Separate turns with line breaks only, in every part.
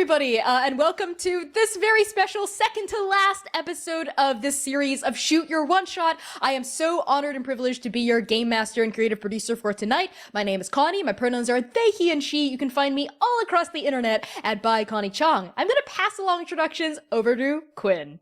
everybody, and welcome to this very special second to last episode of this series of Shoot Your One Shot. I am so honored and privileged to be your game master and creative producer for tonight. My name is Connie. My pronouns are they, he, and she. You can find me all across the internet at by Connie Chong. I'm going to pass along introductions over to Quinn.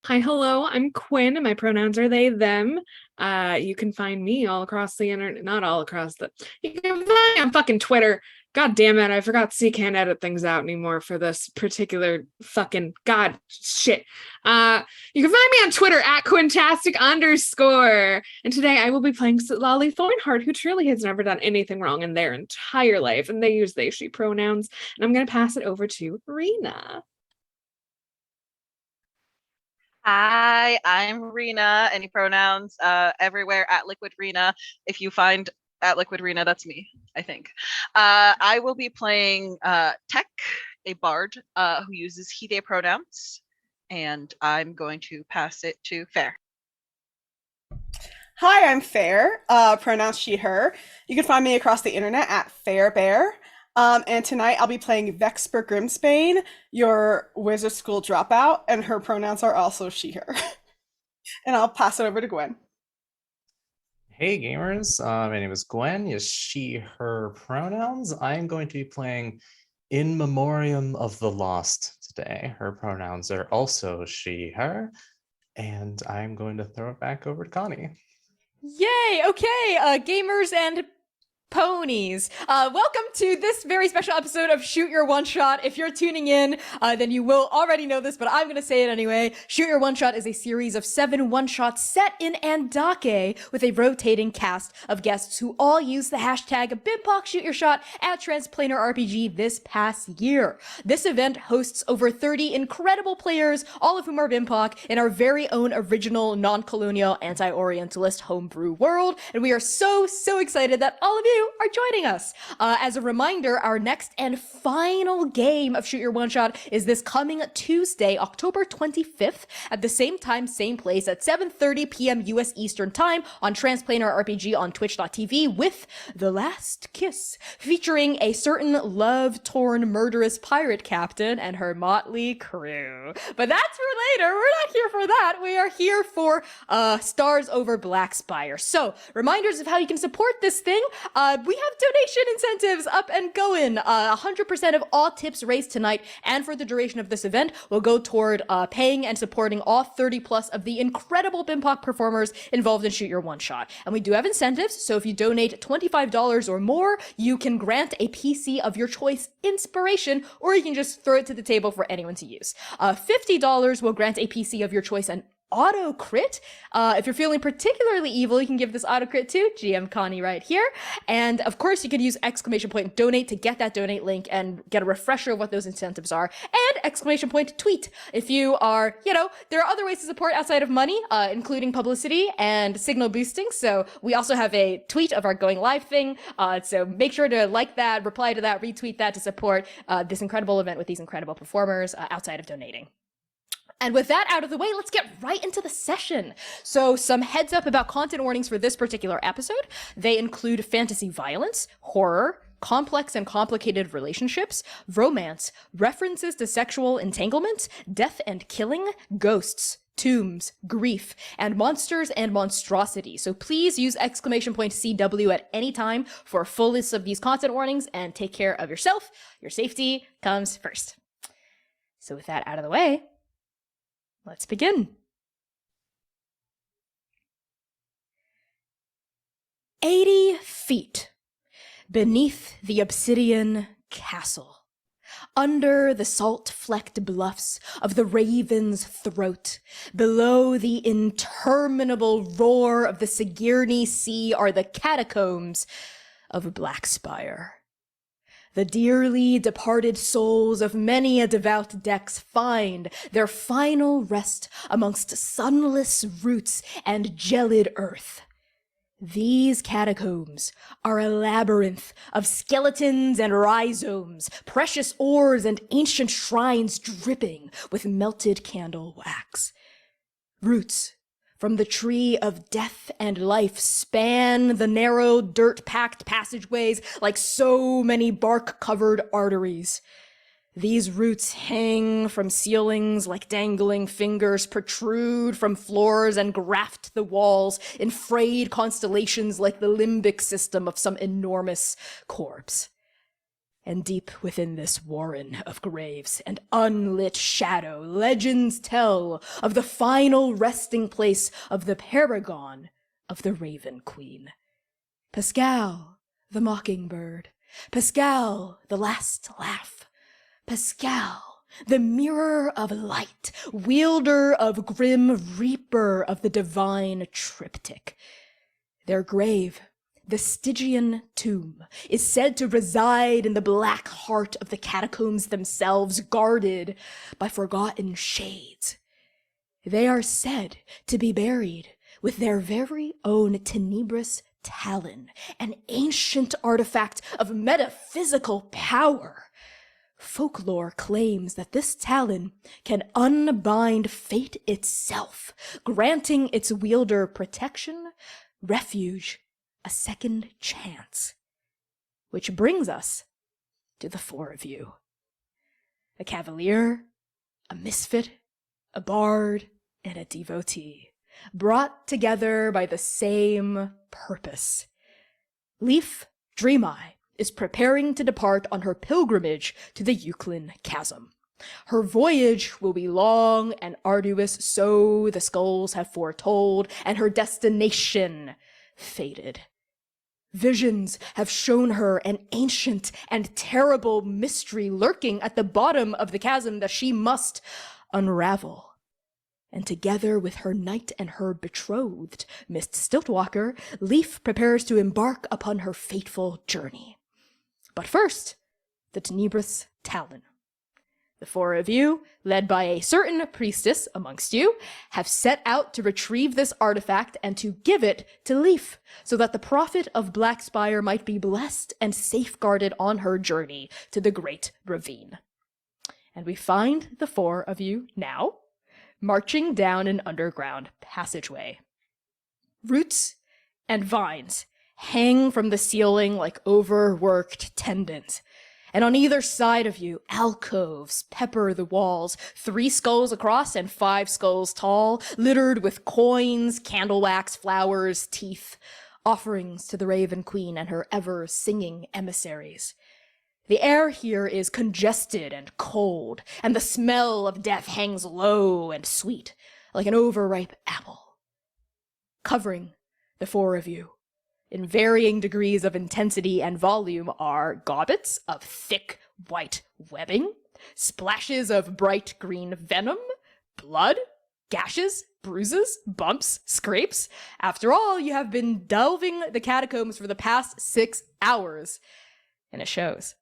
Hi, hello, I'm Quinn, and my pronouns are they, them. You can find me all across the internet, not all across you can find me on fucking Twitter. God damn it, I forgot C can't edit things out anymore for this particular fucking, god, shit. You can find me on Twitter at Quintastic_. And today I will be playing Lolly Thornheart, who truly has never done anything wrong in their entire life, and they use they, she pronouns. And I'm going to pass it over to Rena.
Hi, I'm Rena. Any pronouns everywhere at Liquid Rena. If you find at Liquid Rena, that's me, I think. I will be playing Tech, a bard who uses he, they pronouns, and I'm going to pass it to Fair.
Hi, I'm Fair, pronouns she, her. You can find me across the internet at Fairbear. And tonight I'll be playing Vexper Grimsbane, your wizard school dropout, and her pronouns are also she, her. And I'll pass it over to Gwen.
Hey gamers, my name is Gwen, yes, she, her pronouns. I'm going to be playing In Memoriam of the Lost today. Her pronouns are also she, her, and I'm going to throw it back over to Connie.
Yay! Okay, gamers and ponies. Welcome to this very special episode of Shoot Your One Shot. If you're tuning in, then you will already know this, but I'm going to say it anyway. Shoot Your One Shot is a series of 7 one-shots set in Andake with a rotating cast of guests who all use the hashtag #BIMPOC-ShootYourShot at Transplanar RPG this past year. This event hosts over 30 incredible players, all of whom are BIMPOC, in our very own original non-colonial anti-orientalist homebrew world, and we are so excited that all of you are joining us. As a reminder, our next and final game of Shoot Your One Shot is this coming Tuesday, October 25th, at the same time, same place, at 7:30 p.m. US Eastern Time on Transplanar RPG on twitch.tv with The Last Kiss, featuring a certain love-torn murderous pirate captain and her motley crew. But that's for later. We're not here for that. We are here for Stars Over Blackspire. So, reminders of how you can support this thing. We have donation incentives up and going. 100% of all tips raised tonight and for the duration of this event will go toward paying and supporting all 30 plus of the incredible BIMPOC performers involved in Shoot Your One Shot. And we do have incentives, so if you donate $25 or more, you can grant a PC of your choice inspiration, or you can just throw it to the table for anyone to use. $50 will grant a PC of your choice an auto crit. If you're feeling particularly evil, you can give this auto crit to GM Connie right here. And of course, you could use !donate to get that donate link and get a refresher of what those incentives are. And !tweet. If you are, there are other ways to support outside of money, including publicity and signal boosting. So we also have a tweet of our going live thing. So make sure to like that, reply to that, retweet that to support this incredible event with these incredible performers outside of donating. And with that out of the way, let's get right into the session. So some heads up about content warnings for this particular episode. They include fantasy violence, horror, complex and complicated relationships, romance, references to sexual entanglement, death and killing, ghosts, tombs, grief, and monsters and monstrosity. So please use !CW at any time for a full list of these content warnings and take care of yourself. Your safety comes first. So with that out of the way, let's begin. 80 feet beneath the obsidian castle, under the salt-flecked bluffs of the Raven's Throat, below the interminable roar of the Sigirni Sea, are the catacombs of Blackspire. The dearly departed souls of many a devout Dex find their final rest amongst sunless roots and gelid earth. These catacombs are a labyrinth of skeletons and rhizomes, precious ores and ancient shrines dripping with melted candle wax. Roots from the tree of death and life span the narrow, dirt-packed passageways like so many bark-covered arteries. These roots hang from ceilings like dangling fingers, protrude from floors, and graft the walls in frayed constellations like the limbic system of some enormous corpse. And deep within this warren of graves and unlit shadow, legends tell of the final resting place of the paragon of the Raven Queen. Pascal, the mockingbird. Pascal, the last laugh. Pascal, the mirror of light, wielder of grim reaper of the divine triptych. Their grave, the Stygian tomb, is said to reside in the black heart of the catacombs themselves, guarded by forgotten shades. They are said to be buried with their very own tenebrous talon, an ancient artifact of metaphysical power. Folklore claims that this talon can unbind fate itself, granting its wielder protection, refuge, a second chance. Which brings us to the four of you. A cavalier, a misfit, a bard, and a devotee, brought together by the same purpose. Leaf Dreameye is preparing to depart on her pilgrimage to the Euclid Chasm. Her voyage will be long and arduous, so the skulls have foretold, and her destination fated. Visions have shown her an ancient and terrible mystery lurking at the bottom of the chasm that she must unravel. And together with her knight and her betrothed, Miss Stiltwalker, Leaf prepares to embark upon her fateful journey. But first, the Tenebrous Talon. The four of you, led by a certain priestess amongst you, have set out to retrieve this artifact and to give it to Leaf, so that the prophet of Blackspire might be blessed and safeguarded on her journey to the Great Ravine. And we find the four of you now, marching down an underground passageway. Roots and vines hang from the ceiling like overworked tendons. And on either side of you, alcoves pepper the walls, 3 skulls across and 5 skulls tall, littered with coins, candle wax, flowers, teeth, offerings to the Raven Queen and her ever-singing emissaries. The air here is congested and cold, and the smell of death hangs low and sweet, like an overripe apple. Covering the four of you, in varying degrees of intensity and volume, are gobbets of thick white webbing, splashes of bright green venom, blood, gashes, bruises, bumps, scrapes. After all, you have been delving the catacombs for the past 6 hours, and it shows.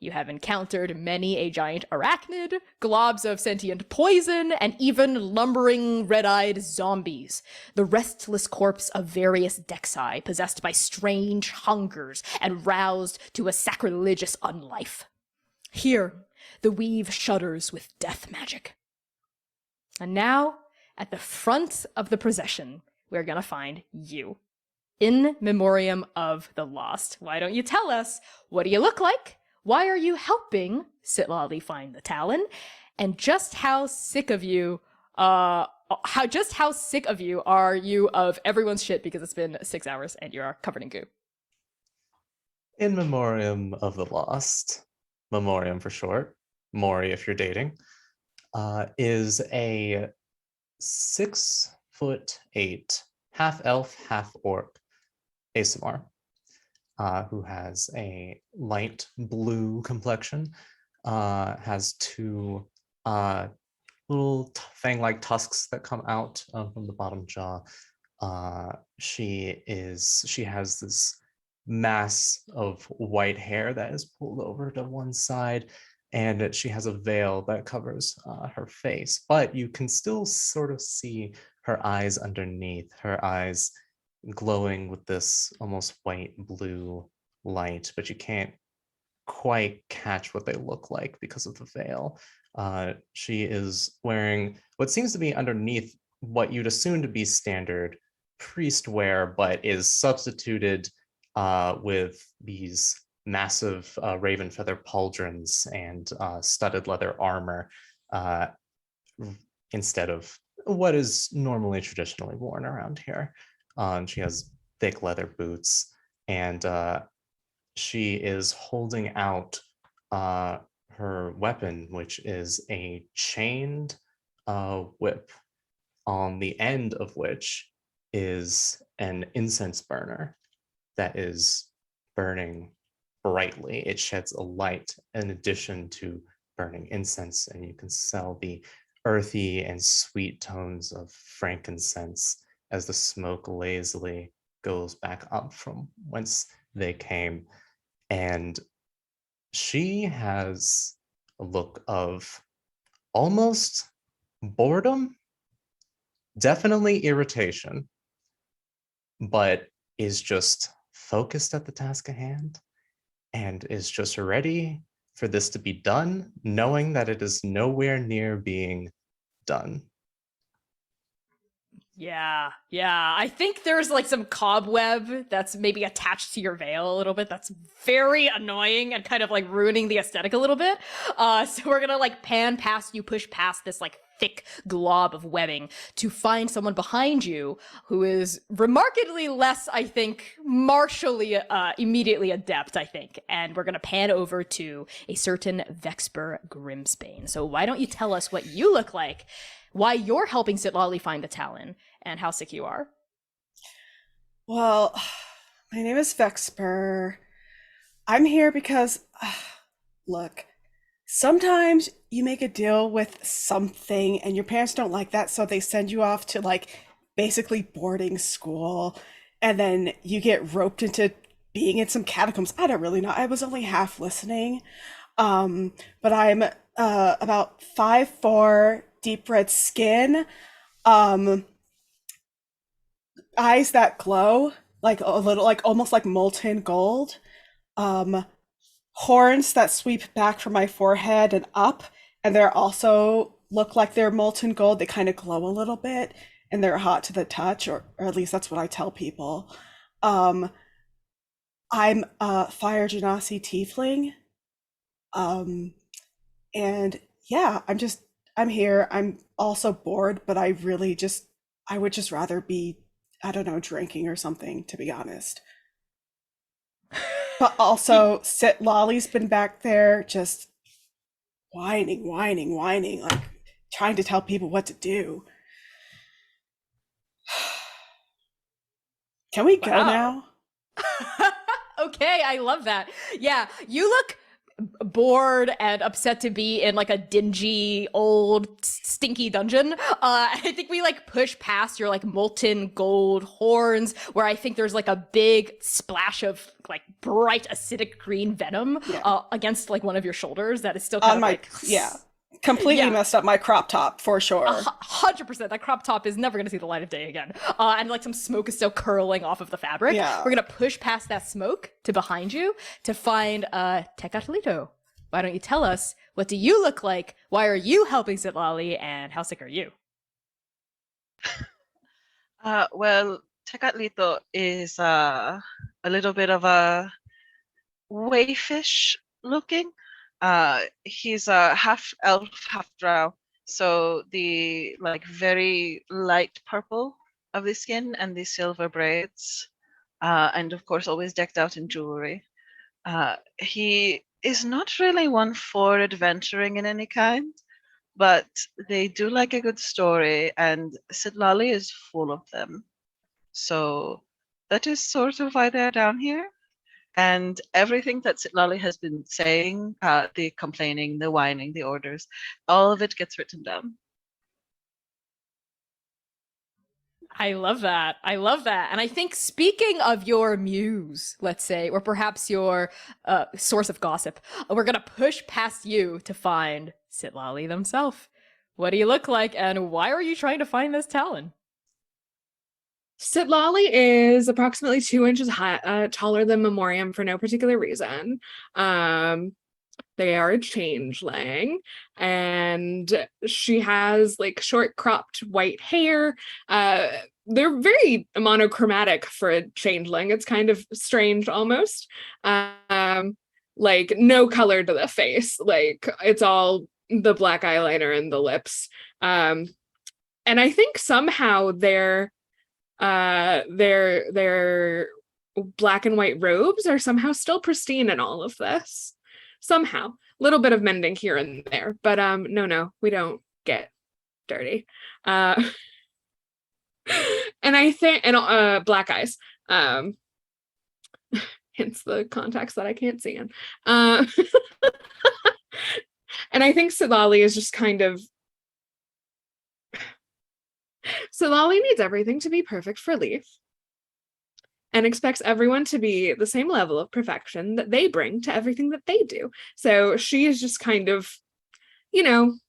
You have encountered many a giant arachnid, globs of sentient poison, and even lumbering red-eyed zombies, the restless corpse of various dexi possessed by strange hungers and roused to a sacrilegious unlife. Here, the weave shudders with death magic. And now, at the front of the procession, we're gonna find you. In memoriam of the lost. Why don't you tell us, what do you look like? Why are you helping Sitlali find the Talon? And just how sick of you, are you of everyone's shit because it's been 6 hours and you are covered in goo?
In memoriam of the lost, memoriam for short, Mori if you're dating, is a 6'8", half elf, half orc ASMR. Who has a light blue complexion, has 2 little fang-like tusks that come out from the bottom jaw. She has this mass of white hair that is pulled over to one side, and she has a veil that covers her face, but you can still sort of see her eyes underneath, her eyes glowing with this almost white blue light, but you can't quite catch what they look like because of the veil. She is wearing what seems to be underneath what you'd assume to be standard priest wear, but is substituted with these massive raven feather pauldrons and studded leather armor instead of what is normally traditionally worn around here. She has thick leather boots, and she is holding out her weapon, which is a chained whip, on the end of which is an incense burner that is burning brightly. It sheds a light in addition to burning incense, and you can smell the earthy and sweet tones of frankincense as the smoke lazily goes back up from whence they came. And she has a look of almost boredom, definitely irritation, but is just focused at the task at hand and is just ready for this to be done, knowing that it is nowhere near being done.
Yeah, yeah. I think there's like some cobweb that's maybe attached to your veil a little bit. That's very annoying and kind of like ruining the aesthetic a little bit. So we're gonna like pan past you, push past this like thick glob of webbing to find someone behind you who is remarkably less, I think, martially immediately adept, I think. And we're gonna pan over to a certain Vexper Grimsbane. So why don't you tell us what you look like, why you're helping Sitlali find the Talon, and how sick you are?
Well, my name is Vexper. I'm here because, look, sometimes you make a deal with something and your parents don't like that, so they send you off to like basically boarding school, and then you get roped into being in some catacombs. I don't really know. I was only half listening. But I'm about 5'4", deep red skin, eyes that glow like a little, like almost like molten gold, horns that sweep back from my forehead and up, and they're also look like they're molten gold. They kind of glow a little bit, and they're hot to the touch, or at least that's what I tell people. I'm a fire genasi tiefling. And yeah, I'm here. I'm also bored, but I would just rather be, I don't know, drinking or something, to be honest. But also, Lolly's been back there just whining, like trying to tell people what to do. Can we go
Wow.
now?
Okay, I love that. Yeah, you look bored and upset to be in like a dingy old stinky dungeon. I think we like push past your like molten gold horns, where I think there's like a big splash of like bright acidic green venom against like one of your shoulders that is still kind
On
of
my,
like
completely
Yeah.
messed up my crop top for sure.
100%. That crop top is never going to see the light of day again. And like some smoke is still curling off of the fabric.
Yeah.
We're going to push past that smoke to behind you to find Tecathlito. Why don't you tell us, what do you look like? Why are you helping Sitlali? And how sick are you?
Well, Tecathlito is a little bit of a wayfish looking. He's a half elf, half drow. So the like very light purple of the skin and the silver braids, and of course always decked out in jewelry. He is not really one for adventuring in any kind, but they do like a good story, and Sitlali is full of them. So that is sort of why they're down here. And everything that Sitlali has been saying, the complaining, the whining, the orders, all of it gets written down.
I love that. I love that. And I think, speaking of your muse, let's say, or perhaps your source of gossip, we're going to push past you to find Sitlali themselves. What do you look like, and why are you trying to find this Talon?
Sitlali is approximately 2 inches high, taller than Memoriam for no particular reason. They are a changeling, and she has like short cropped white hair, they're very monochromatic for a changeling. It's kind of strange almost. Like no color to the face. Like it's all the black eyeliner and the lips. And I think somehow their black and white robes are somehow still pristine in all of this. Somehow. Little bit of mending here and there. But no, we don't get dirty. And I think, and black eyes, hence the contacts that I can't see in. And I think Silali is just kind of, Silali needs everything to be perfect for Leaf and expects everyone to be the same level of perfection that they bring to everything that they do. So she is just kind of, the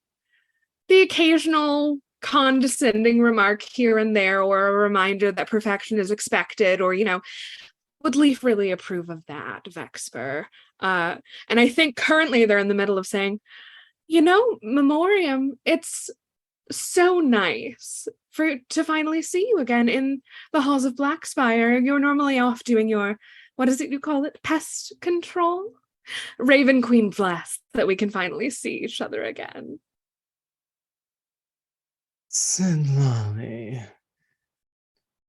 occasional condescending remark here and there, or a reminder that perfection is expected, or would Leaf really approve of that, Vexper? And I think currently they're in the middle of saying, Memoriam, it's so nice to finally see you again in the halls of Blackspire. You're normally off doing your, what is it you call it, pest control? Raven Queen bless that we can finally see each other again.
Silali,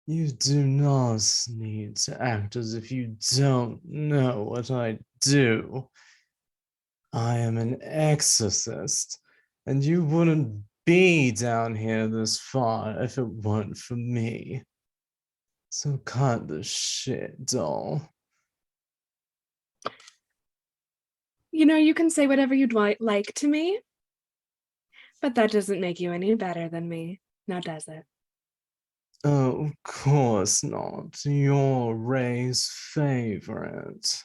you do not need to act as if you don't know what I do. I am an exorcist, and you wouldn't be down here this far if it weren't for me. So cut the shit, doll.
You can say whatever you'd like to me, but that doesn't make you any better than me, now does it?
Of course not. You're Ray's favorite.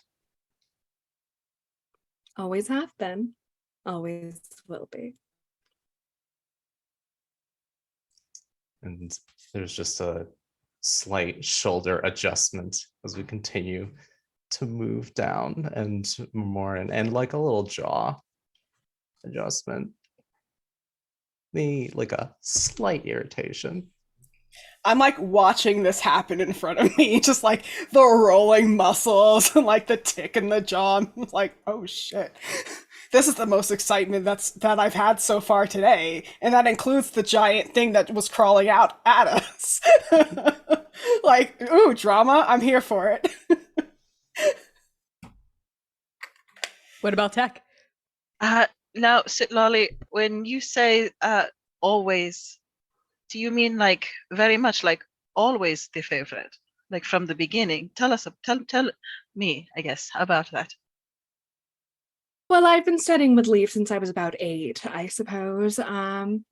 Always have been. Always will be.
And there's just a slight shoulder adjustment as we continue to move down, and more and like a little jaw adjustment. Like a slight irritation.
I'm like watching this happen in front of me, just like the rolling muscles and like the tick in the jaw. I'm like, oh shit. This is the most excitement that I've had so far today, and that includes the giant thing that was crawling out at us. Like, ooh, drama, I'm here for it.
What about tech?
Now, Sitlali, when you say always, do you mean like very much like always the favorite, like from the beginning? Tell me, I guess, about that.
Well, I've been studying with Leaf since I was about 8, I suppose. And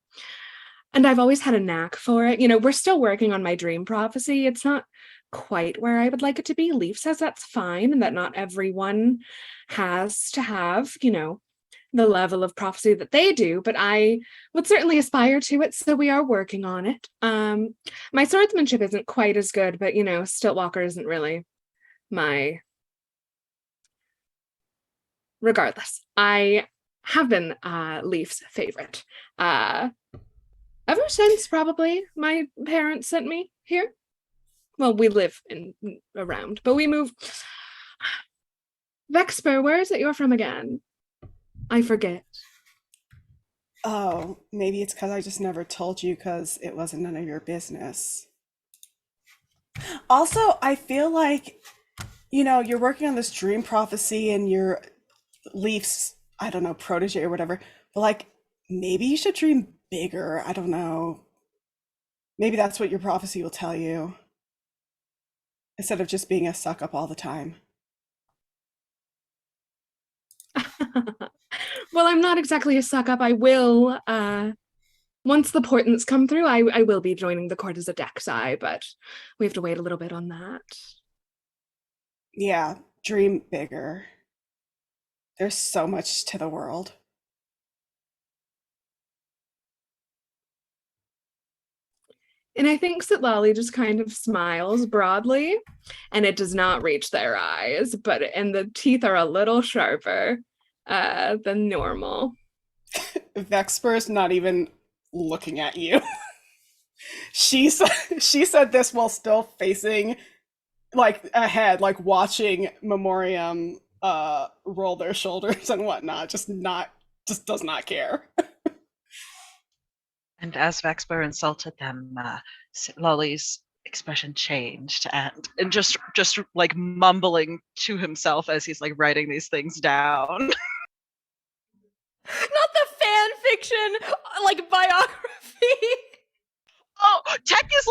I've always had a knack for it. We're still working on my dream prophecy. It's not quite where I would like it to be. Leaf says that's fine and that not everyone has to have, the level of prophecy that they do, but I would certainly aspire to it, so we are working on it. My swordsmanship isn't quite as good, but Stiltwalker isn't really my... Regardless, I have been Leaf's favorite ever since probably my parents sent me here. Well, we live around, but we moved. Vexper, where is it you're from again? I forget.
Oh, maybe it's because I just never told you because it wasn't none of your business. Also, I feel like, you're working on this dream prophecy and you're Leaf's, I don't know, protege or whatever, but like, maybe you should dream bigger. I don't know. Maybe that's what your prophecy will tell you, instead of just being a suck up all the time.
Well, I'm not exactly a suck up. I will, once the portents come through, I will be joining the court as a Dexai, but we have to wait a little bit on that.
Yeah, dream bigger. There's so much to the world.
And I think Sitlali just kind of smiles broadly, and it does not reach their eyes, and the teeth are a little sharper than normal.
Vexper's not even looking at you. She said this while still facing like ahead, like watching Memoriam roll their shoulders and whatnot, just does not care.
And as Vexper insulted them, Lolly's expression changed and just like mumbling to himself as he's like writing these things down.
Not the fan fiction, like biography.
Oh, Tech is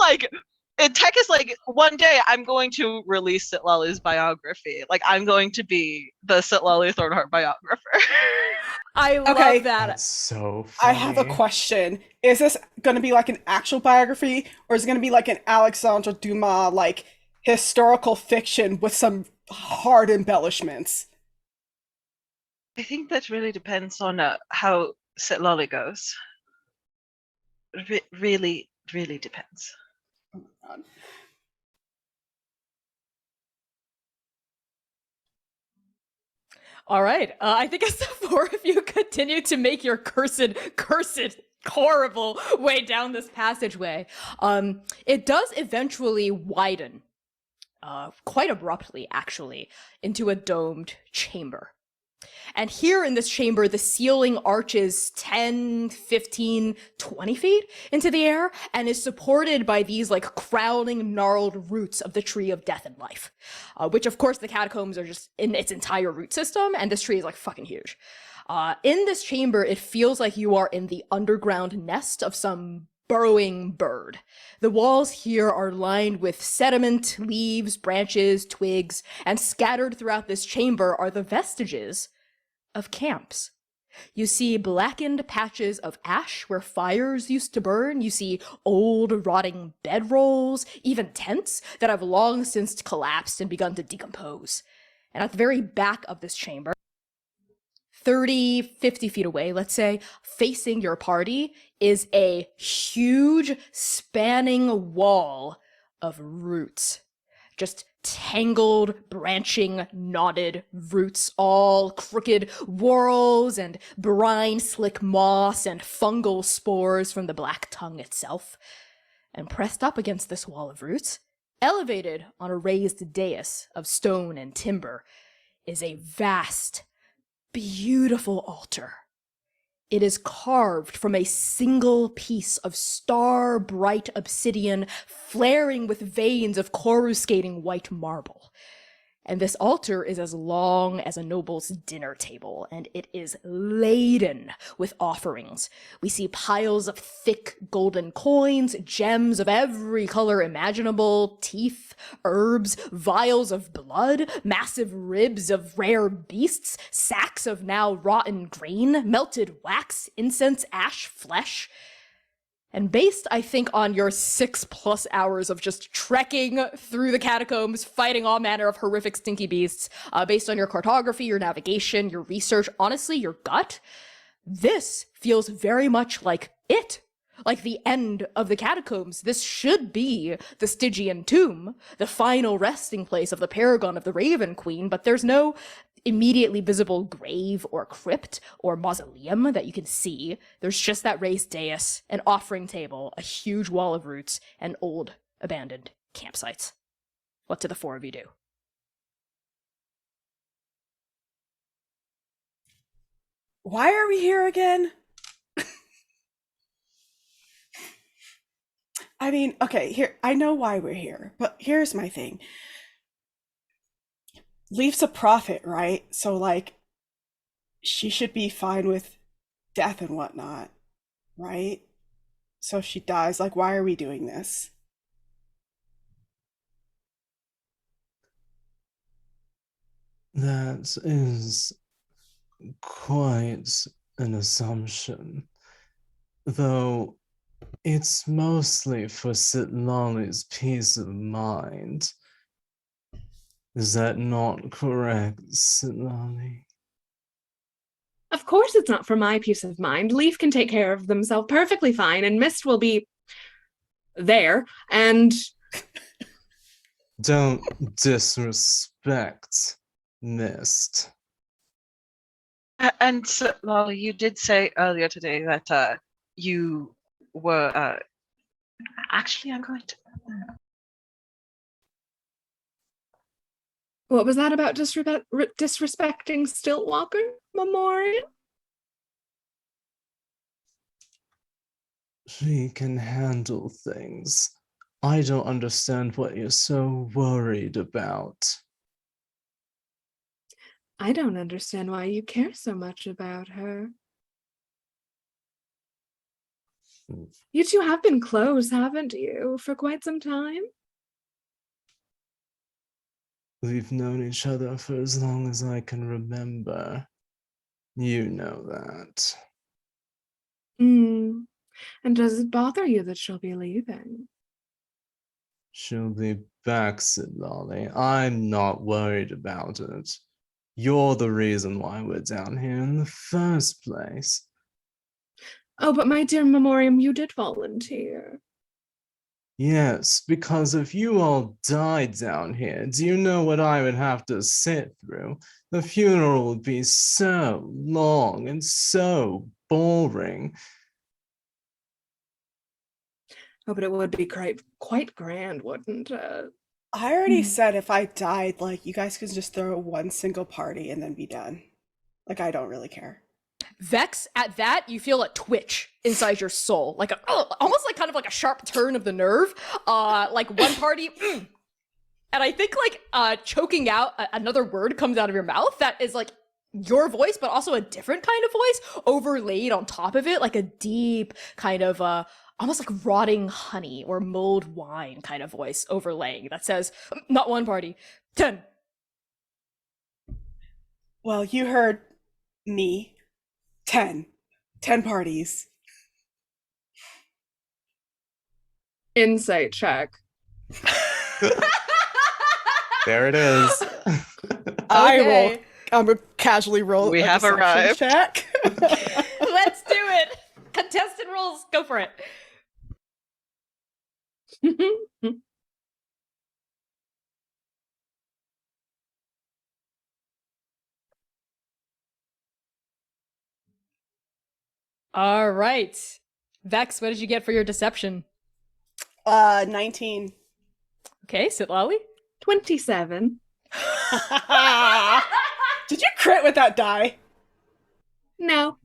like one day I'm going to release Sitlali's biography. Like I'm going to be the Sitlali Thornheart biographer.
I love
Okay.
that.
That's so
I
funny.
have a question. Is this going to be like an actual biography, or is it going to be like an Alexandre Dumas, like historical fiction with some hard embellishments?
I think that really depends on how Sitlali goes. Really, really depends.
Oh my God.
All right. I think as the four of you continue to make your cursed, horrible way down this passageway, it does eventually widen, quite abruptly, actually, into a domed chamber. And here in this chamber, the ceiling arches 10, 15, 20 feet into the air and is supported by these like crowning gnarled roots of the tree of death and life, which of course the catacombs are just in its entire root system, and this tree is like fucking huge. In this chamber, it feels like you are in the underground nest of some burrowing bird. The walls here are lined with sediment, leaves, branches, twigs, and scattered throughout this chamber are the vestiges of camps. You see blackened patches of ash where fires used to burn. You see old, rotting bedrolls, even tents that have long since collapsed and begun to decompose. And at the very back of this chamber, 30, 50 feet away, let's say, facing your party, is a huge, spanning wall of roots. Just tangled, branching, knotted roots, all crooked whorls and brine-slick moss and fungal spores from the black tongue itself. And pressed up against this wall of roots, elevated on a raised dais of stone and timber, is a vast, beautiful altar. It is carved from a single piece of star-bright obsidian, flaring with veins of coruscating white marble. And this altar is as long as a noble's dinner table, and it is laden with offerings. We see piles of thick golden coins, gems of every color imaginable, teeth, herbs, vials of blood, massive ribs of rare beasts, sacks of now rotten grain, melted wax, incense, ash, flesh. And based, I think, on your 6+ hours of just trekking through the catacombs, fighting all manner of horrific stinky beasts, based on your cartography, your navigation, your research, honestly, your gut, this feels very much like it. Like the end of the catacombs. This should be the Stygian tomb, the final resting place of the paragon of the Raven Queen, but there's no immediately visible grave or crypt or mausoleum that you can see. There's just that raised dais, an offering table, a huge wall of roots, and old abandoned campsites. What do the four of you do?
Why are we here again? I mean, okay, here, I know why we're here, but here's my thing. Leaf's a prophet, right? So, like, she should be fine with death and whatnot, right? So if she dies, like, why are we doing this?
That is quite an assumption. Though it's mostly for Sitlali's peace of mind. Is that not correct, Sitlali?
Of course it's not for my peace of mind. Leaf can take care of themselves perfectly fine, and Mist will be there, and...
Don't disrespect Mist.
And so, Lolly, you did say earlier today that you were Actually, I'm going to.
What was that about disrespecting Stiltwalker Memorial?
She can handle things. I don't understand what you're so worried about.
I don't understand why you care so much about her. You two have been close, haven't you, for quite some time?
We've known each other for as long as I can remember. You know that.
And does it bother you that she'll be leaving?
She'll be back, said Lolly. I'm not worried about it. You're the reason why we're down here in the first place.
Oh, but my dear Memoriam, you did volunteer.
Yes, because if you all died down here, do you know what I would have to sit through? The funeral would be so long and so boring.
Oh, but it would be quite grand, wouldn't it?
I already said if I died, like, you guys could just throw one single party and then be done. Like, I don't really care.
Vex, at that, you feel a twitch inside your soul. Like almost like kind of like a sharp turn of the nerve. Like one party, and I think like choking out another word comes out of your mouth that is like your voice, but also a different kind of voice overlaid on top of it, like a deep kind of almost like rotting honey or mulled wine kind of voice overlaying that says, not one party, 10.
Well, you heard me. 10. 10 parties.
Insight check.
There it is.
Okay.
I'm gonna casually roll.
We
a
have
deception
arrived.
check.
Let's do it. Contestant rules, go for it. All right. Vex, what did you get for your deception?
19.
Okay, Sitlali.
27.
Did you crit with that die?
No.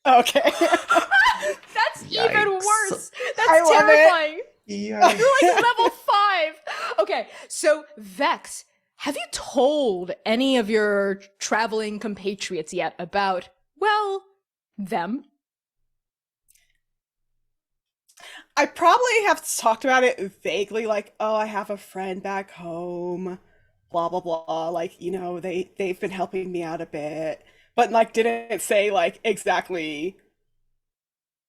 Okay.
That's even
Yikes.
worse. That's
I love it.
terrifying.
Yeah.
You're like level 5. Okay, so Vex, have you told any of your traveling compatriots yet about, well, them?
I probably have talked about it vaguely, like, oh, I have a friend back home, blah blah blah. Like, you know, they've been helping me out a bit, but like didn't say like exactly.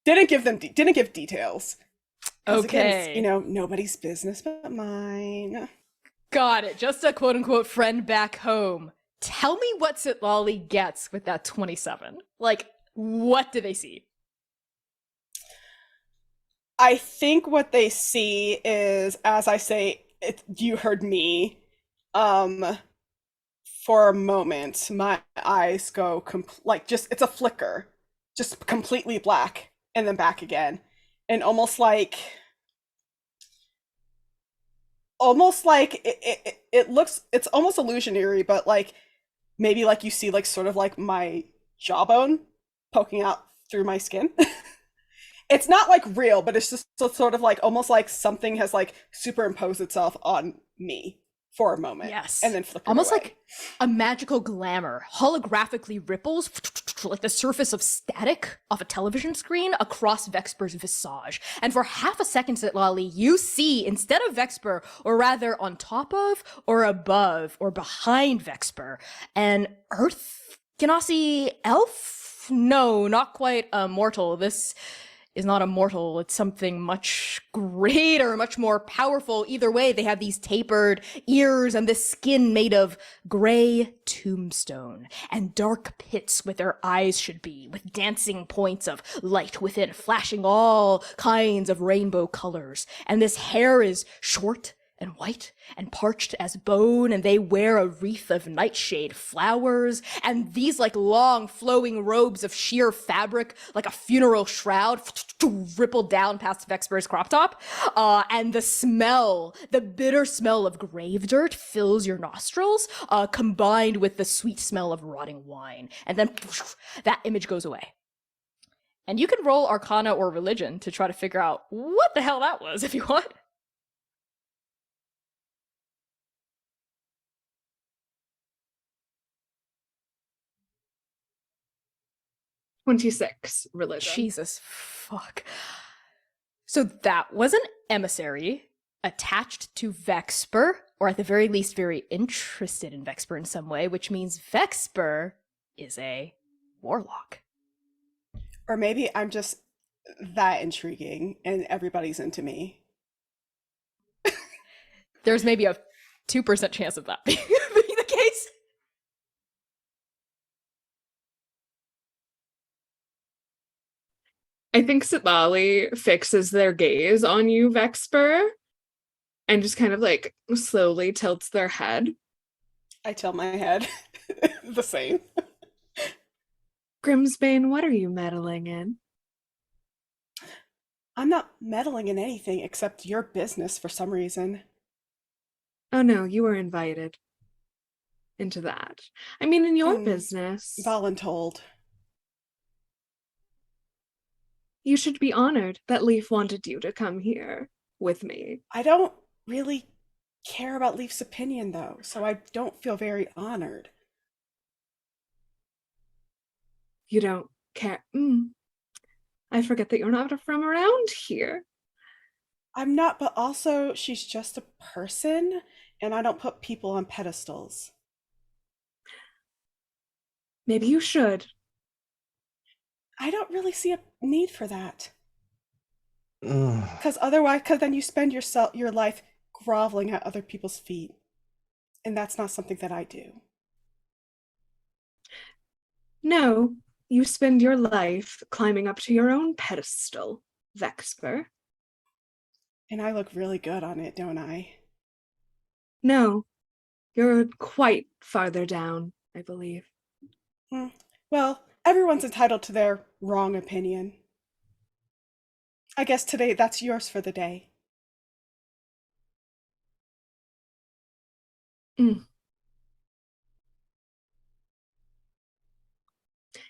Didn't give details. 'Cause again, it's,
Okay.
you know, nobody's business but mine.
Got it. Just a quote unquote friend back home. Tell me what Sitlali gets with that 27. Like, what do they see?
I think what they see is, as I say, you heard me. For a moment, my eyes go like just it's a flicker, just completely black, and then back again, and almost like it looks, it's almost illusionary, but like maybe like you see like sort of like my jawbone poking out through my skin. It's not like real, but it's just sort of like almost like something has like superimposed itself on me for a moment.
Yes.
And then flickered
Almost
away.
like a magical glamour holographically ripples like the surface of static off a television screen across Vexper's visage. And for half a second, Sitlali, you see, instead of Vexper, or rather on top of, or above, or behind Vexper, an Earth Genasi elf? No, not quite a mortal. This is not immortal. It's something much greater, much more powerful. Either way, they have these tapered ears and this skin made of gray tombstone and dark pits where their eyes should be, with dancing points of light within, flashing all kinds of rainbow colors. And this hair is short and white and parched as bone, and they wear a wreath of nightshade flowers and these like long flowing robes of sheer fabric, like a funeral shroud, ripple down past Vexper's crop top. And the bitter smell of grave dirt fills your nostrils, combined with the sweet smell of rotting wine. And then that image goes away. And you can roll Arcana or Religion to try to figure out what the hell that was if you want.
26 religion.
Jesus fuck. So that was an emissary attached to Vexper, or at the very least very interested in Vexper in some way, which means Vexper is a warlock.
Or maybe I'm just that intriguing and everybody's into me.
There's maybe a 2% chance of that being the case.
I think Sitlali fixes their gaze on you, Vexper, and just kind of like slowly tilts their head.
I tilt my head the same.
Grimsbane, what are you meddling in?
I'm not meddling in anything except your business for some reason.
Oh no, you were invited into that. I mean, in your
Mm,
business,
Voluntold.
you should be honored that Leaf wanted you to come here with me.
I don't really care about Leaf's opinion though, so I don't feel very honored.
You don't care. I forget that you're not from around here.
I'm not, but also she's just a person, and I don't put people on pedestals.
Maybe you should.
I don't really see a need for that.
Ugh.
Because then you spend your life groveling at other people's feet. And that's not something that I do.
No, you spend your life climbing up to your own pedestal, Vexper.
And I look really good on it, don't I?
No, you're quite farther down, I believe.
Well, everyone's entitled to their wrong opinion. I guess today that's yours for the day.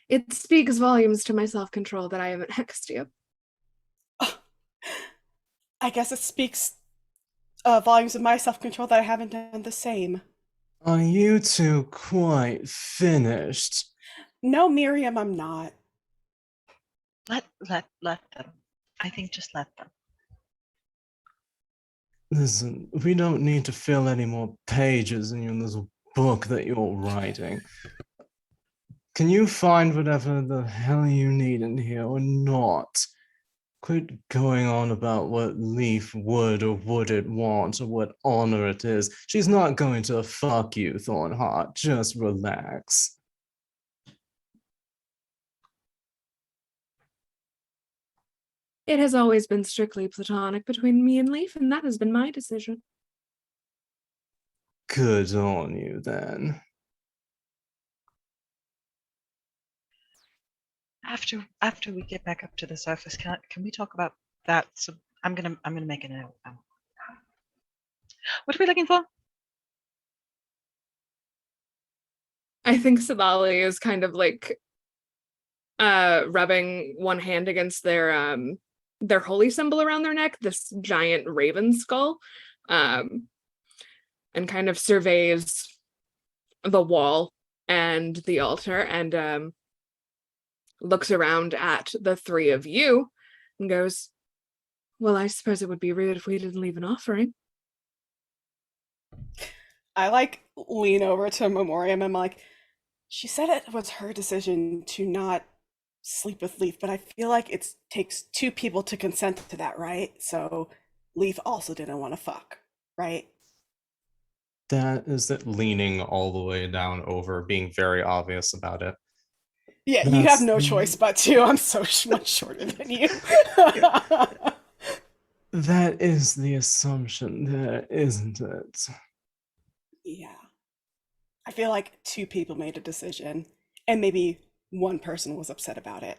It speaks volumes to my self-control that I haven't hexed you.
I guess it speaks volumes of my self-control that I haven't done the same.
Are you two quite finished?
No, Miriam, I'm not.
Let them. I think just let them.
Listen, we don't need to fill any more pages in this book that you're writing. Can you find whatever the hell you need in here or not? Quit going on about what Leaf would or wouldn't want or what honor it is. She's not going to fuck you, Thornheart. Just relax.
It has always been strictly platonic between me and Leaf, and that has been my decision.
Good on you, then.
After we get back up to the surface, can we talk about that? So I'm gonna make a note. What are we looking for?
I think Sitlali is kind of like rubbing one hand against their holy symbol around their neck, this giant raven skull, and kind of surveys the wall and the altar and looks around at the three of you and goes, well, I suppose it would be rude if we didn't leave an offering.
I lean over to Memoriam and I'm like, she said it was her decision to not sleep with Leaf, but I feel like it takes two people to consent to that, right? So Leaf also didn't want to fuck, right?
That is it, leaning all the way down over, being very obvious about it.
Yeah, you have no choice but to. I'm so much shorter than you.
That is the assumption there, isn't it?
Yeah. I feel like two people made a decision, and maybe one person was upset about it.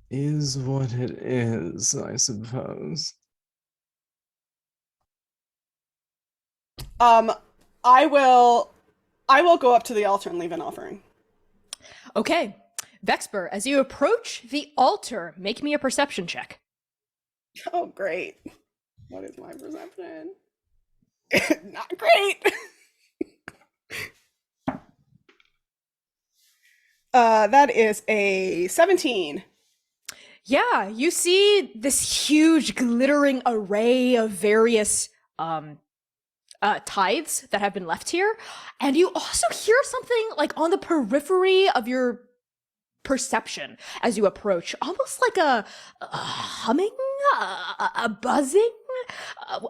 Is what it is, I suppose.
I will go up to the altar and leave an offering.
Okay. Vexper, as you approach the altar, make me a perception check.
Oh, great. What is my perception? Not great. That is a 17.
Yeah, you see this huge glittering array of various tithes that have been left here, and you also hear something like on the periphery of your perception as you approach, almost like a humming, a buzzing,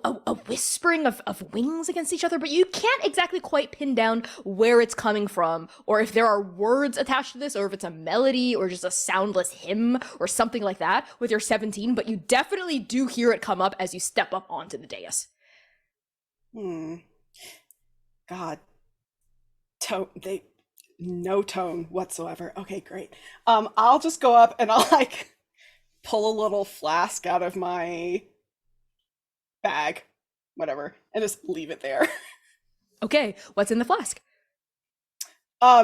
a whispering of wings against each other, but you can't exactly quite pin down where it's coming from, or if there are words attached to this, or if it's a melody, or just a soundless hymn, or something like that with your 17, but you definitely do hear it come up as you step up onto the dais.
God. No tone whatsoever. Okay, great. I'll just go up and I'll like pull a little flask out of my bag, whatever, and just leave it there.
Okay, what's in the flask?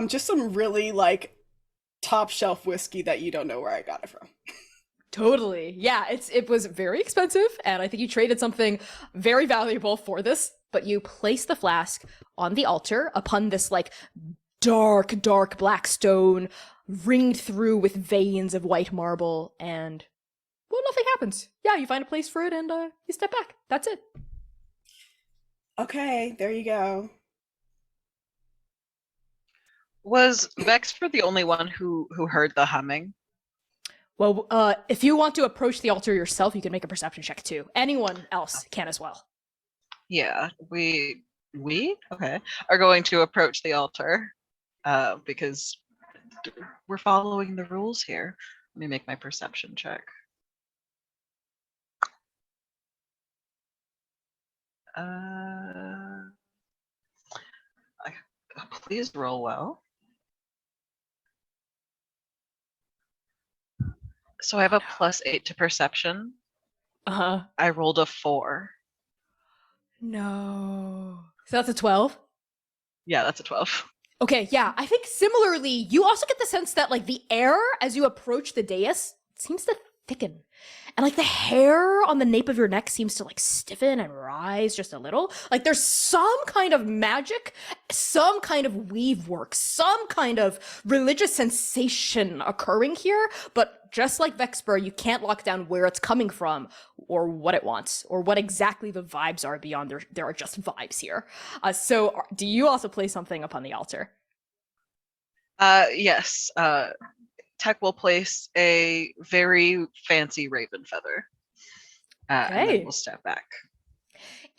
Just some really like top shelf whiskey that you don't know where I got it from.
Totally. Yeah, it was very expensive, and I think you traded something very valuable for this, but you place the flask on the altar upon this like dark black stone ringed through with veins of white marble, and well, nothing happens. Yeah, you find a place for it and you step back. That's it.
Okay, there you go.
Was Vexper the only one who heard the humming?
Well, if you want to approach the altar yourself, you can make a perception check too. Anyone else can as well.
Yeah, we okay are going to approach the altar because we're following the rules here. Let me make my perception check. Please roll well. So I have a +8 to perception.
Uh-huh.
I rolled a 4.
No. So that's a 12?
Yeah, that's a 12.
Okay, yeah. I think similarly, you also get the sense that like the air as you approach the dais seems to thicken. And like the hair on the nape of your neck seems to like stiffen and rise just a little. Like there's some kind of magic, some kind of weave work, some kind of religious sensation occurring here, but just like Vexper, you can't lock down where it's coming from or what it wants or what exactly the vibes are beyond there are just vibes here. So do you also place something upon the altar?
Yes. Tech will place a very fancy raven feather. And then we'll step back.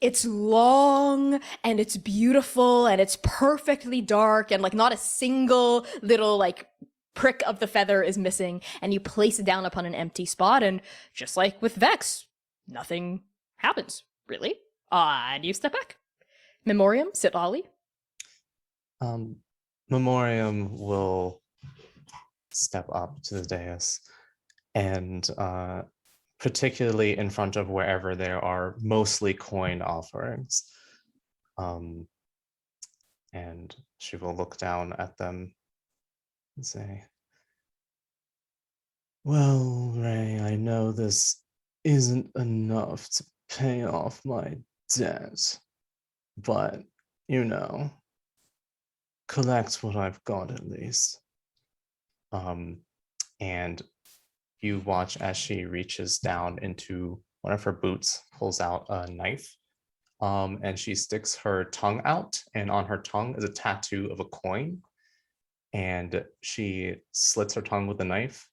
It's long and it's beautiful and it's perfectly dark and like not a single little like prick of the feather is missing, and you place it down upon an empty spot, and just like with Vex, nothing happens, really. And you step back. Memoriam, sit Ollie.
Memoriam will step up to the dais and particularly in front of wherever there are mostly coin offerings. And she will look down at them and say, well, Ray, I know this isn't enough to pay off my debt, but, you know, collect what I've got at least. And you watch as she reaches down into one of her boots, pulls out a knife, and she sticks her tongue out, and on her tongue is a tattoo of a coin. And she slits her tongue with the knife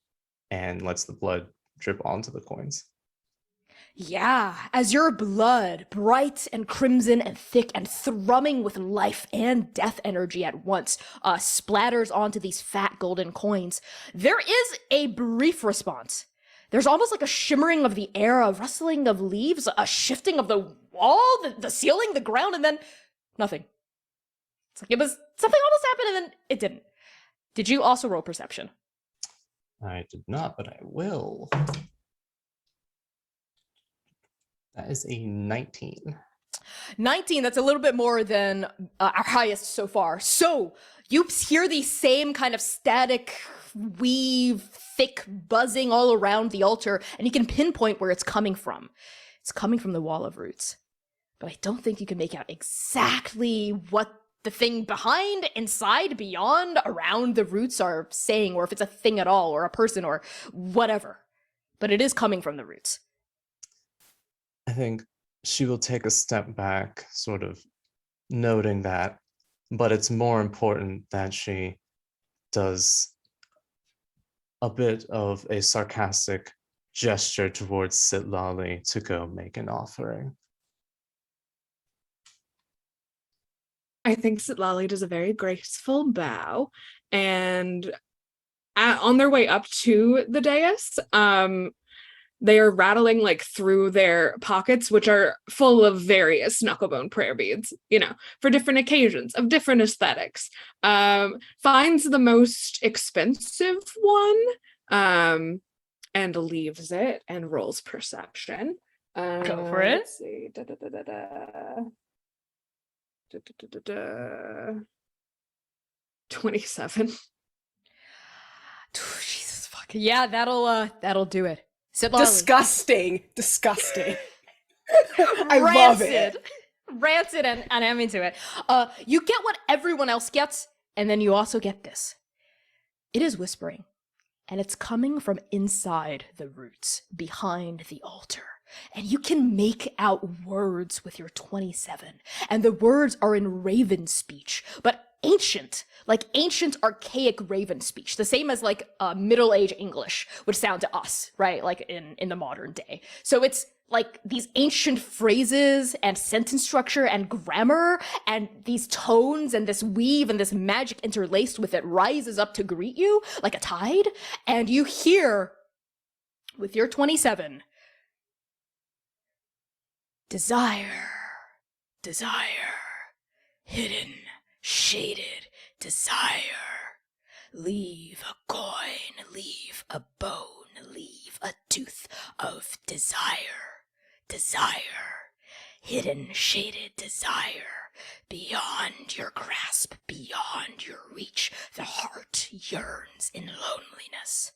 and lets the blood drip onto the coins.
Yeah, as your blood, bright and crimson and thick and thrumming with life and death energy at once, splatters onto these fat golden coins, there is a brief response. There's almost like a shimmering of the air, a rustling of leaves, a shifting of the wall, the ceiling, the ground, and then nothing. It's like it was something almost happened and then it didn't. Did you also roll perception?
I did not, but I will. That is a 19.
19, that's a little bit more than our highest so far. So you hear the same kind of static weave, thick buzzing all around the altar, and you can pinpoint where it's coming from. It's coming from the wall of roots. But I don't think you can make out exactly what the thing behind, inside, beyond, around the roots are saying, or if it's a thing at all, or a person, or whatever. But it is coming from the roots.
I think she will take a step back, sort of noting that, but it's more important that she does a bit of a sarcastic gesture towards Sitlali to go make an offering.
I think Sitlali does a very graceful bow, and on their way up to the dais, they are rattling like through their pockets, which are full of various knucklebone prayer beads, you know, for different occasions of different aesthetics. Finds the most expensive one, and leaves it and rolls perception.
Go for it.
Let's see. 27.
Jesus fuck. Yeah, that'll do it. Sitlali.
Disgusting. I love it.
Rancid and I'm into it. You get what everyone else gets, and then you also get this. It is whispering, and it's coming from inside the roots, behind the altar. And you can make out words with your 27, and the words are in Raven speech, but ancient, like ancient archaic Raven speech, the same as like Middle Age English would sound to us, right? Like in the modern day. So it's like these ancient phrases and sentence structure and grammar and these tones and this weave and this magic interlaced with it rises up to greet you like a tide, and you hear with your 27, desire, hidden, shaded desire. Leave a coin, leave a bone, leave a tooth of desire. Hidden, shaded desire. Beyond your grasp, beyond your reach, the heart yearns in loneliness.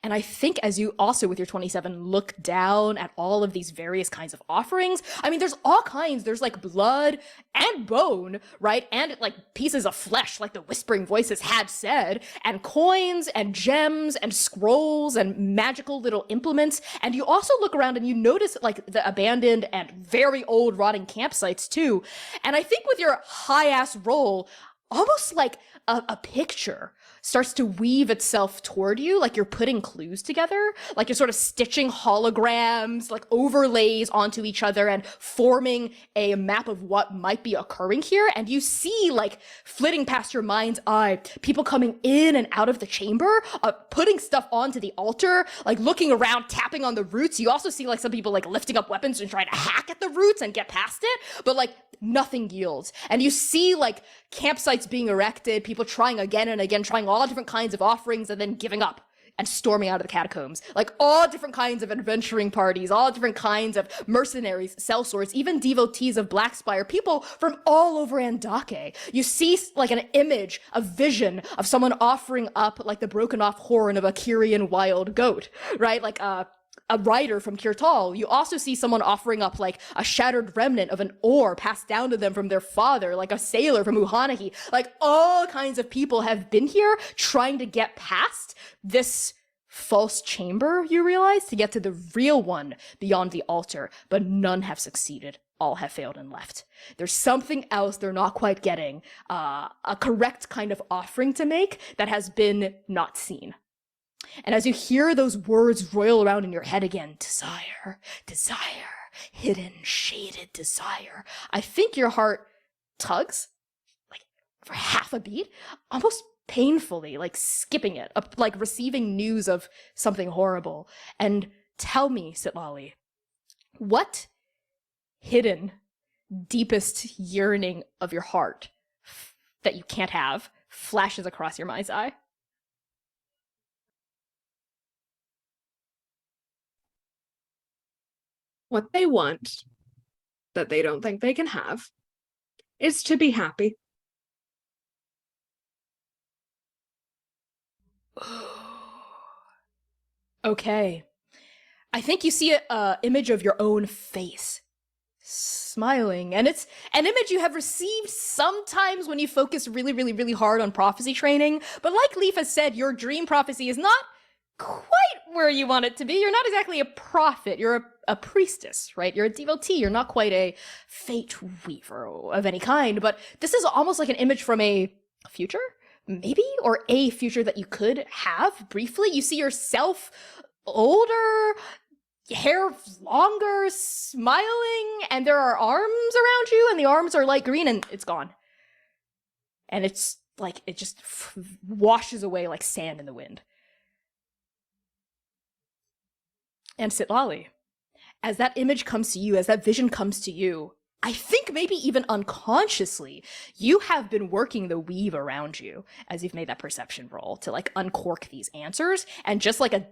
And I think as you also, with your 27, look down at all of these various kinds of offerings, I mean, there's all kinds. There's like blood and bone, right? And like pieces of flesh, like the whispering voices had said, and coins and gems and scrolls and magical little implements. And you also look around and you notice like the abandoned and very old rotting campsites too. And I think with your high-ass roll, almost like a picture starts to weave itself toward you, like you're putting clues together, like you're sort of stitching holograms, like overlays onto each other and forming a map of what might be occurring here. And you see, like, flitting past your mind's eye, people coming in and out of the chamber, putting stuff onto the altar, like looking around, tapping on the roots. You also see, like, some people, like, lifting up weapons and trying to hack at the roots and get past it, but, like, nothing yields. And you see, like, campsites being erected, people trying again and again, trying all different kinds of offerings and then giving up and storming out of the catacombs. Like all different kinds of adventuring parties, all different kinds of mercenaries, sellswords, even devotees of Blackspire, people from all over Andake. You see like an image, a vision of someone offering up like the broken off horn of a Kyrian wild goat, right? Like a rider from Kirtal. You also see someone offering up like a shattered remnant of an oar passed down to them from their father, like a sailor from Uhanahi. Like all kinds of people have been here trying to get past this false chamber, you realize, to get to the real one beyond the altar, but none have succeeded. All have failed and left. There's something else they're not quite getting, a correct kind of offering to make that has been not seen. And as you hear those words roil around in your head again, desire, hidden, shaded desire, I think your heart tugs, like for half a beat, almost painfully, like skipping it, like receiving news of something horrible. And tell me, Sitlali, what hidden, deepest yearning of your heart that you can't have flashes across your mind's eye?
What they want, that they don't think they can have, is to be happy.
Okay. I think you see an image of your own face, smiling, and it's an image you have received sometimes when you focus really, really, really hard on prophecy training. But like Leaf has said, your dream prophecy is not quite where you want it to be. You're not exactly a prophet. You're a priestess, right? You're a devotee. You're not quite a fate weaver of any kind. But this is almost like an image from a future, maybe, or a future that you could have briefly. You see yourself older, hair longer, smiling, and there are arms around you, and the arms are light green, and it's gone. And it's like it just washes away like sand in the wind. And Sitlali, as that image comes to you, as that vision comes to you, I think maybe even unconsciously, you have been working the weave around you as you've made that perception roll to like uncork these answers. And just like a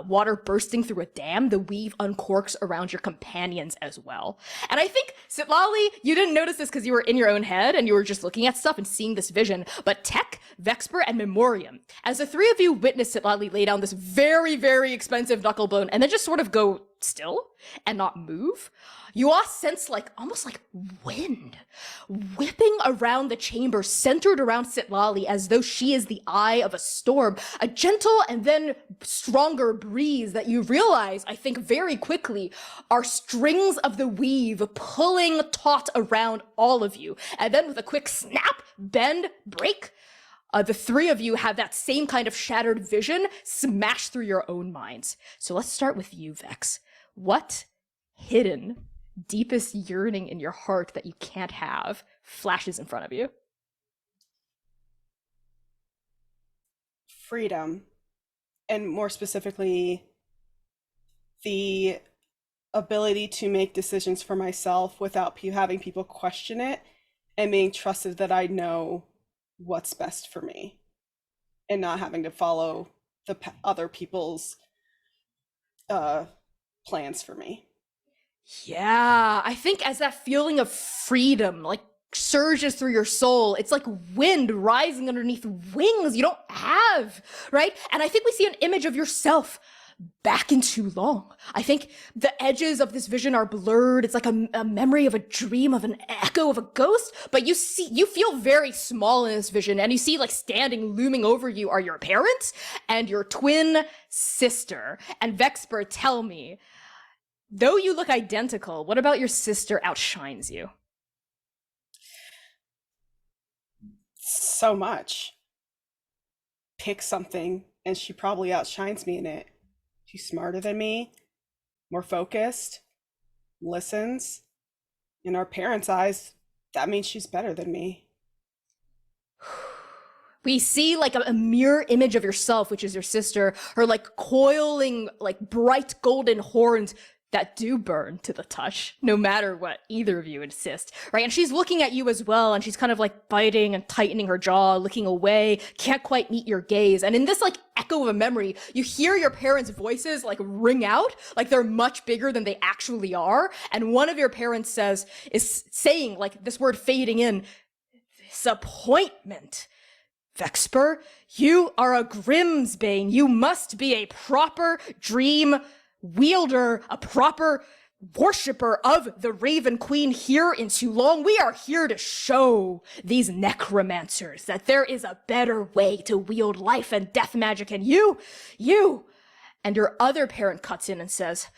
water bursting through a dam, the weave uncorks around your companions as well. And I think, Sitlali, you didn't notice this because you were in your own head and you were just looking at stuff and seeing this vision. But Tech, Vexper, and Memoriam, as the three of you witness Sitlali lay down this very, very expensive knucklebone and then just sort of go still and not move, you all sense like almost like wind whipping around the chamber, centered around Sitlali as though she is the eye of a storm, a gentle and then stronger breeze that you realize, I think very quickly, are strings of the weave pulling taut around all of you. And then with a quick snap, bend, break, the three of you have that same kind of shattered vision smash through your own minds. So let's start with you, Vex. What hidden, deepest yearning in your heart that you can't have flashes in front of you?
Freedom, and more specifically, the ability to make decisions for myself without having people question it, and being trusted that I know what's best for me, and not having to follow the other people's plans for me.
Yeah, I think as that feeling of freedom like surges through your soul, it's like wind rising underneath wings you don't have, right? And I think we see an image of yourself back in too long. I think the edges of this vision are blurred. It's like a memory of a dream, of an echo of a ghost, but you feel very small in this vision, and you see like standing, looming over you are your parents and your twin sister. And Vexper, tell me, though you look identical, what about your sister outshines you?
So much. Pick something, and she probably outshines me in it. She's smarter than me, more focused, listens. In our parents' eyes, that means she's better than me.
We see like a mirror image of yourself, which is your sister, her like coiling, like bright golden horns that do burn to the touch, no matter what either of you insist, right? And she's looking at you as well, and she's kind of like biting and tightening her jaw, looking away, can't quite meet your gaze. And in this like echo of a memory, you hear your parents' voices like ring out, like they're much bigger than they actually are. And one of your parents is saying like this word fading in, disappointment. Vexper, you are a Grimsbane. You must be a proper dream wielder, a proper worshipper of the Raven Queen here in Toulon. We are here to show these necromancers that there is a better way to wield life and death magic, and you, and your other parent cuts in and says,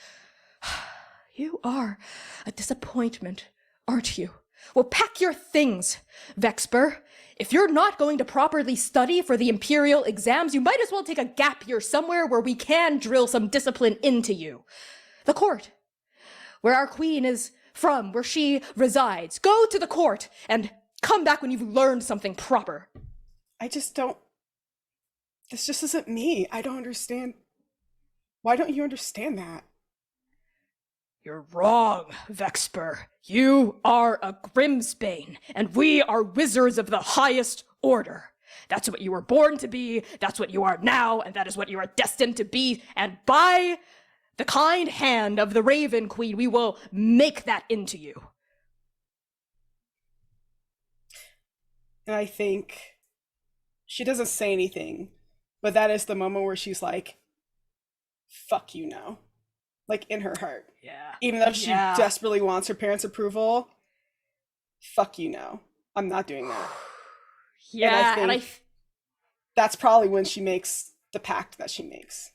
you are a disappointment, aren't you? Well, pack your things, Vexper. If you're not going to properly study for the Imperial exams, you might as well take a gap year somewhere where we can drill some discipline into you. The court, where our queen is from, where she resides. Go to the court and come back when you've learned something proper.
I just don't This just isn't me. I don't understand. Why don't you understand that?
You're wrong, Vexper. You are a Grimsbane, and we are wizards of the highest order. That's what you were born to be, that's what you are now, and that is what you are destined to be, and by the kind hand of the Raven Queen, we will make that into you.
And I think she doesn't say anything, but that is the moment where she's like, fuck you now. Like, in her heart.
Yeah.
Even though she desperately wants her parents' approval, fuck you now. I'm not doing that.
Yeah,
and I think that's probably when she makes the pact that she makes.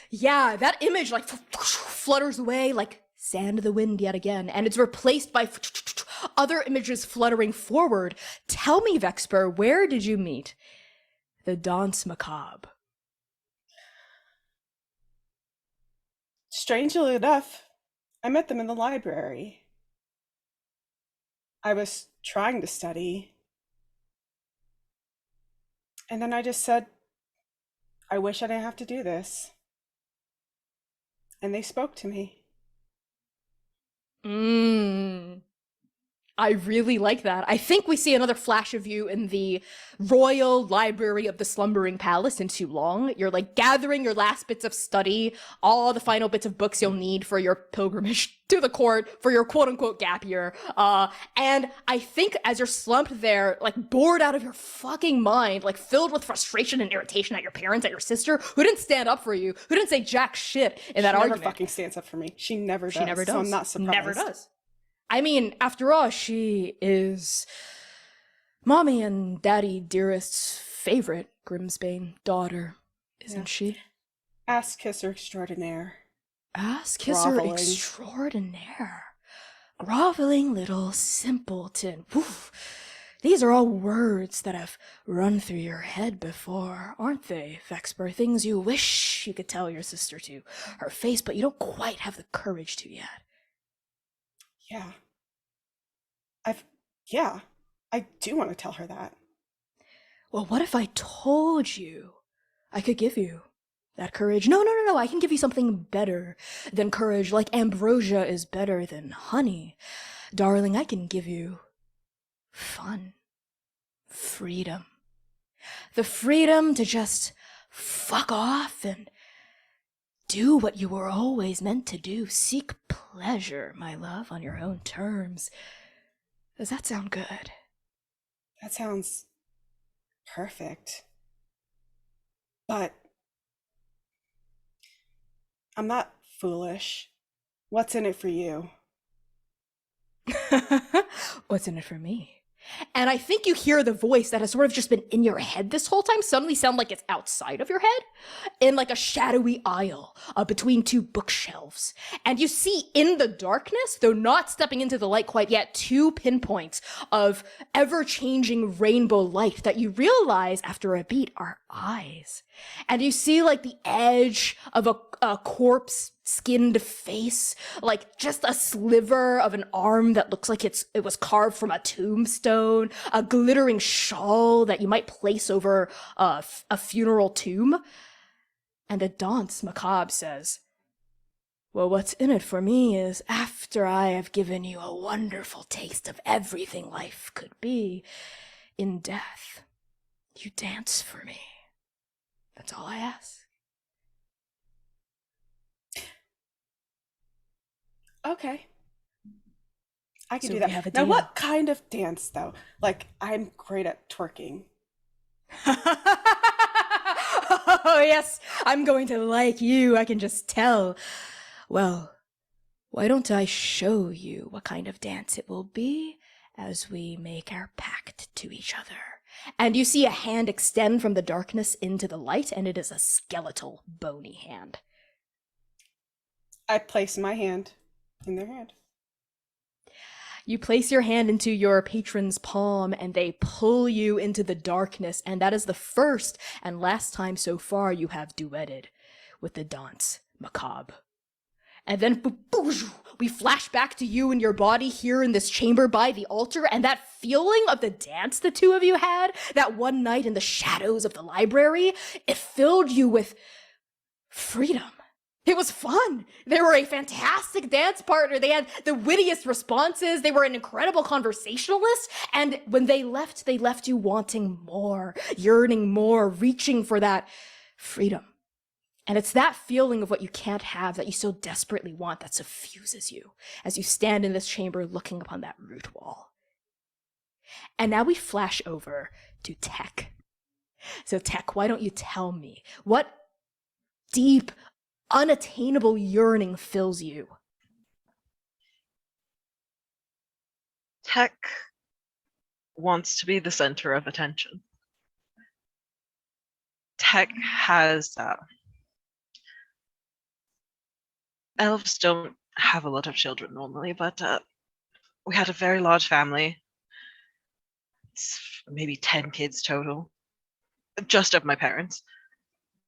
Yeah, that image like flutters away like sand of the wind yet again, and it's replaced by other images fluttering forward. Tell me, Vexper, where did you meet the Danse Macabre?
Strangely enough, I met them in the library. I was trying to study. And then I just said, I wish I didn't have to do this. And they spoke to me.
I really like that. I think we see another flash of you in the Royal Library of the Slumbering Palace in too long. You're like gathering your last bits of study, all the final bits of books you'll need for your pilgrimage to the court, for your quote-unquote gap year. And I think as you're slumped there, like bored out of your fucking mind, like filled with frustration and irritation at your parents, at your sister, who didn't stand up for you, who didn't say jack shit in that argument.
She never fucking stands up for me. She never does.
Never does.
So I'm not surprised.
Never does. I mean, after all, she is Mommy and Daddy Dearest's favorite Grimsbane daughter, isn't she?
Ass kisser extraordinaire.
Ass kisser extraordinaire. Groveling little simpleton. Woof. These are all words that have run through your head before, aren't they, Vexper? Things you wish you could tell your sister to her face, but you don't quite have the courage to yet.
Yeah. I do want to tell her that.
Well, what if I told you I could give you that courage? No, I can give you something better than courage, like ambrosia is better than honey. Darling, I can give you fun, freedom. The freedom to just fuck off and do what you were always meant to do. Seek pleasure, my love, on your own terms. Does that sound good?
That sounds perfect. But I'm not foolish. What's in it for you?
What's in it for me? And I think you hear the voice that has sort of just been in your head this whole time suddenly sound like it's outside of your head in like a shadowy aisle between two bookshelves. And you see in the darkness, though not stepping into the light quite yet, two pinpoints of ever-changing rainbow light that you realize after a beat are eyes. And you see like the edge of a corpse skinned face, like just a sliver of an arm that looks like it was carved from a tombstone, a glittering shawl that you might place over a funeral tomb. And the Danse Macabre says, well, what's in it for me is after I have given you a wonderful taste of everything life could be, in death, you dance for me. That's all I ask.
Okay. I can
So
do
we have a
that. Now,
deal.
what kind of dance, though? Like, I'm great at twerking.
Oh, yes, I'm going to like you, I can just tell. Well, why don't I show you what kind of dance it will be as we make our pact to each other? And you see a hand extend from the darkness into the light, and it is a skeletal, bony hand.
I place my hand in their hand.
You place your hand into your patron's palm, and they pull you into the darkness, and that is the first and last time so far you have duetted with the Danse Macabre. And then we flash back to you and your body here in this chamber by the altar, and that feeling of the dance the two of you had that one night in the shadows of the library, it filled you with freedom. It was fun. They were a fantastic dance partner. They had the wittiest responses. They were an incredible conversationalist. And when they left you wanting more, yearning more, reaching for that freedom. And it's that feeling of what you can't have that you so desperately want that suffuses you as you stand in this chamber looking upon that root wall. And now we flash over to Tech. So Tech, why don't you tell me what deep, unattainable yearning fills you?
Tech wants to be the center of attention. Tech has elves don't have a lot of children normally, but we had a very large family. It's maybe 10 kids total, just of my parents,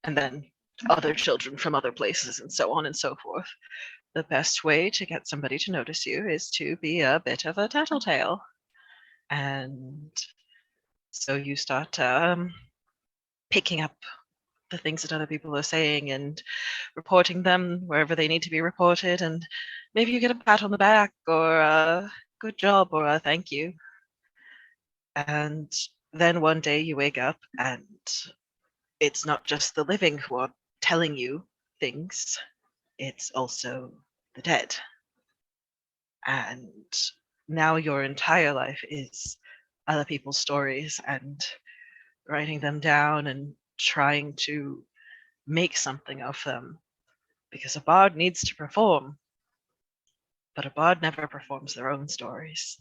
and then other children from other places and so on and so forth. The best way to get somebody to notice you is to be a bit of a tattletale. And so you start picking up the things that other people are saying and reporting them wherever they need to be reported, and maybe you get a pat on the back or a good job or a thank you. And then one day you wake up and it's not just the living who are telling you things, it's also the dead. And now your entire life is other people's stories and writing them down and trying to make something of them, because a bard needs to perform, but a bard never performs their own stories.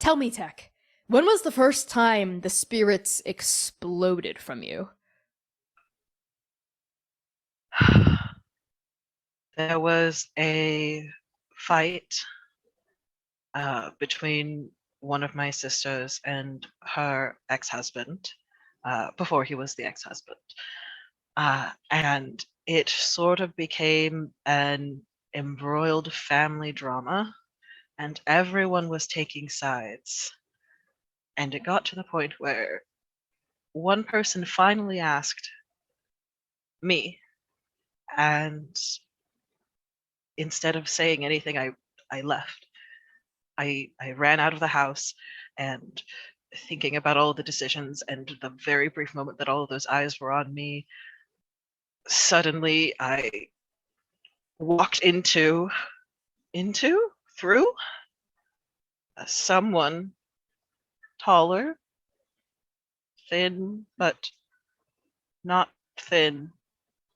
Tell me, Tech, when was the first time the spirits exploded from you?
There was a fight between one of my sisters and her ex-husband, before he was the ex-husband. And it sort of became an embroiled family drama, and everyone was taking sides. And it got to the point where one person finally asked me, and instead of saying anything, I left. I ran out of the house, and thinking about all the decisions and the very brief moment that all of those eyes were on me, suddenly I walked through someone taller, thin, but not thin.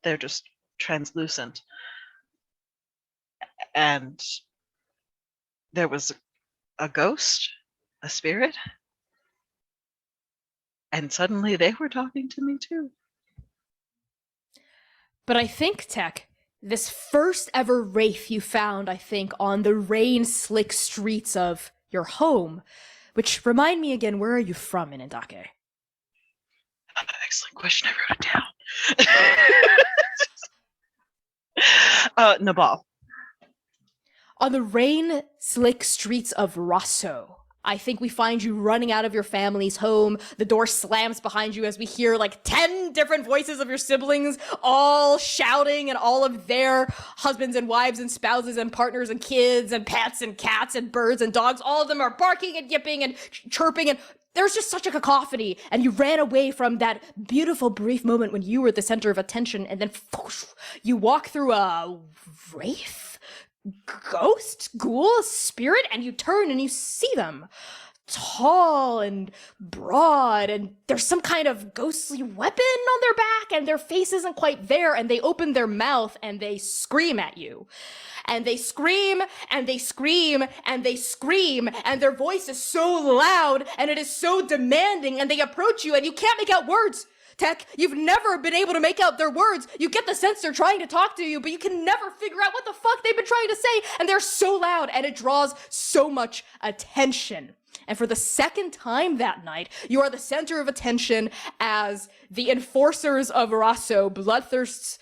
They're just translucent. And there was a ghost, a spirit, and suddenly they were talking to me too.
But I think, Tech, this first ever wraith you found, I think, on the rain-slick streets of your home, which, remind me again, where are you from in Indake?
Excellent question. I wrote it down. Nabal.
On the rain-slick streets of Rosso, I think we find you running out of your family's home. The door slams behind you as we hear like 10 different voices of your siblings all shouting, and all of their husbands and wives and spouses and partners and kids and pets and cats and birds and dogs. All of them are barking and yipping and chirping, and there's just such a cacophony. And you ran away from that beautiful brief moment when you were the center of attention, and then you walk through a wraith? Ghost, ghoul, spirit, and you turn and you see them tall and broad, and there's some kind of ghostly weapon on their back, and their face isn't quite there, and they open their mouth and they scream at you, and they scream and they scream and they scream, and their voice is so loud and it is so demanding, and they approach you and you can't make out words. Tech, you've never been able to make out their words. You get the sense they're trying to talk to you, but you can never figure out what the fuck they've been trying to say. And they're so loud, and it draws so much attention. And for the second time that night, you are the center of attention as the enforcers of Rosso, Bloodthirst's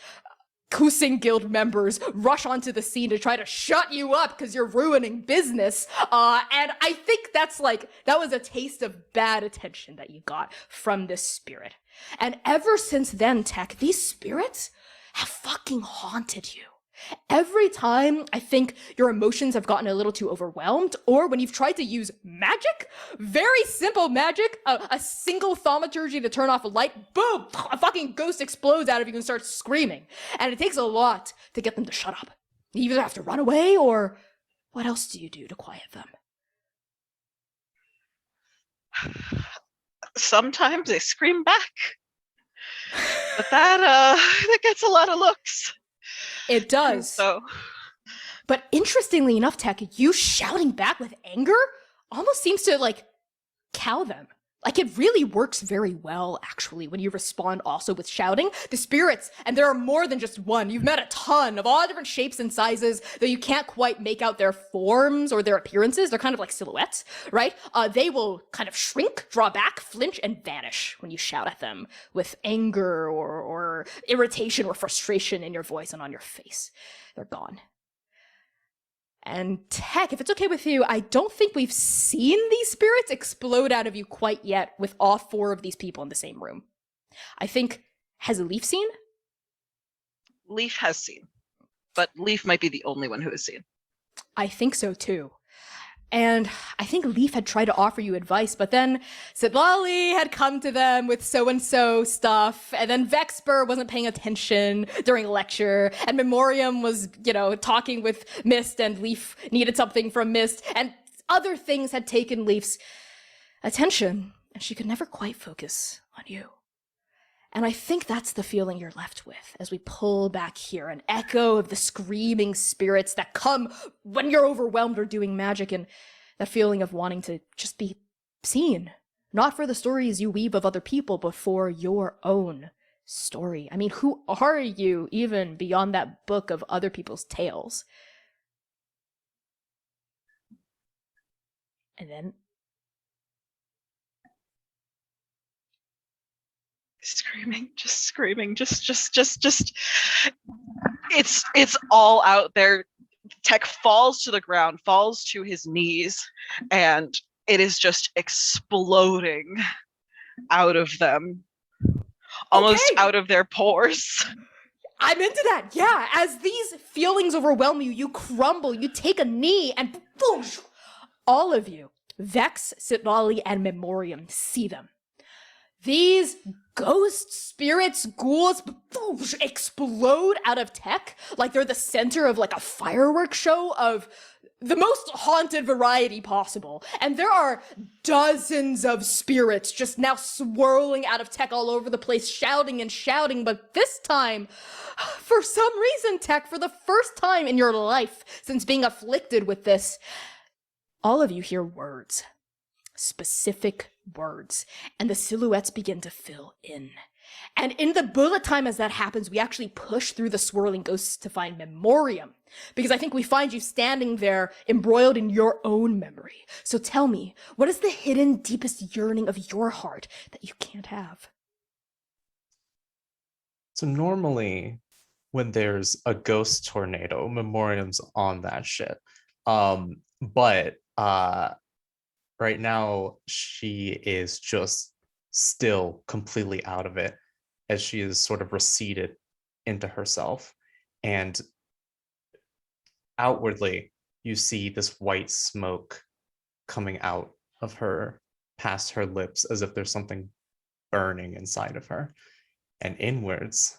Kusing Guild members rush onto the scene to try to shut you up because you're ruining business. And I think that was a taste of bad attention that you got from this spirit. And ever since then, Tech, these spirits have fucking haunted you. Every time I think your emotions have gotten a little too overwhelmed, or when you've tried to use magic, very simple magic, a single thaumaturgy to turn off a light, boom, a fucking ghost explodes out of you and starts screaming. And it takes a lot to get them to shut up. You either have to run away, or what else do you do to quiet them?
Sometimes they scream back. But that gets a lot of looks.
It does.
So,
but interestingly enough, Tech, you shouting back with anger almost seems to cow them. It really works very well, actually, when you respond also with shouting. The spirits, and there are more than just one, you've met a ton of all different shapes and sizes, though you can't quite make out their forms or their appearances. They're kind of like silhouettes, right? They will kind of shrink, draw back, flinch, and vanish when you shout at them with anger or irritation or frustration in your voice and on your face. They're gone. And Tech, if it's okay with you, I don't think we've seen these spirits explode out of you quite yet with all 4 of these people in the same room. I think, has Leaf seen?
Leaf has seen, but Leaf might be the only one who has seen.
I think so too. And I think Leaf had tried to offer you advice, but then Sidlali had come to them with so-and-so stuff, and then Vexper wasn't paying attention during lecture, and Memoriam was, talking with Mist, and Leaf needed something from Mist, and other things had taken Leaf's attention, and she could never quite focus on you. And I think that's the feeling you're left with as we pull back here, an echo of the screaming spirits that come when you're overwhelmed or doing magic, and that feeling of wanting to just be seen, not for the stories you weave of other people, but for your own story. I mean, who are you even beyond that book of other people's tales? And then
Screaming, it's all out there. Tech falls to the ground, falls to his knees, and it is just exploding out of them, almost out of their pores.
I'm into that. Yeah, as these feelings overwhelm you, you crumble, you take a knee, and boom, all of you, Vex, Sitlali, and Memoriam, see them. These ghosts, spirits, ghouls, boom, explode out of Tech like they're the center of a fireworks show of the most haunted variety possible. And there are dozens of spirits just now swirling out of Tech all over the place, shouting and shouting. But this time, for some reason, Tech, for the first time in your life since being afflicted with this, all of you hear words. Specific words, and the silhouettes begin to fill in. And in the bullet time as that happens, we actually push through the swirling ghosts to find Memoriam, because I think we find you standing there embroiled in your own memory. So tell me, what is the hidden deepest yearning of your heart that you can't have?
So normally when there's a ghost tornado, Memoriam's on that shit. But right now, she is just still completely out of it as she is sort of receded into herself. And outwardly, you see this white smoke coming out of her, past her lips, as if there's something burning inside of her. And inwards,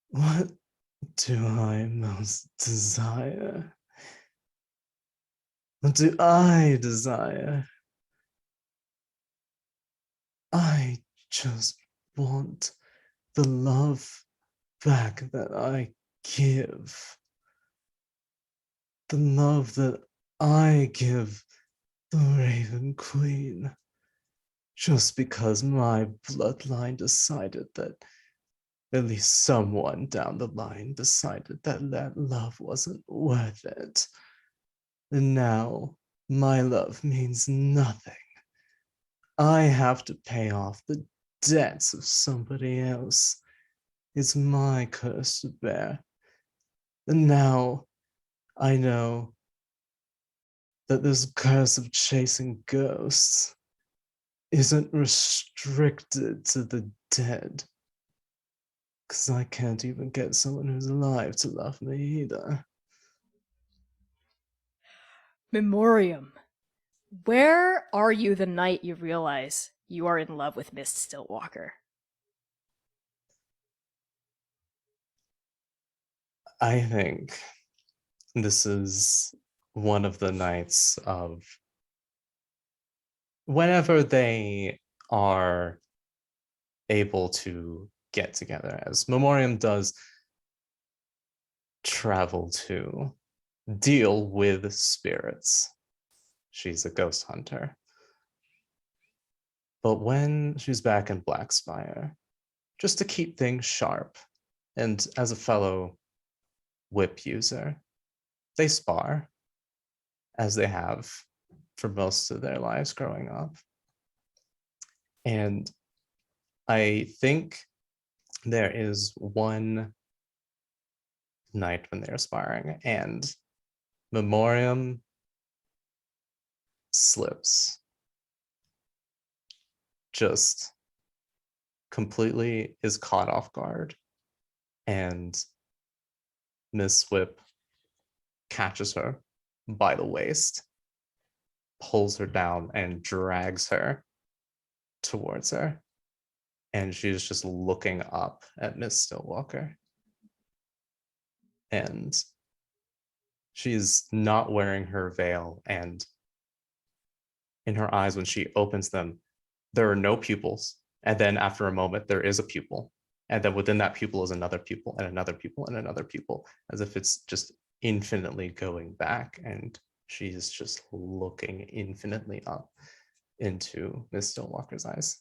what do I most desire? What do I desire? I just want the love back that I give. The love that I give the Raven Queen. Just because my bloodline decided that, at least someone down the line decided that that love wasn't worth it. And now my love means nothing. I have to pay off the debts of somebody else. is my curse to bear. And now I know that this curse of chasing ghosts isn't restricted to the dead. Because I can't even get someone who's alive to love me either.
Memoriam, where are you the night you realize you are in love with Miss Stiltwalker?
I think this is one of the nights of whenever they are able to get together, as Memoriam does travel to deal with spirits. She's a ghost hunter. But when she's back in Blackspire, just to keep things sharp, and as a fellow whip user, they spar, as they have for most of their lives growing up. And I think there is one night when they're sparring, and Memoriam slips. Just completely is caught off guard, and Miss Whip catches her by the waist, pulls her down, and drags her towards her. And she's just looking up at Miss Stiltwalker. And she's not wearing her veil, and in her eyes, when she opens them, there are no pupils. And then after a moment, there is a pupil. And then within that pupil is another pupil and another pupil and another pupil, as if it's just infinitely going back. And she's just looking infinitely up into Miss Stiltwalker's eyes.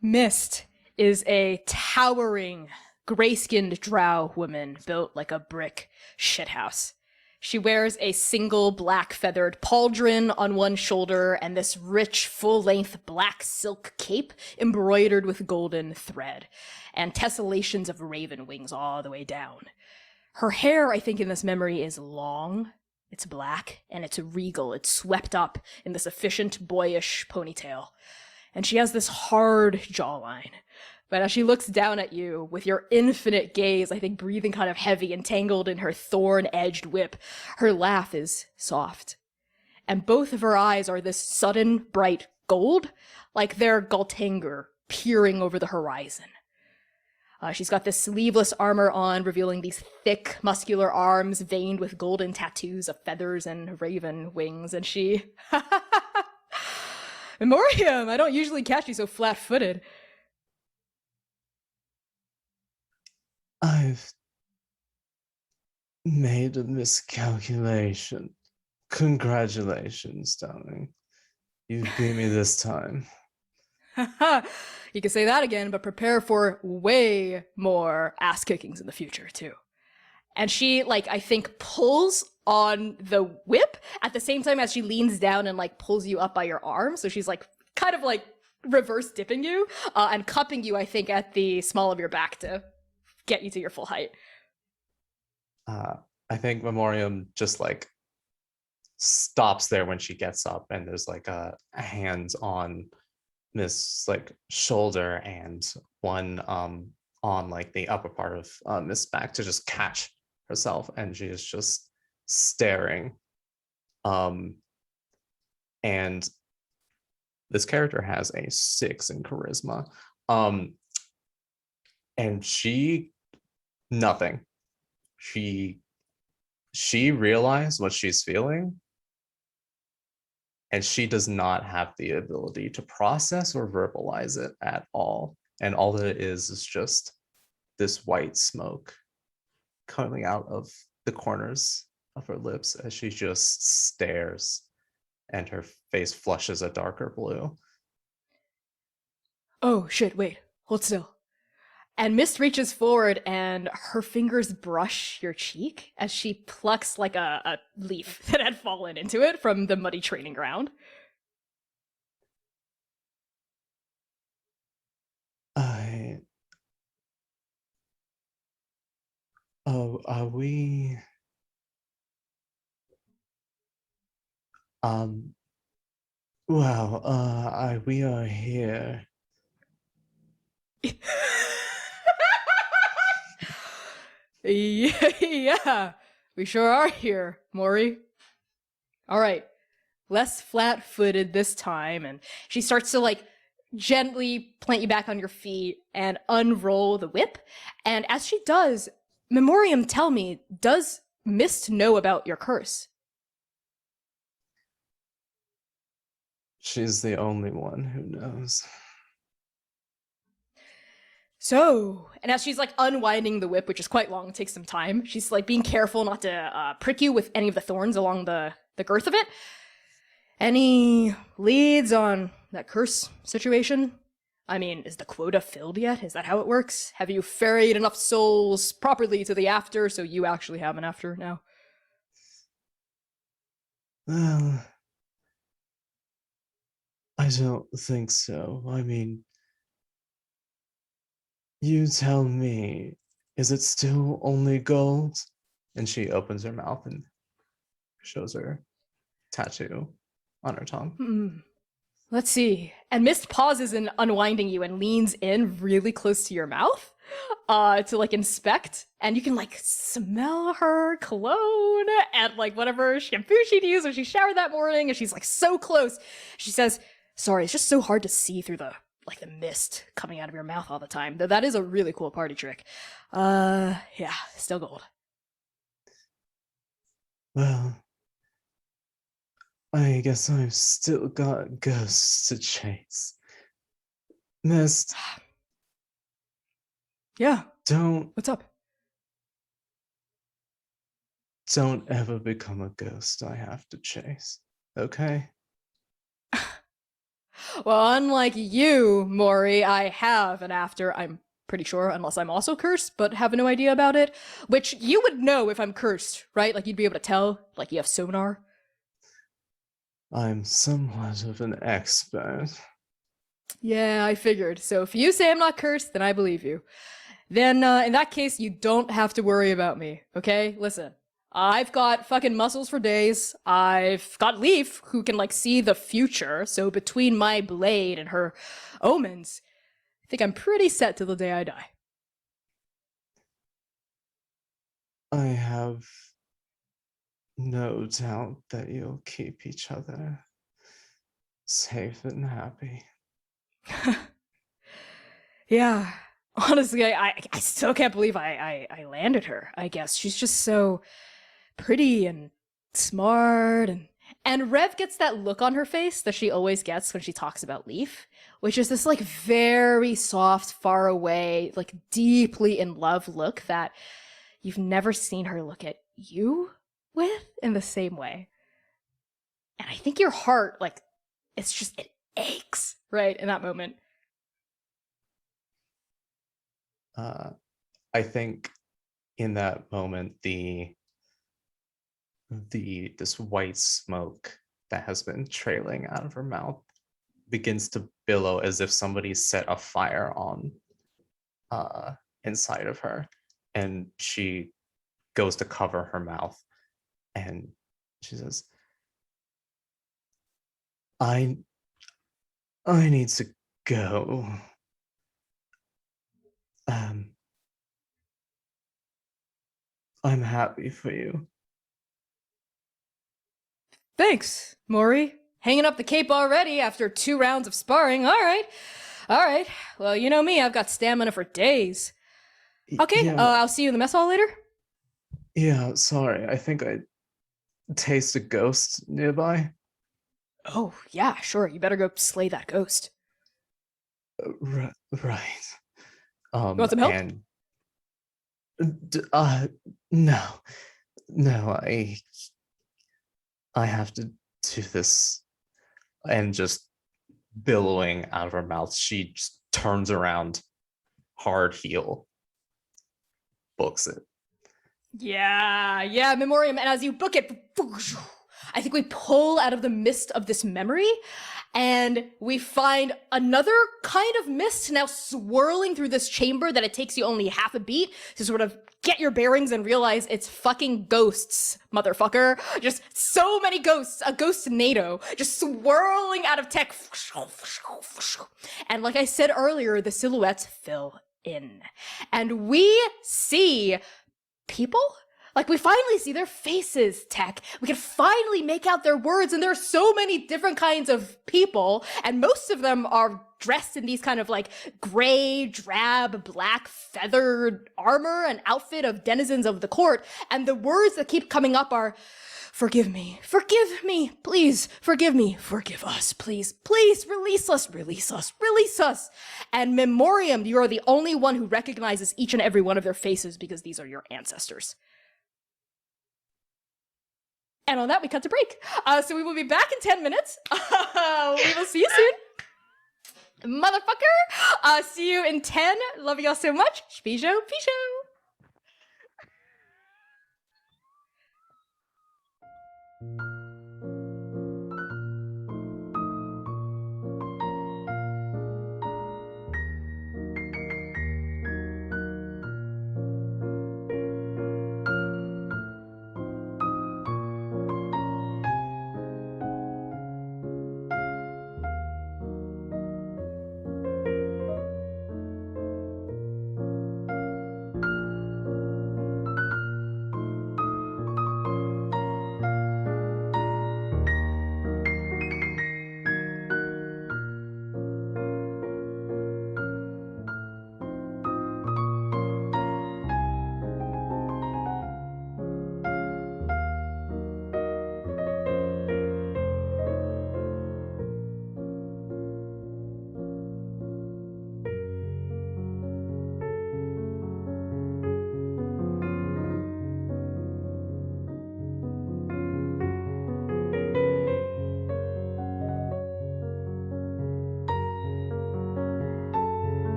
Mist is a towering, gray-skinned drow woman built like a brick shithouse. She wears a single black feathered pauldron on one shoulder and this rich, full-length black silk cape embroidered with golden thread, and tessellations of raven wings all the way down. Her hair, I think in this memory, is long, it's black, and it's regal. It's swept up in this efficient, boyish ponytail. And she has this hard jawline. But as she looks down at you with your infinite gaze, I think breathing kind of heavy and tangled in her thorn-edged whip, her laugh is soft. And both of her eyes are this sudden, bright gold, like they're Galtanger peering over the horizon. She's got this sleeveless armor on, revealing these thick, muscular arms veined with golden tattoos of feathers and raven wings, and she... Memoriam, I don't usually catch you so flat-footed.
I've made a miscalculation. Congratulations, darling. You beat me this time.
You can say that again, but prepare for way more ass kickings in the future, too. And she, I think pulls on the whip at the same time as she leans down and, pulls you up by your arm. So she's, kind of, reverse dipping you and cupping you, I think, at the small of your back to get you to your full height.
I think Memoriam just, stops there when she gets up, and there's, a hand on Miss, shoulder and one on, the upper part of Miss' back to just catch herself, and she is just staring. And this character has a 6 in charisma. And she nothing. She realized what she's feeling, and she does not have the ability to process or verbalize it at all. And all that it is just this white smoke coming out of the corners of her lips as she just stares, and her face flushes a darker blue.
Oh, shit, wait. Hold still. And Mist reaches forward and her fingers brush your cheek as she plucks a leaf that had fallen into it from the muddy training ground.
I Oh, are we? Well, we are here.
Yeah, we sure are here, Maury. All right, less flat-footed this time, and she starts to like gently plant you back on your feet and unroll the whip. And as she does, Memoriam, tell me, does Mist know about your curse?
She's the only one who knows.
So, and as she's like unwinding the whip, which is quite long, it takes some time, she's like being careful not to prick you with any of the thorns along the girth of it. Any leads on that curse situation? I mean, is the quota filled yet? Is that how it works? Have you ferried enough souls properly to the after so you actually have an after now?
Well, I don't think so. I mean, you tell me, is it still only gold? And she opens her mouth and shows her tattoo on her tongue.
Let's see. And Mist pauses in unwinding you and leans in really close to your mouth to like inspect. And you can like smell her cologne and like whatever shampoo she'd used when she showered that morning. And she's like so close. She says, sorry, it's just so hard to see through the like the mist coming out of your mouth all the time. Though that is a really cool party trick. Yeah, still gold.
Well, I guess I've still got ghosts to chase. Mist,
Yeah,
don't
what's up?
ever become a ghost I have to chase. Okay?
Well, unlike you, Maury, I have an after, I'm pretty sure, unless I'm also cursed, but have no idea about it. Which you would know if I'm cursed, right? Like you'd be able to tell, like you have sonar.
I'm somewhat of an expert.
Yeah, I figured. So if you say I'm not cursed, then I believe you. Then in that case, you don't have to worry about me, okay? Listen, I've got fucking muscles for days. I've got Leaf, who can like see the future. So between my blade and her omens, I think I'm pretty set till the day I die.
I have no doubt that you'll keep each other safe and happy.
Yeah. Honestly, I still can't believe I landed her, I guess. She's just so pretty and smart and Rev gets that look on her face that she always gets when she talks about Leaf, which is this like very soft, far away, like deeply in love look that you've never seen her look at you with in the same way. And I think your heart, like, it aches, right, in that moment.
I think in that moment, this white smoke that has been trailing out of her mouth begins to billow as if somebody set a fire on inside of her, and she goes to cover her mouth, and she says, I need to go. I'm happy for you.
Thanks, Maury. Hanging up the cape already after 2 rounds of sparring. All right. All right. Well, you know me, I've got stamina for days. Okay,
Yeah,
I'll see you in the mess hall later.
yeah, sorry. I think I taste a ghost nearby.
Oh, yeah, sure. You better go slay that ghost.
Right.
You want some help?
And no, I have to do this. And just billowing out of her mouth, she just turns around, hard heel, books it.
Yeah, Memoriam. And as you book it, I think we pull out of the mist of this memory and we find another kind of mist now swirling through this chamber that it takes you only half a beat to sort of get your bearings and realize it's fucking ghosts, motherfucker. Just so many ghosts, a ghost NATO, just swirling out of tech. And like I said earlier, the silhouettes fill in. And we see people? Like, we finally see their faces, Tech. We can finally make out their words, and there are so many different kinds of people, and most of them are dressed in these kind of like gray, drab, black, feathered armor and outfit of denizens of the court, and the words that keep coming up are, forgive me, please, forgive me, forgive us, please, release us, release us, release us. And Memoriam, you are the only one who recognizes each and every one of their faces because these are your ancestors. And on that, we cut to break. So we will be back in 10 minutes. We will see you soon. Motherfucker. See you in 10. Love y'all so much. Spijo, Pijo.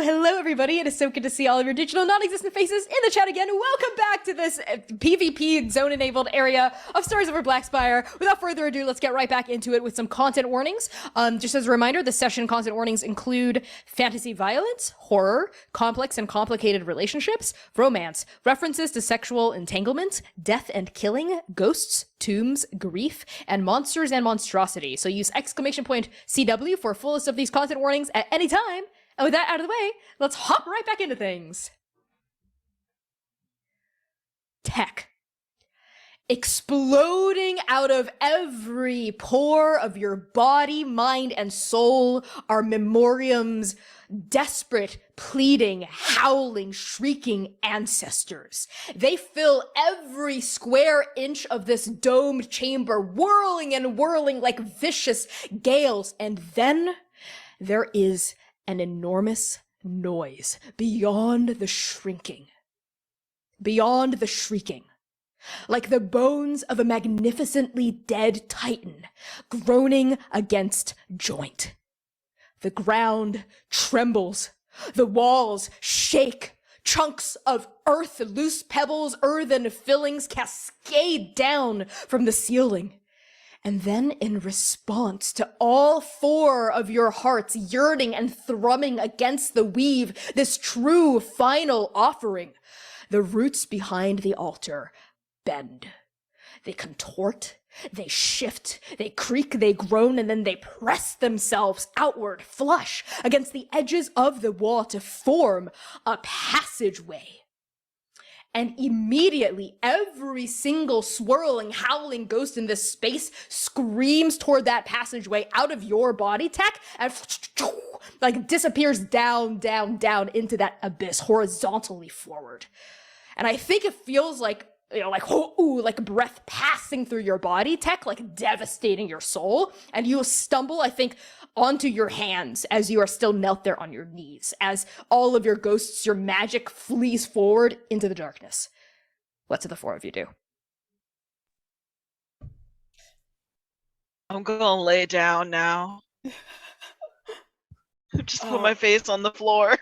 Hello, everybody. It is so good to see all of your digital non-existent faces in the chat again. Welcome back to this PvP zone-enabled area of Stories Over Blackspire. Without further ado, let's get right back into it with some content warnings. Just as a reminder, the session content warnings include fantasy violence, horror, complex and complicated relationships, romance, references to sexual entanglement, death and killing, ghosts, tombs, grief, and monsters and monstrosity. So use !CW for a full list of these content warnings at any time. And with that out of the way, let's hop right back into things. Tech. Exploding out of every pore of your body, mind, and soul are Memoriam's desperate, pleading, howling, shrieking ancestors. They fill every square inch of this domed chamber, whirling and whirling like vicious gales. And then there is an enormous noise beyond the shrinking, beyond the shrieking, like the bones of a magnificently dead titan groaning against joint. The ground trembles, the walls shake, chunks of earth, loose pebbles, earthen fillings cascade down from the ceiling. And then, in response to all four of your hearts yearning and thrumming against the weave, this true final offering, the roots behind the altar bend. They contort, they shift, they creak, they groan, and then they press themselves outward, flush against the edges of the wall to form a passageway. And immediately, every single swirling, howling ghost in this space screams toward that passageway out of your body tech and like disappears down, down, down into that abyss, horizontally forward. And I think it feels like, like breath passing through your body tech, like devastating your soul. And you stumble, I think, onto your hands as you are still knelt there on your knees, as all of your ghosts, your magic flees forward into the darkness. What do the four of you do?
I'm gonna lay down now. Just put my face on the floor.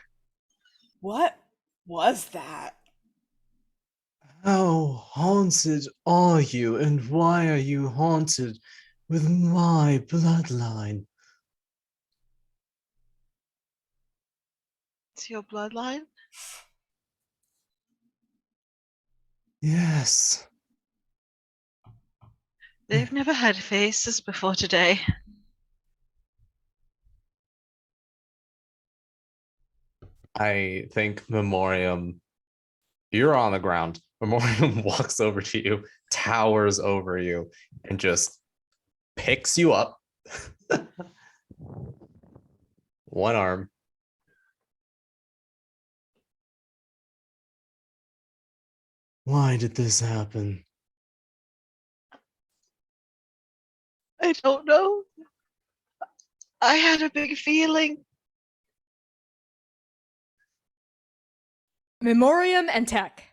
What was that?
How haunted are you, and why are you haunted with my bloodline?
It's your bloodline?
Yes.
They've never had faces before today.
I think Memoriam, you're on the ground. Memoriam walks over to you, towers over you, and just picks you up. One arm. Why did this happen?
I don't know. I had a big feeling.
Memoriam and Tech,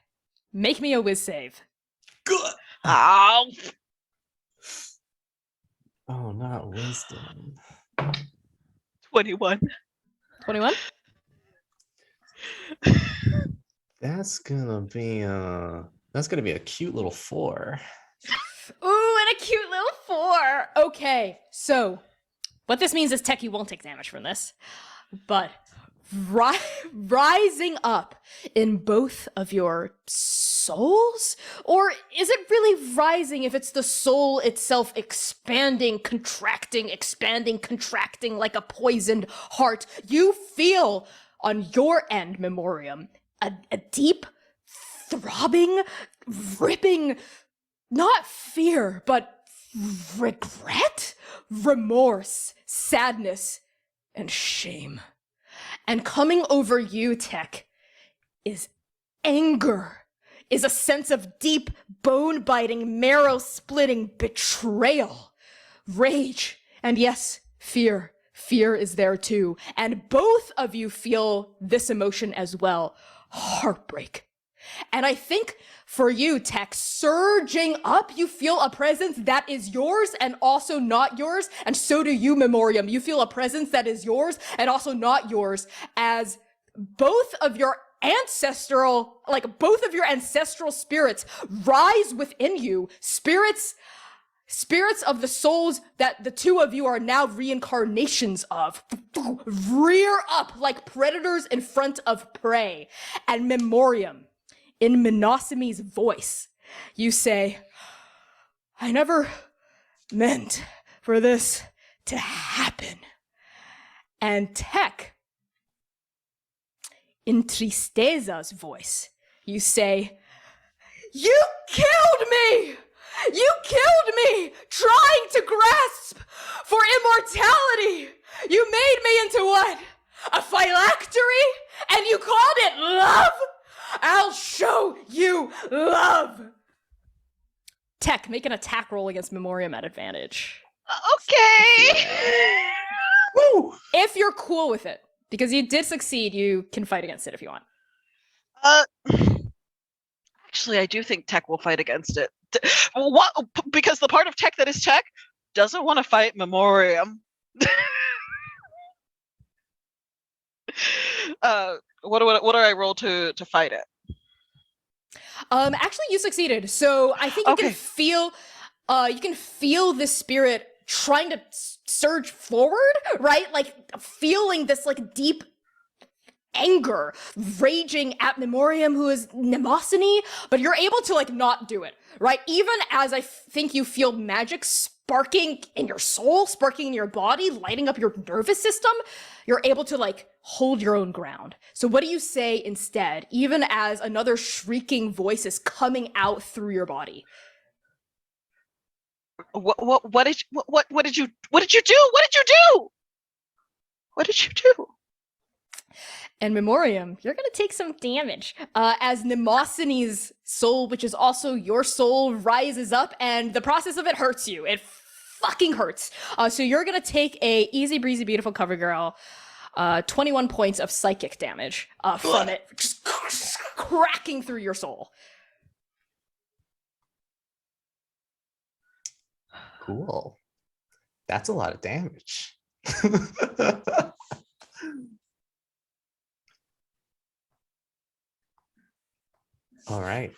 make me a whiz save.
Good.
Ow.
Oh, not wisdom.
21.
21?
That's gonna be a cute little 4.
Ooh, and a cute little 4. Okay, so what this means is Techie won't take damage from this, but rising up in both of your souls? Or is it really rising if it's the soul itself expanding, contracting, expanding, contracting like a poisoned heart? You feel on your end, Memoriam, a deep, throbbing, ripping, not fear, but regret, remorse, sadness, and shame. And coming over you, Tech, is anger, is a sense of deep, bone-biting, marrow-splitting betrayal, rage, and yes, fear. Fear is there too. And both of you feel this emotion as well, heartbreak. And I think for you, Tech, surging up, you feel a presence that is yours and also not yours. And so do you, Memoriam. You feel a presence that is yours and also not yours, as both of your ancestral spirits rise within you. Spirits of the souls that the two of you are now reincarnations of rear up like predators in front of prey. And Memoriam, in Menosimi's voice, you say, I never meant for this to happen. And Tech, in Tristeza's voice, you say, you killed me! You killed me trying to grasp for immortality! You made me into what? A phylactery? And you called it love? I'll show you love! Tech, make an attack roll against Memoriam at advantage.
Okay.
Woo!
If you're cool with it, because you did succeed, you can fight against it if you want.
Actually, I do think Tech will fight against it. What? Because the part of Tech that is Tech doesn't want to fight Memoriam. What do I roll to fight it?
Actually, you succeeded. So I think you
Okay.
can feel the spirit trying to surge forward, right? Like feeling this like deep anger raging at Memoriam, who is Mnemosyne, but you're able to like not do it, right? Even as I think you feel magic sparking in your soul, sparking in your body, lighting up your nervous system, you're able to like hold your own ground. So what do you say instead, even as another shrieking voice is coming out through your body?
What did you do? What did you do? What did you do?
And Memoriam, you're gonna take some damage as Mnemosyne's soul, which is also your soul, rises up, and the process of it hurts you. It fucking hurts. So you're gonna take a easy breezy beautiful cover girl 21 points of psychic damage from it, just cracking through your soul.
Cool. That's a lot of damage. All right.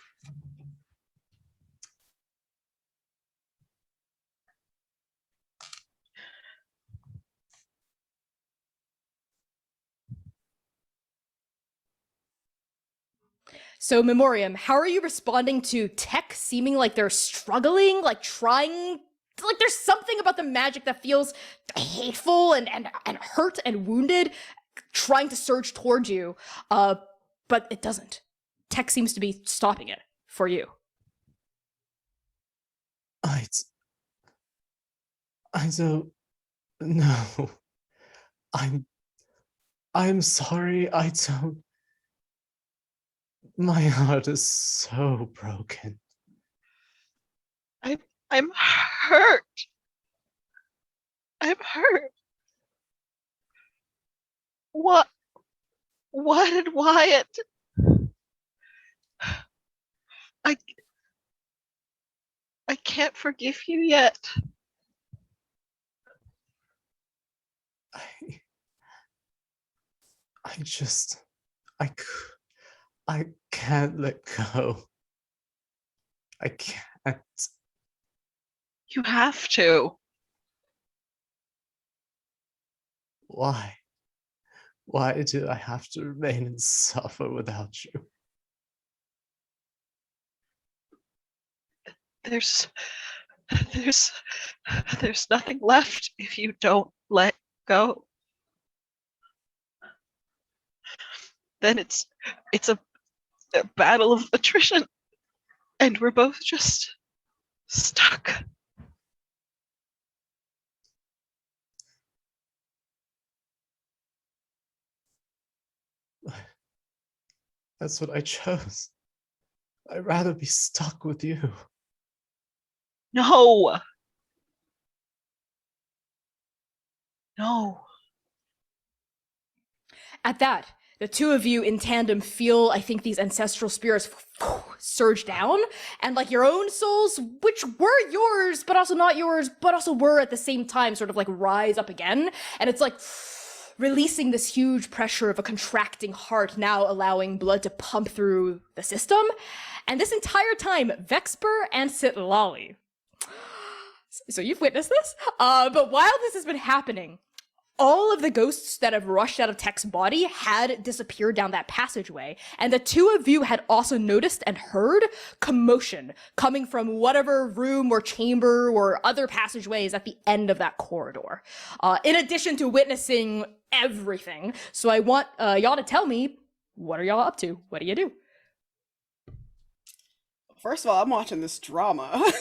So Memoriam, how are you responding to Tech seeming like they're struggling, like trying like there's something about the magic that feels hateful and hurt and wounded, trying to surge towards you, but it doesn't. Tech seems to be stopping it for you.
I don't know. I'm sorry. I don't. My heart is so broken.
I'm hurt. I'm hurt. What did Wyatt? I can't forgive you yet.
I can't let go. I can't.
You have to.
Why? Why do I have to remain and suffer without you?
There's nothing left if you don't let go. Then it's a battle of attrition, and we're both just stuck.
That's what I chose. I'd rather be stuck with you.
No. No.
At that, the two of you in tandem feel, I think, these ancestral spirits surge down, and like your own souls, which were yours, but also not yours, but also were at the same time, sort of like rise up again. And it's like releasing this huge pressure of a contracting heart, now allowing blood to pump through the system. And this entire time, Vexper and Sitlali. So you've witnessed this? But while this has been happening, all of the ghosts that have rushed out of Tech's body had disappeared down that passageway, and the two of you had also noticed and heard commotion coming from whatever room or chamber or other passageways at the end of that corridor, in addition to witnessing everything. So I want y'all to tell me, what are y'all up to? What do you do?
First of all, I'm watching this drama.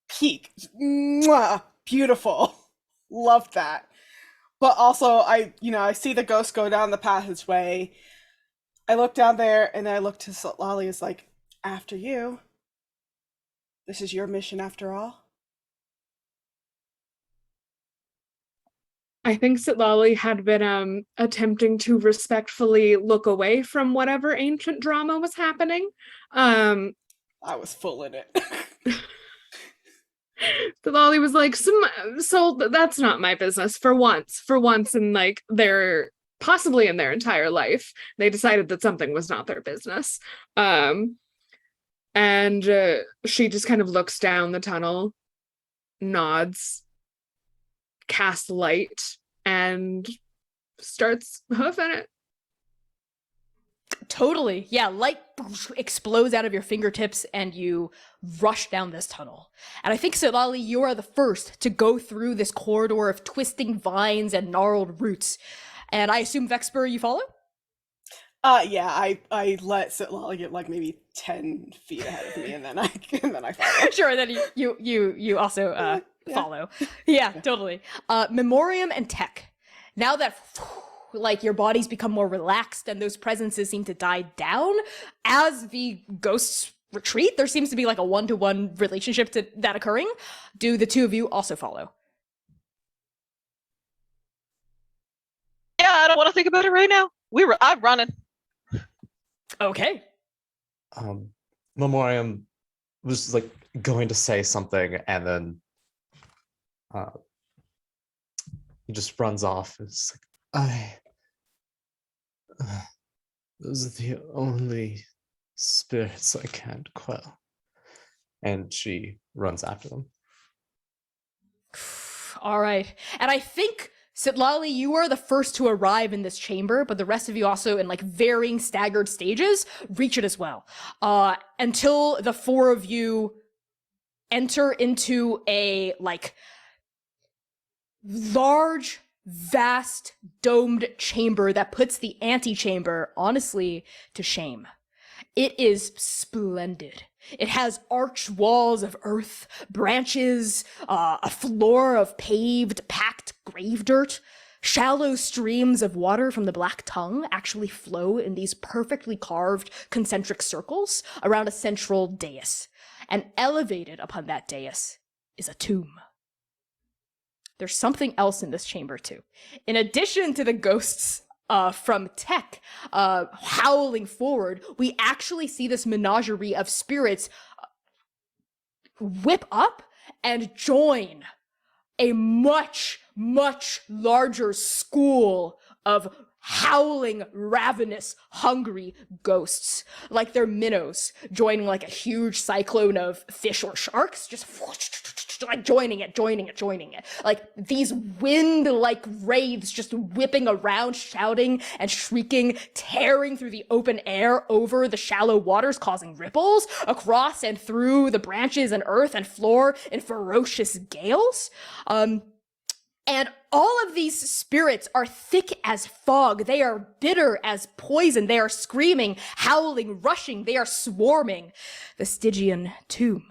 Peak. Mwah. Beautiful. Love that. But also, I see the ghost go down the passageway. I look down there, and then I look to Lolly. Is like, after you. This is your mission after all.
I think Sitlali had been attempting to respectfully look away from whatever ancient drama was happening.
I was full in it.
Sitlali was like, so that's not my business. For once in like their possibly in their entire life, they decided that something was not their business. And she just kind of looks down the tunnel, nods, casts light, and starts hoofing it.
Totally. Yeah, light explodes out of your fingertips and you rush down this tunnel. And I think, Sitlali, you are the first to go through this corridor of twisting vines and gnarled roots. And I assume, Vexper, you follow?
Yeah, I let Sitlali get like maybe 10 feet ahead of me, and then I follow.
Sure, then you also
Yeah.
follow. Yeah, totally. Memoriam and Tech. Now that like your bodies become more relaxed and those presences seem to die down as the ghosts retreat, there seems to be like a one-to-one relationship to that occurring. Do the two of you also follow?
Yeah, I don't want to think about it right now. I'm running.
Okay.
Memoriam was like going to say something, and then he just runs off. It's like, those are the only spirits I can't quell. And she runs after them.
All right. And I think, Sitlali, you are the first to arrive in this chamber, but the rest of you also, in like varying staggered stages, reach it as well. Until the four of you enter into a like large, vast, domed chamber that puts the antechamber, honestly, to shame. It is splendid. It has arched walls of earth, branches, a floor of paved, packed grave dirt. Shallow streams of water from the Black Tongue actually flow in these perfectly carved concentric circles around a central dais. And elevated upon that dais is a tomb. There's something else in this chamber, too. In addition to the ghosts from Tech howling forward, we actually see this menagerie of spirits whip up and join a much, much larger school of howling, ravenous, hungry ghosts. Like they're minnows joining like a huge cyclone of fish or sharks, just like joining it. Like these wind-like wraiths just whipping around, shouting and shrieking, tearing through the open air over the shallow waters, causing ripples across and through the branches and earth and floor in ferocious gales. And all of these spirits are thick as fog. They are bitter as poison. They are screaming, howling, rushing. They are swarming the Stygian tomb.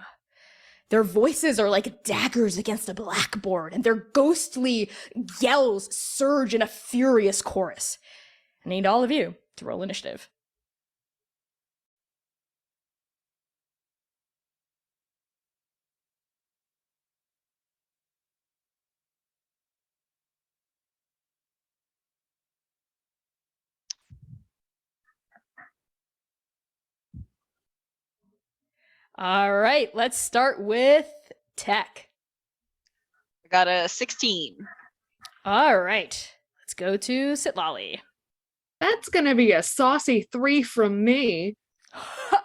Their voices are like daggers against a blackboard, and their ghostly yells surge in a furious chorus. I need all of you to roll initiative. All right, let's start with Tech.
I got a 16.
All right, let's go to Sitlali.
That's gonna be a saucy 3 from me.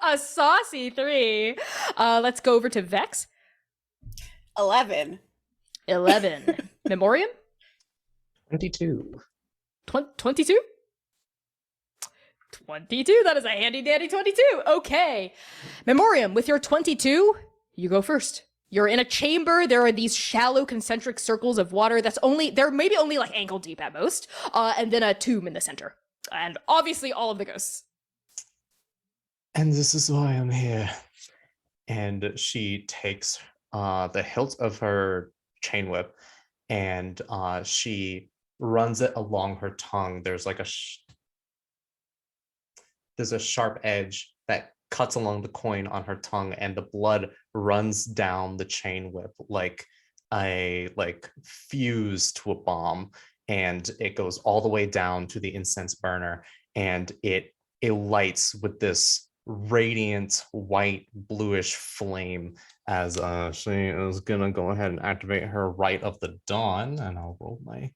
A saucy 3. Let's go over to Vex.
11.
11. Memoriam?
22.
22? 22. That is a handy dandy 22. Okay. Memoriam, with your 22, you go first. You're in a chamber. There are these shallow concentric circles of water they're maybe only like ankle deep at most. And then a tomb in the center. And obviously all of the ghosts.
And this is why I'm here. And she takes the hilt of her chain whip and she runs it along her tongue. There's like there's a sharp edge that cuts along the coin on her tongue, and the blood runs down the chain whip like a fuse to a bomb, and it goes all the way down to the incense burner, and it lights with this radiant white bluish flame as she is gonna go ahead and activate her Rite of the Dawn. And I'll roll my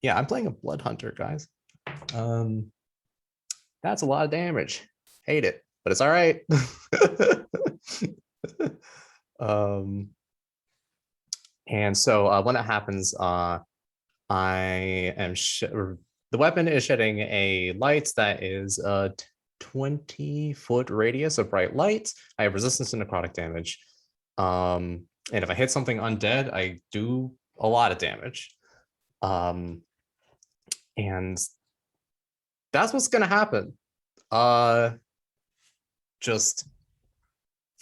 yeah, I'm playing a blood hunter, guys. That's a lot of damage. Hate it, but it's all right. And so when it happens, the weapon is shedding a light that is a 20-foot radius of bright light. I have resistance to necrotic damage. And if I hit something undead, I do a lot of damage. And that's what's gonna happen. Just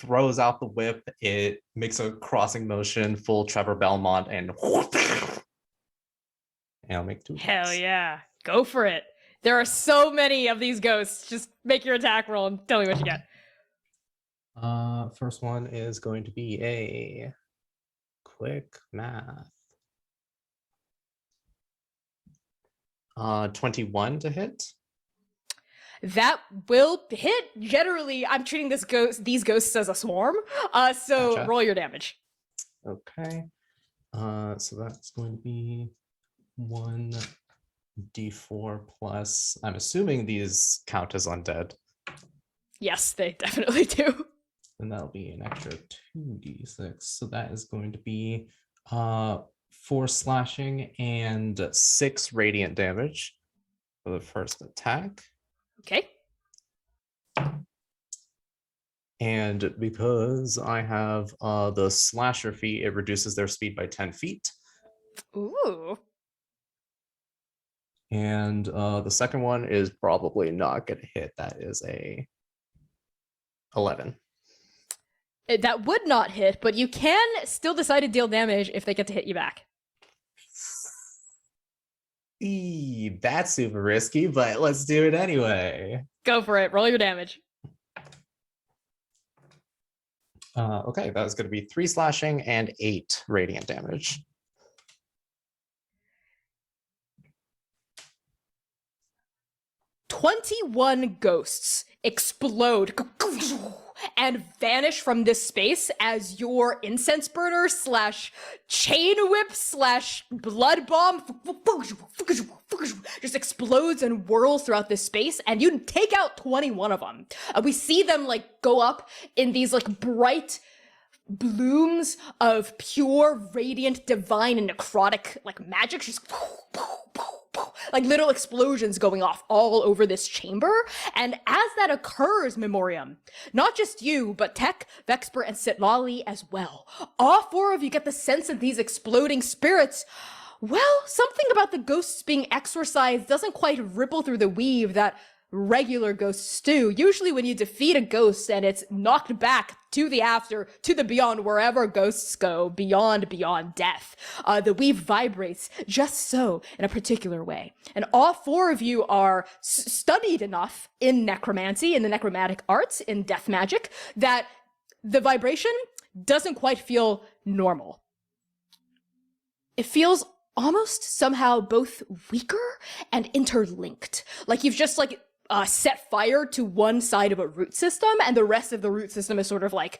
throws out the whip. It makes a crossing motion, full Trevor Belmont, and I'll make 2
Hell
attacks.
yeah. Go for it. There are so many of these ghosts. Just make your attack roll and tell me what you get.
First one is going to be a quick math. 21 to hit.
That will hit. Generally, I'm treating these ghosts as a swarm. So
Gotcha.
roll your damage.
Okay. So that's going to be 1d4 plus. I'm assuming these count as undead.
Yes, they definitely do.
And that'll be an extra 2d6. So that is going to be 4 slashing and 6 radiant damage for the first attack.
Okay.
And because I have the slasher feat, it reduces their speed by 10 feet.
Ooh.
And the second one is probably not going to hit. That is a 11.
That would not hit, but you can still decide to deal damage if they get to hit you back.
That's super risky, but let's do it anyway.
Go for it. Roll your damage.
Okay, that's going to be 3 slashing and 8 radiant damage.
"21 ghosts explode and vanish from this space as your incense burner slash chain whip slash blood bomb just explodes and whirls throughout this space, and you take out 21 of them. We see them like go up in these like bright blooms of pure, radiant, divine, and necrotic like magic, just like little explosions going off all over this chamber. And as that occurs, Memoriam, not just you, but Tech, Vexper, and Sitlali as well. All 4 of you get the sense that these exploding spirits, well, something about the ghosts being exorcised doesn't quite ripple through the weave that regular ghosts do. Usually when you defeat a ghost and it's knocked back to the after, to the beyond, wherever ghosts go, beyond death, the weave vibrates just so in a particular way. And all 4 of you are studied enough in necromancy, in the necromantic arts, in death magic, that the vibration doesn't quite feel normal. It feels almost somehow both weaker and interlinked. Like you've just like set fire to one side of a root system, and the rest of the root system is sort of like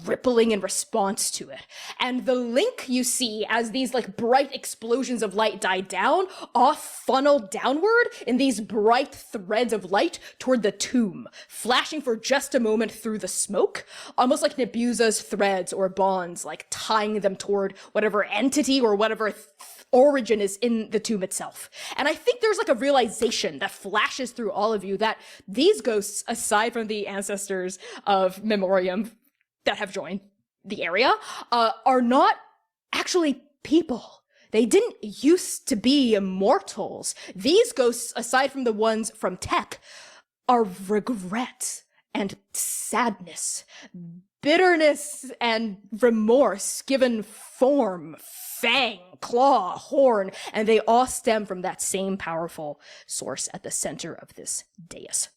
rippling in response to it. And the link you see as these like bright explosions of light die down, off funnel downward in these bright threads of light toward the tomb, flashing for just a moment through the smoke, almost like Nebuza's threads or bonds, like tying them toward whatever entity or whatever origin is in the tomb itself. And I think there's like a realization that flashes through all of you that these ghosts, aside from the ancestors of Memoriam that have joined the area, are not actually people. They didn't used to be immortals. These ghosts, aside from the ones from Tech, are regret and sadness, bitterness and remorse given form, fang, claw, horn, and they all stem from that same powerful source at the center of this dais.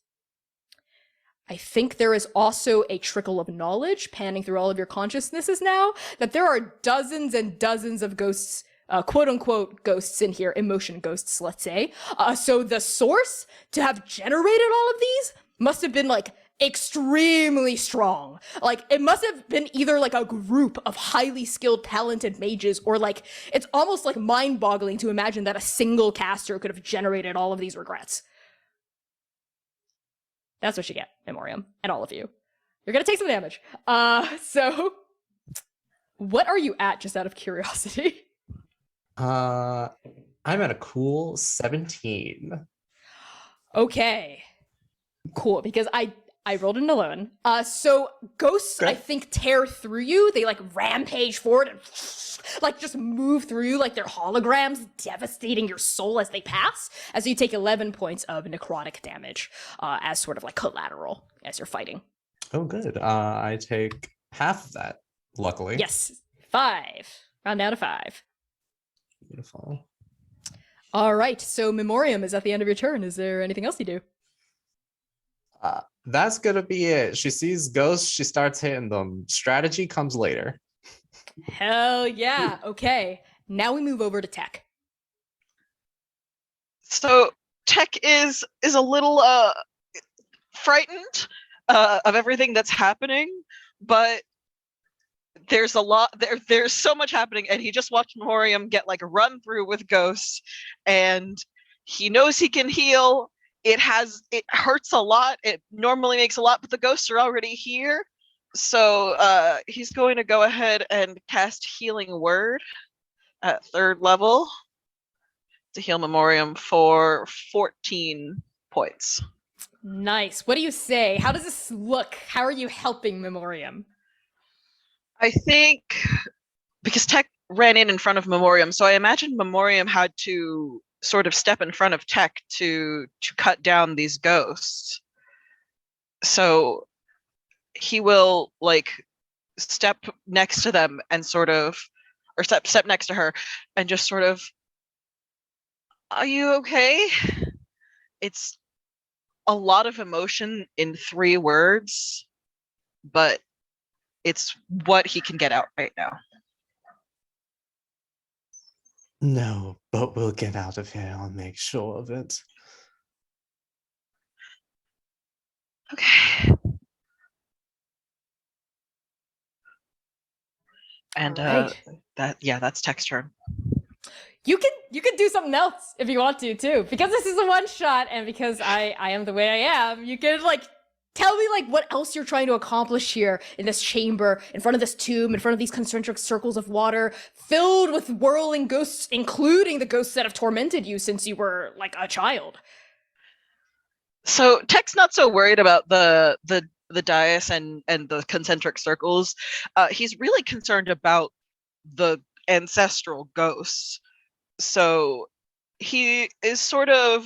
I think there is also a trickle of knowledge panning through all of your consciousnesses now that there are dozens and dozens of ghosts, quote-unquote ghosts in here, emotion ghosts, let's say. So the source to have generated all of these must have been like extremely strong. Like it must have been either like a group of highly skilled, talented mages, or like it's almost like mind-boggling to imagine that a single caster could have generated all of these regrets. That's what you get, Memoriam, and all of you. You're gonna take some damage. So what are you at, just out of curiosity?
I'm at a cool 17.
Okay. Cool, because I rolled an alone. So ghosts,
Okay.
I think, tear through you. They like rampage forward and like just move through you like they're holograms, devastating your soul as they pass, as you take 11 points of necrotic damage as sort of like collateral as you're fighting.
Oh, good. I take half of that, luckily.
Yes, 5. Round down to 5.
Beautiful.
All right, so Memoriam is at the end of your turn. Is there anything else you do?
That's gonna be it. She sees ghosts, she starts hitting them. Strategy comes later.
Hell yeah. Okay, now we move over to Tech.
So Tech is a little frightened of everything that's happening, but there's a lot there's so much happening, and he just watched Memoriam get like run through with ghosts, and he knows he can heal. It hurts a lot. It normally makes a lot, but the ghosts are already here. So he's going to go ahead and cast Healing Word at 3rd level to heal Memoriam for 14 points.
Nice. What do you say? How does this look? How are you helping Memoriam?
I think because Tech ran in front of Memoriam, so I imagine Memoriam had to sort of step in front of Tech to cut down these ghosts. So he will like step next to them and sort of, or step next to her and just sort of, are you okay? It's a lot of emotion in 3 words, but it's what he can get out right now.
No, but we'll get out of here. I'll make sure of it.
Okay. And
Alright.
that's Tech's turn.
You can do something else if you want to too, because this is a one shot, and because I am the way I am. You can like tell me like what else you're trying to accomplish here in this chamber, in front of this tomb, in front of these concentric circles of water filled with whirling ghosts, including the ghosts that have tormented you since you were like a child.
So Tech's not so worried about the dais and the concentric circles. He's really concerned about the ancestral ghosts. So he is sort of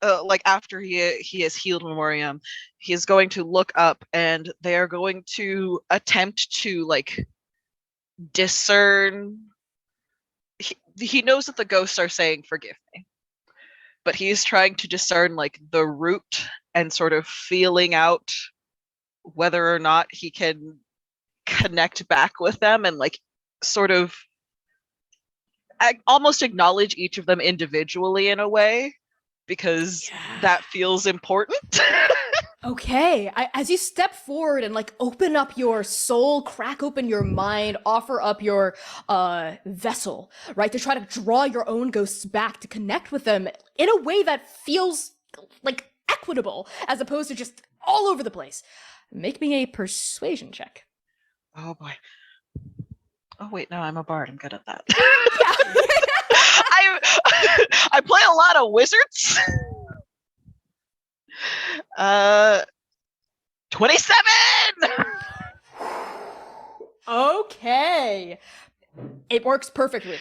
like after he has healed Memoriam, he is going to look up and they are going to attempt to like discern. He knows that the ghosts are saying forgive me, but he's trying to discern like the root and sort of feeling out whether or not he can connect back with them and like sort of almost acknowledge each of them individually in a way, because that feels important.
Okay, as you step forward and like open up your soul, crack open your mind, offer up your vessel, right, to try to draw your own ghosts back, to connect with them in a way that feels like equitable, as opposed to just all over the place. Make me a persuasion check.
Oh boy. Oh wait, no, I'm a bard. I'm good at that.
Yeah.
I play a lot of wizards. 27.
Okay. It works perfectly.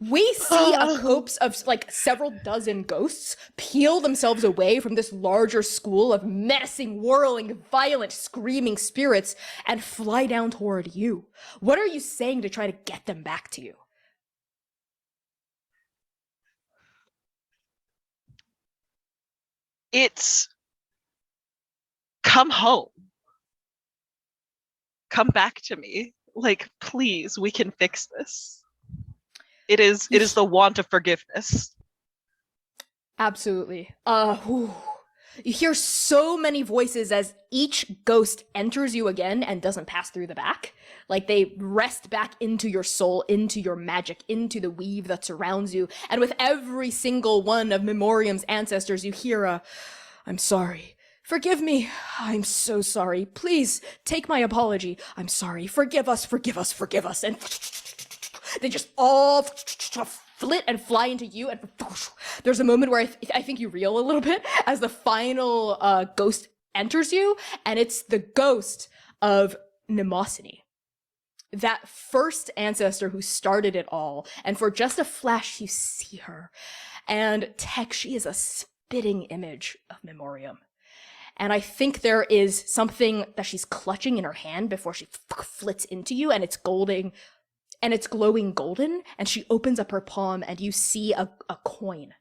We see a copse of like several dozen ghosts peel themselves away from this larger school of menacing, whirling, violent, screaming spirits and fly down toward you. What are you saying to try to get them back to you?
It's come home. Come back to me. Like, please, we can fix this. It is the want of forgiveness.
Absolutely. You hear so many voices as each ghost enters you again and doesn't pass through the back. Like they rest back into your soul, into your magic, into the weave that surrounds you. And with every single one of Memoriam's ancestors, you hear a, I'm sorry. Forgive me. I'm so sorry. Please take my apology. I'm sorry. Forgive us, forgive us, forgive us. And they just all flit and fly into you, and there's a moment where I think you reel a little bit as the final ghost enters you, and it's the ghost of Mnemosyne, that first ancestor who started it all. And for just a flash, you see her, and Tech, she is a spitting image of Memoriam. And I think there is something that she's clutching in her hand before she flits into you, and it's golden. And it's glowing golden, and she opens up her palm, and you see a coin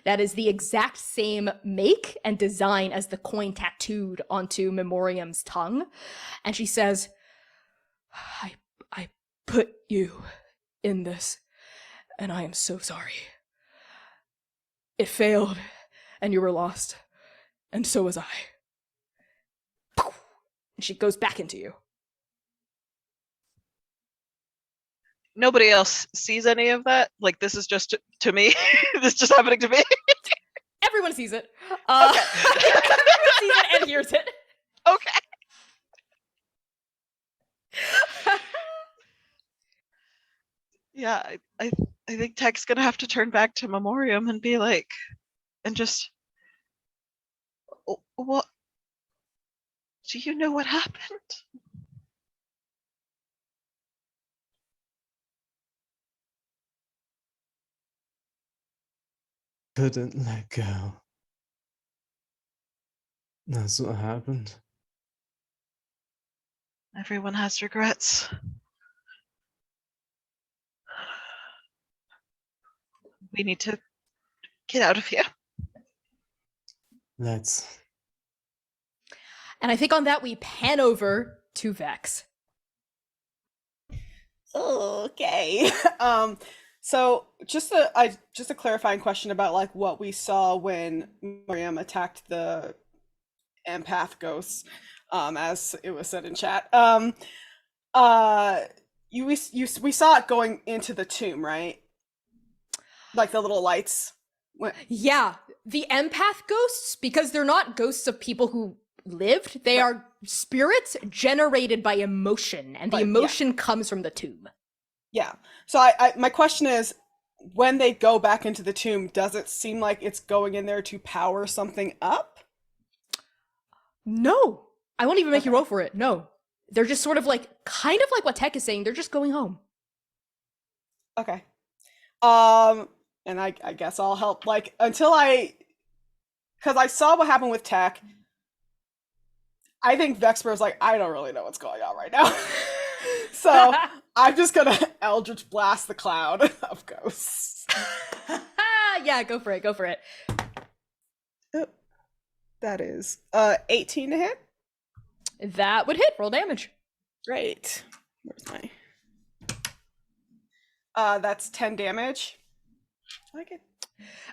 that is the exact same make and design as the coin tattooed onto Memoriam's tongue. And she says, I put you in this, and I am so sorry. It failed, and you were lost, and so was I. And she goes back into you.
Nobody else sees any of that? Like, this is just to me? This is just happening to me?
Everyone sees it.
Okay.
Everyone sees it and hears it.
Okay. Yeah, I think Tech's gonna have to turn back to Memoriam and be like, and just What? Do you know what happened?
Couldn't let go. That's what happened.
Everyone has regrets. We need to get out of here.
Let's.
And I think on that we pan over to Vex.
Okay. So just a clarifying question about like what we saw when Miriam attacked the empath ghosts, as it was said in chat. We saw it going into the tomb, right? Like the little lights.
Yeah, the empath ghosts, because they're not ghosts of people who lived, they are spirits generated by emotion, and the emotion comes from the tomb.
Yeah. So my question is, when they go back into the tomb, does it seem like it's going in there to power something up?
No. I won't even make you roll for it. No. They're just sort of like, kind of like what Tech is saying, they're just going home.
Okay. And I guess I'll help, like, because I saw what happened with Tech. I think Vexper's like, I don't really know what's going on right now. So I'm just gonna Eldritch Blast the cloud of ghosts.
Yeah, go for it, go for it.
Oh, that is 18 to hit.
That would hit. Roll damage.
Great. Where's my... that's 10 damage. I like it.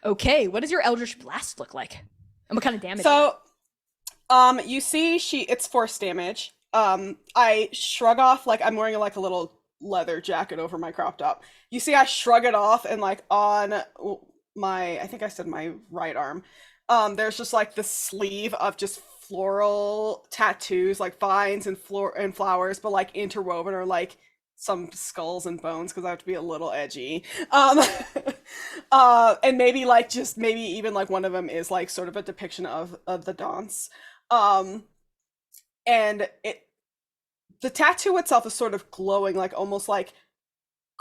Okay, what does your Eldritch Blast look like? And what kind of damage?
So, you see it's force damage. I shrug off, like I'm wearing like a little leather jacket over my crop top. You see I shrug it off, and like on my, I think I said my right arm, there's just like the sleeve of just floral tattoos, like vines and flowers, but like interwoven, or like some skulls and bones, because I have to be a little edgy. And maybe like just maybe even like one of them is like sort of a depiction of the dance. And the tattoo itself is sort of glowing, like almost like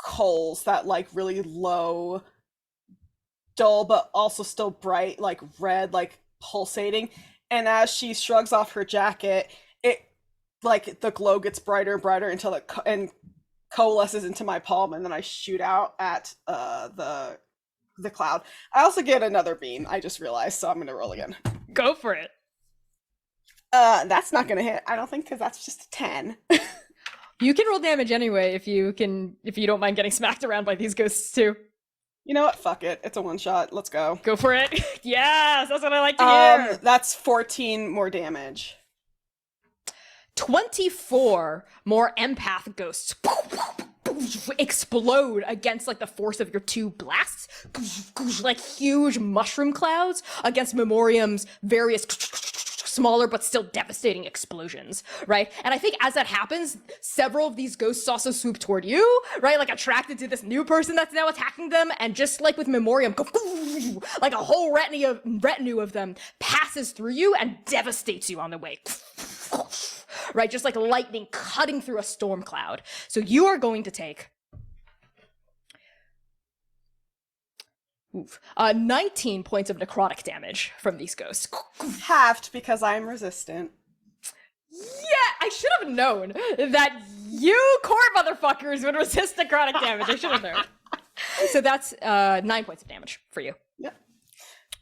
coals, that like really low, dull but also still bright, like red, like pulsating. And as she shrugs off her jacket, it like the glow gets brighter and brighter until it coalesces into my palm, and then I shoot out at the cloud. I also get another beam, I just realized, so I'm gonna roll again.
Go for it.
That's not gonna hit, I don't think, because that's just a 10.
You can roll damage anyway if you don't mind getting smacked around by these ghosts too.
You know what? Fuck it. It's a one shot. Let's go.
Go for it. Yes, that's what I like to hear.
That's 14 more damage.
24 more empath ghosts explode against like the force of your two blasts, like huge mushroom clouds against Memoriam's various smaller but still devastating explosions, right? And I think as that happens, several of these ghosts also swoop toward you, right? Like attracted to this new person that's now attacking them, and just like with Memoriam, like a whole retinue of them passes through you and devastates you on the way. Right, just like lightning cutting through a storm cloud. So you are going to take 19 points of necrotic damage from these ghosts.
Halved because I'm resistant.
Yeah, I should have known that you core motherfuckers would resist necrotic damage. I should have known. So that's 9 points of damage for you.
Yep.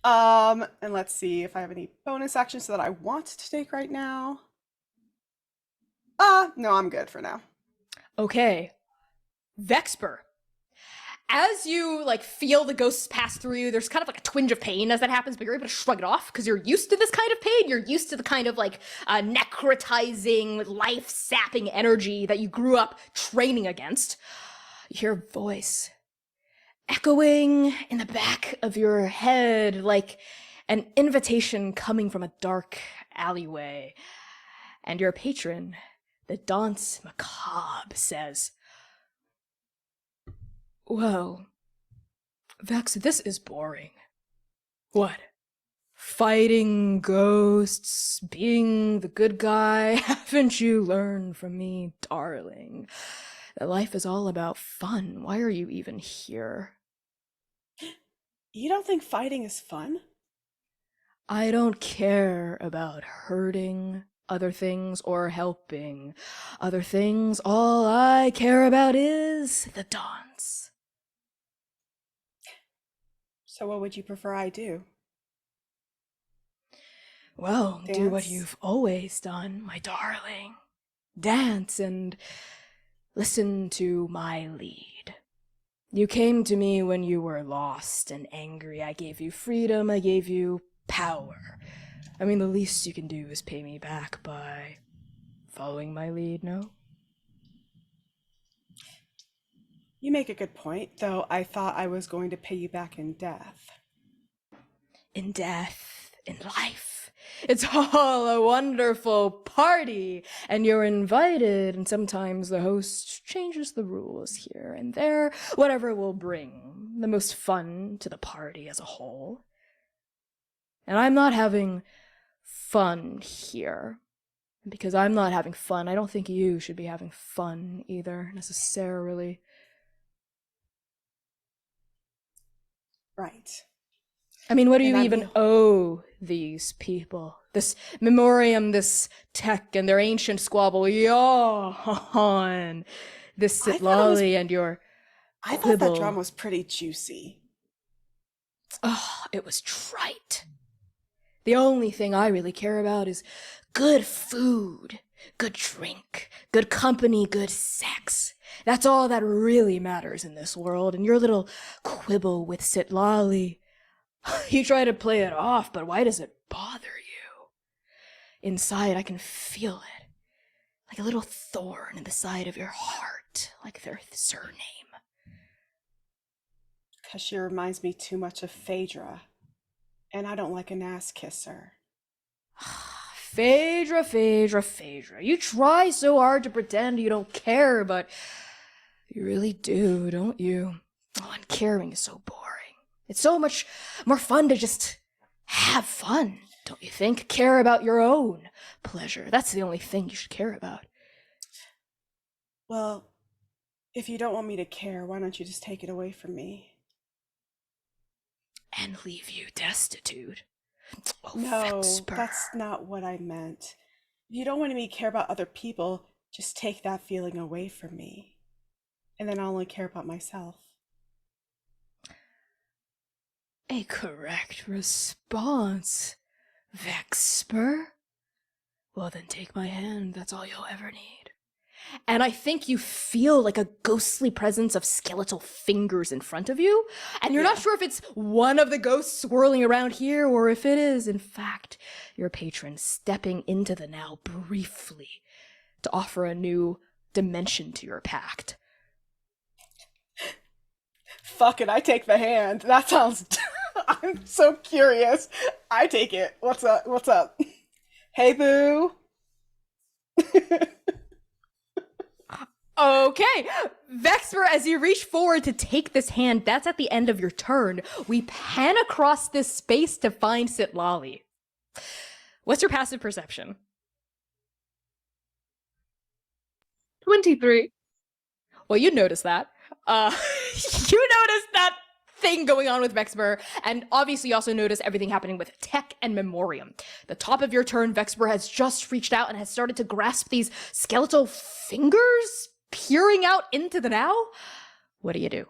And let's see if I have any bonus actions that I want to take right now. No, I'm good for now.
Okay. Vexper. As you like feel the ghosts pass through you, there's kind of like a twinge of pain as that happens, but you're able to shrug it off because you're used to this kind of pain. You're used to the kind of like necrotizing, life-sapping energy that you grew up training against. You hear a voice echoing in the back of your head like an invitation coming from a dark alleyway. And your patron, the Danse Macabre, says, "Well, Vex, this is boring. What? fighting ghosts, being the good guy. Haven't you learned from me, darling, that life is all about fun? Why are you even here?
You don't think fighting is fun?
I don't care about hurting other things or helping other things. All I care about is the dance.
So what would you prefer I do?
Well, do what
Dance?
you've always done, my darling. Dance and listen to my lead. You came to me when you were lost and angry. I gave you freedom, I gave you power. I mean, the least you can do is pay me back by following my lead, no?
You make a good point, though I thought I was going to pay you back in death.
In death, in life. It's all a wonderful party, and you're invited, and sometimes the host changes the rules here and there, whatever will bring the most fun to the party as a whole. And I'm not having fun here. And because I'm not having fun, I don't think you should be having fun either, necessarily.
Right.
I mean, what do you
And I'm
even
the-
owe these people? This memoriam, this tech, and their ancient squabble, yawn. This
I thought it was-
Sitlali and your
I thought
quibble.
that drum was pretty juicy.
Oh, it was trite. The only thing I really care about is good food, good drink, good company, good sex. That's all that really matters in this world, and your little quibble with Sitlali. You try to play it off, but why does it bother you? Inside, I can feel it. Like a little thorn in the side of your heart, like their surname.
Because she reminds me too much of Phaedra. And I don't like an ass kisser.
Phaedra. You try so hard to pretend you don't care, but you really do, don't you? Oh, and caring is so boring. It's so much more fun to just have fun, don't you think? Care about your own pleasure. That's the only thing you should care about.
Well, if you don't want me to care, why don't you just take it away from me?
And leave you destitute. Oh,
No,
Vexper.
that's not what I meant. If you don't want me to care about other people, just take that feeling away from me. And then I'll only care about myself.
A correct response, Vexper. Well, then take my hand. That's all you'll ever need. And I think you feel like a ghostly presence of skeletal fingers in front of you. And you're not
Yeah.
sure if it's one of the ghosts swirling around here or if it is, in fact, your patron stepping into the now briefly to offer a new dimension to your pact.
Fuck it, I take the hand. That sounds... I'm so curious. I take it. What's up? What's up? Hey, boo.
Okay, Vexper, as you reach forward to take this hand, that's at the end of your turn. We pan across this space to find Sitlali. What's your passive perception?
23.
Well, you notice that. You notice that thing going on with Vexper, and obviously you also notice everything happening with Tech and Memoriam. The top of your turn, Vexper has just reached out and has started to grasp these skeletal fingers peering out into the now. What do you do?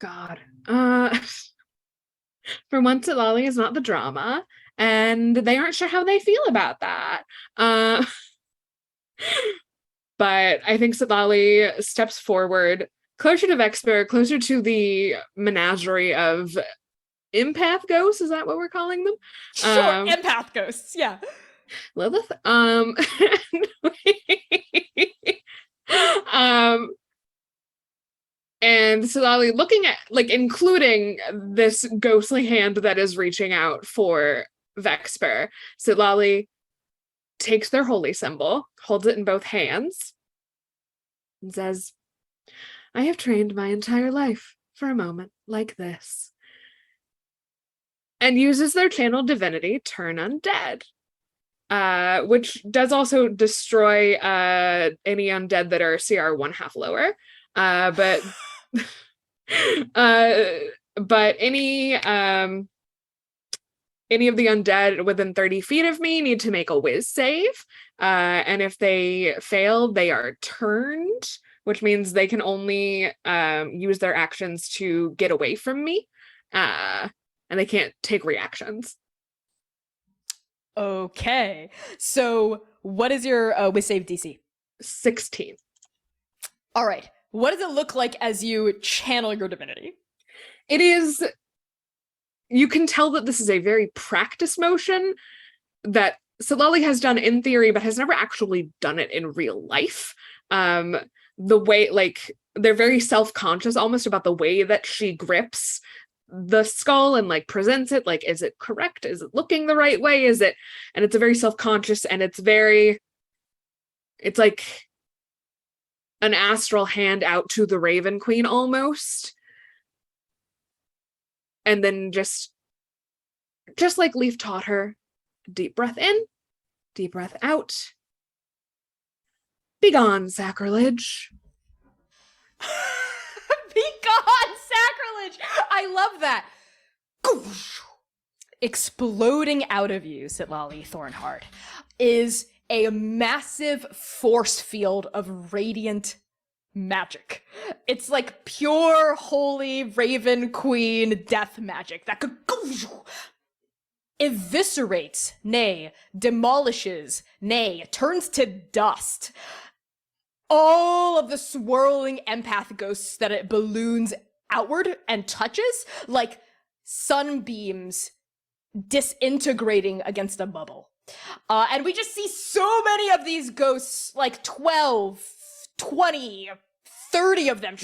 God. For once, Lolly is not the drama, and they aren't sure how they feel about that. But I think Sitlali steps forward, closer to Vexper, closer to the menagerie of empath ghosts. Is that what we're calling them?
Sure, empath ghosts, yeah.
Lilith. And Sitlali looking at, like, including this ghostly hand that is reaching out for Vexper, Sitlali takes their holy symbol, holds it in both hands, and says, I have trained my entire life for a moment like this. and uses their channel divinity, Turn Undead, which does also destroy any undead that are CR 1/2 lower. But but any of the undead within 30 feet of me need to make a whiz save. And if they fail, they are turned, which means they can only use their actions to get away from me. And they can't take reactions.
Okay. So what is your whiz save DC?
16.
All right. What does it look like as you channel your divinity?
It is... You can tell that this is a very practice motion that Sitlali has done in theory, but has never actually done it in real life. The way, like, they're very self-conscious almost about the way that she grips the skull and like presents it. Like, is it correct? Is it looking the right way? Is it? And it's a very self-conscious, and it's like an astral hand out to the Raven Queen almost. And then just like Leaf taught her, deep breath in, deep breath out. Begone, sacrilege.
Begone, sacrilege! I love that. Exploding out of you, Sitlali Thornheart, is a massive force field of radiant magic. It's like pure, holy Raven Queen death magic that could eviscerates, nay, demolishes, nay, turns to dust all of the swirling empath ghosts that it balloons outward and touches, like sunbeams disintegrating against a bubble. And we just see so many of these ghosts, like 12, 20, 30 of them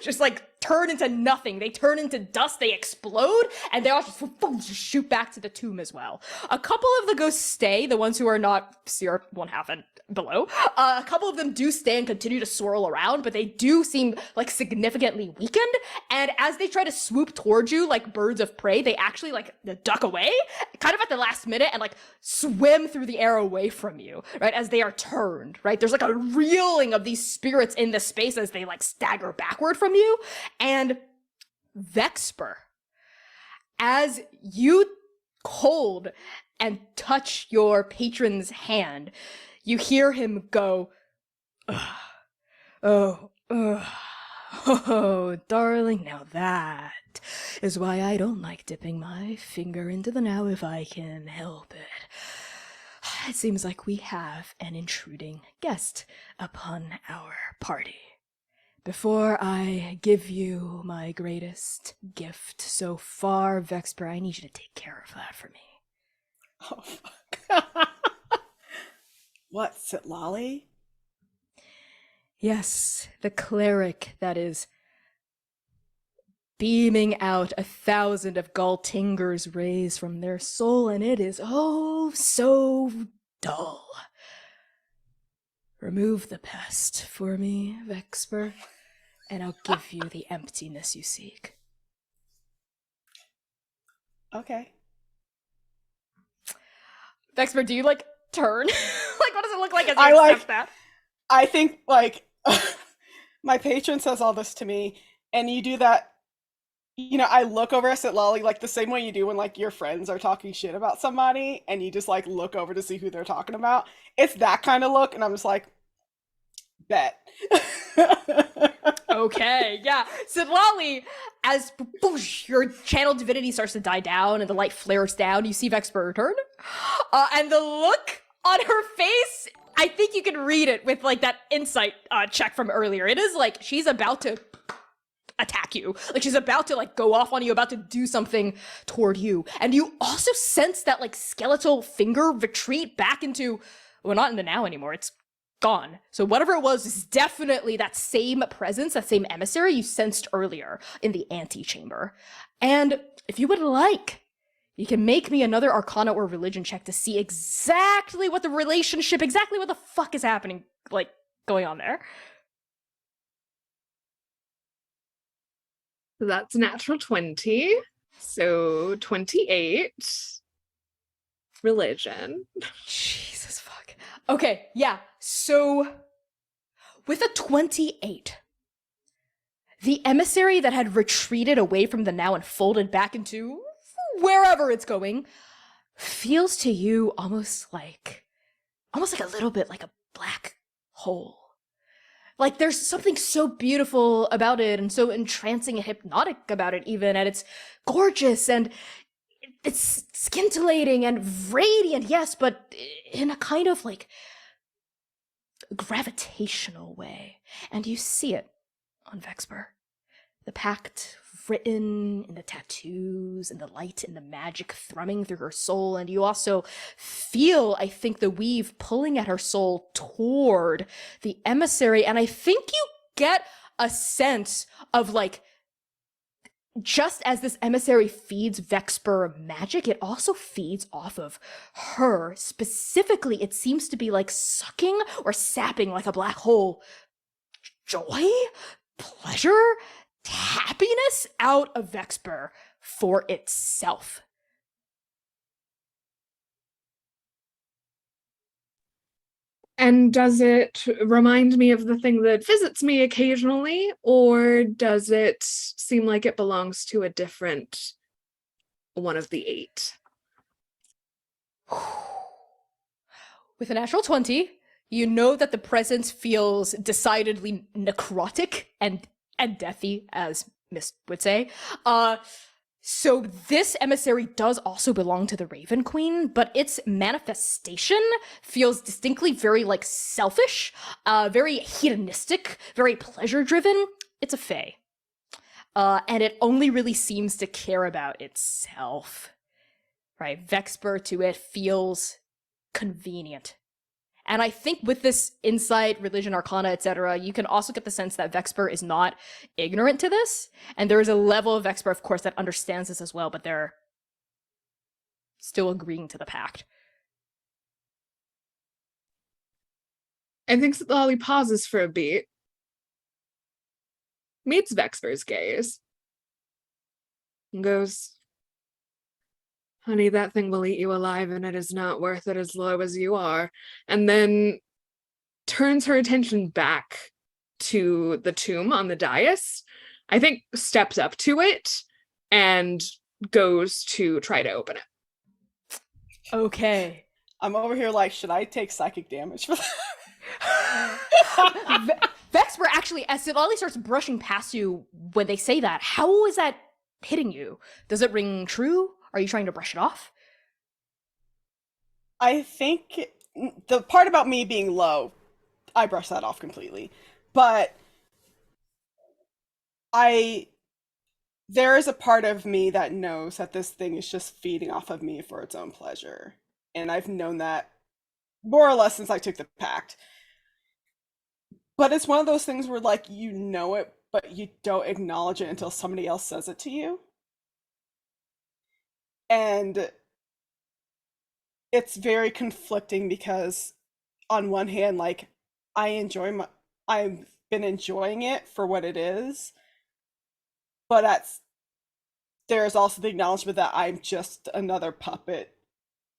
just like turn into nothing. They turn into dust, they explode, and they all just shoot back to the tomb as well. A couple of the ghosts stay, the ones who are not CR 1/2 and below. A couple of them do stay and continue to swirl around, but they do seem like significantly weakened, and as they try to swoop towards you like birds of prey, they actually like duck away, kind of at the last minute, and like swim through the air away from you, right, as they are turned, right? There's like a reeling of these spirits in the space as they like stagger backward from you. And Vexper, as you hold and touch your patron's hand, you hear him go, oh, darling, now that is why I don't like dipping my finger into the now if I can help it. It seems like we have an intruding guest upon our party. Before I give you my greatest gift so far, Vexper, I need you to take care of that for me.
Oh, fuck. What, Sitlali?
Yes, the cleric that is beaming out 1,000 of Galtinger's rays from their soul, and it is oh so dull. Remove the pest for me, Vexper, and I'll give you the emptiness you seek.
Okay.
Vexper, do you like turn? Like, what does it look like as
I
you
like-
accept that?
I think, like, my patron says all this to me, and you do that, you know, I look over at Sitlali like the same way you do when, like, your friends are talking shit about somebody, and you just, like, look over to see who they're talking about. It's that kind of look, and I'm just like, bet.
Okay, yeah. Sitlali, as your channel divinity starts to die down and the light flares down, you see Vexper return. And the look on her face, I think you can read it with like that insight check from earlier. It is like she's about to attack you. Like she's about to like go off on you, about to do something toward you. And you also sense that like skeletal finger retreat back into, well, not in the now anymore. It's gone. So whatever it was is definitely that same presence, that same emissary you sensed earlier in the antechamber. And if you would like, you can make me another Arcana or Religion check to see exactly what the relationship, exactly what the fuck is happening, like, going on there.
So that's natural 20. So 28. Religion.
Jesus fuck. Okay, yeah. So with a 28, the emissary that had retreated away from the now and folded back into wherever it's going feels to you almost like a little bit like a black hole. Like there's something so beautiful about it and so entrancing and hypnotic about it even, and it's gorgeous and it's scintillating and radiant, yes, but in a kind of like gravitational way. And you see it on Vexper. The pact written in the tattoos and the light and the magic thrumming through her soul. And you also feel, I think, the weave pulling at her soul toward the emissary. And I think you get a sense of like, just as this emissary feeds Vexper magic, it also feeds off of her. Specifically, it seems to be like sucking or sapping like a black hole joy, pleasure, happiness out of Vexper for itself.
And does it remind me of the thing that visits me occasionally, or does it seem like it belongs to a different one of the 8?
With a natural 20, you know that the presence feels decidedly necrotic and deathy, as Miss would say. So this emissary does also belong to the Raven Queen, but its manifestation feels distinctly very like selfish, very hedonistic, very pleasure-driven. It's a fae. And it only really seems to care about itself. Right? Vexper to it feels convenient. And I think with this insight, religion, arcana, etc., you can also get the sense that Vexper is not ignorant to this. And there is a level of Vexper, of course, that understands this as well, but they're still agreeing to the pact.
I think Lolly pauses for a beat, meets Vexper's gaze, and goes, "Honey, that thing will eat you alive, and it is not worth it as low as you are." And then turns her attention back to the tomb on the dais. I think steps up to it and goes to try to open it.
Okay.
I'm over here like, should I take psychic damage for that?
Vexper actually, as Silali starts brushing past you when they say that, how is that hitting you? Does it ring true? Are you trying to brush it off?
I think the part about me being low, I brush that off completely. But there is a part of me that knows that this thing is just feeding off of me for its own pleasure. And I've known that more or less since I took the pact. But it's one of those things where, like, you know it, but you don't acknowledge it until somebody else says it to you. And it's very conflicting because on one hand, like, I've been enjoying it for what it is, but there's also the acknowledgement that I'm just another puppet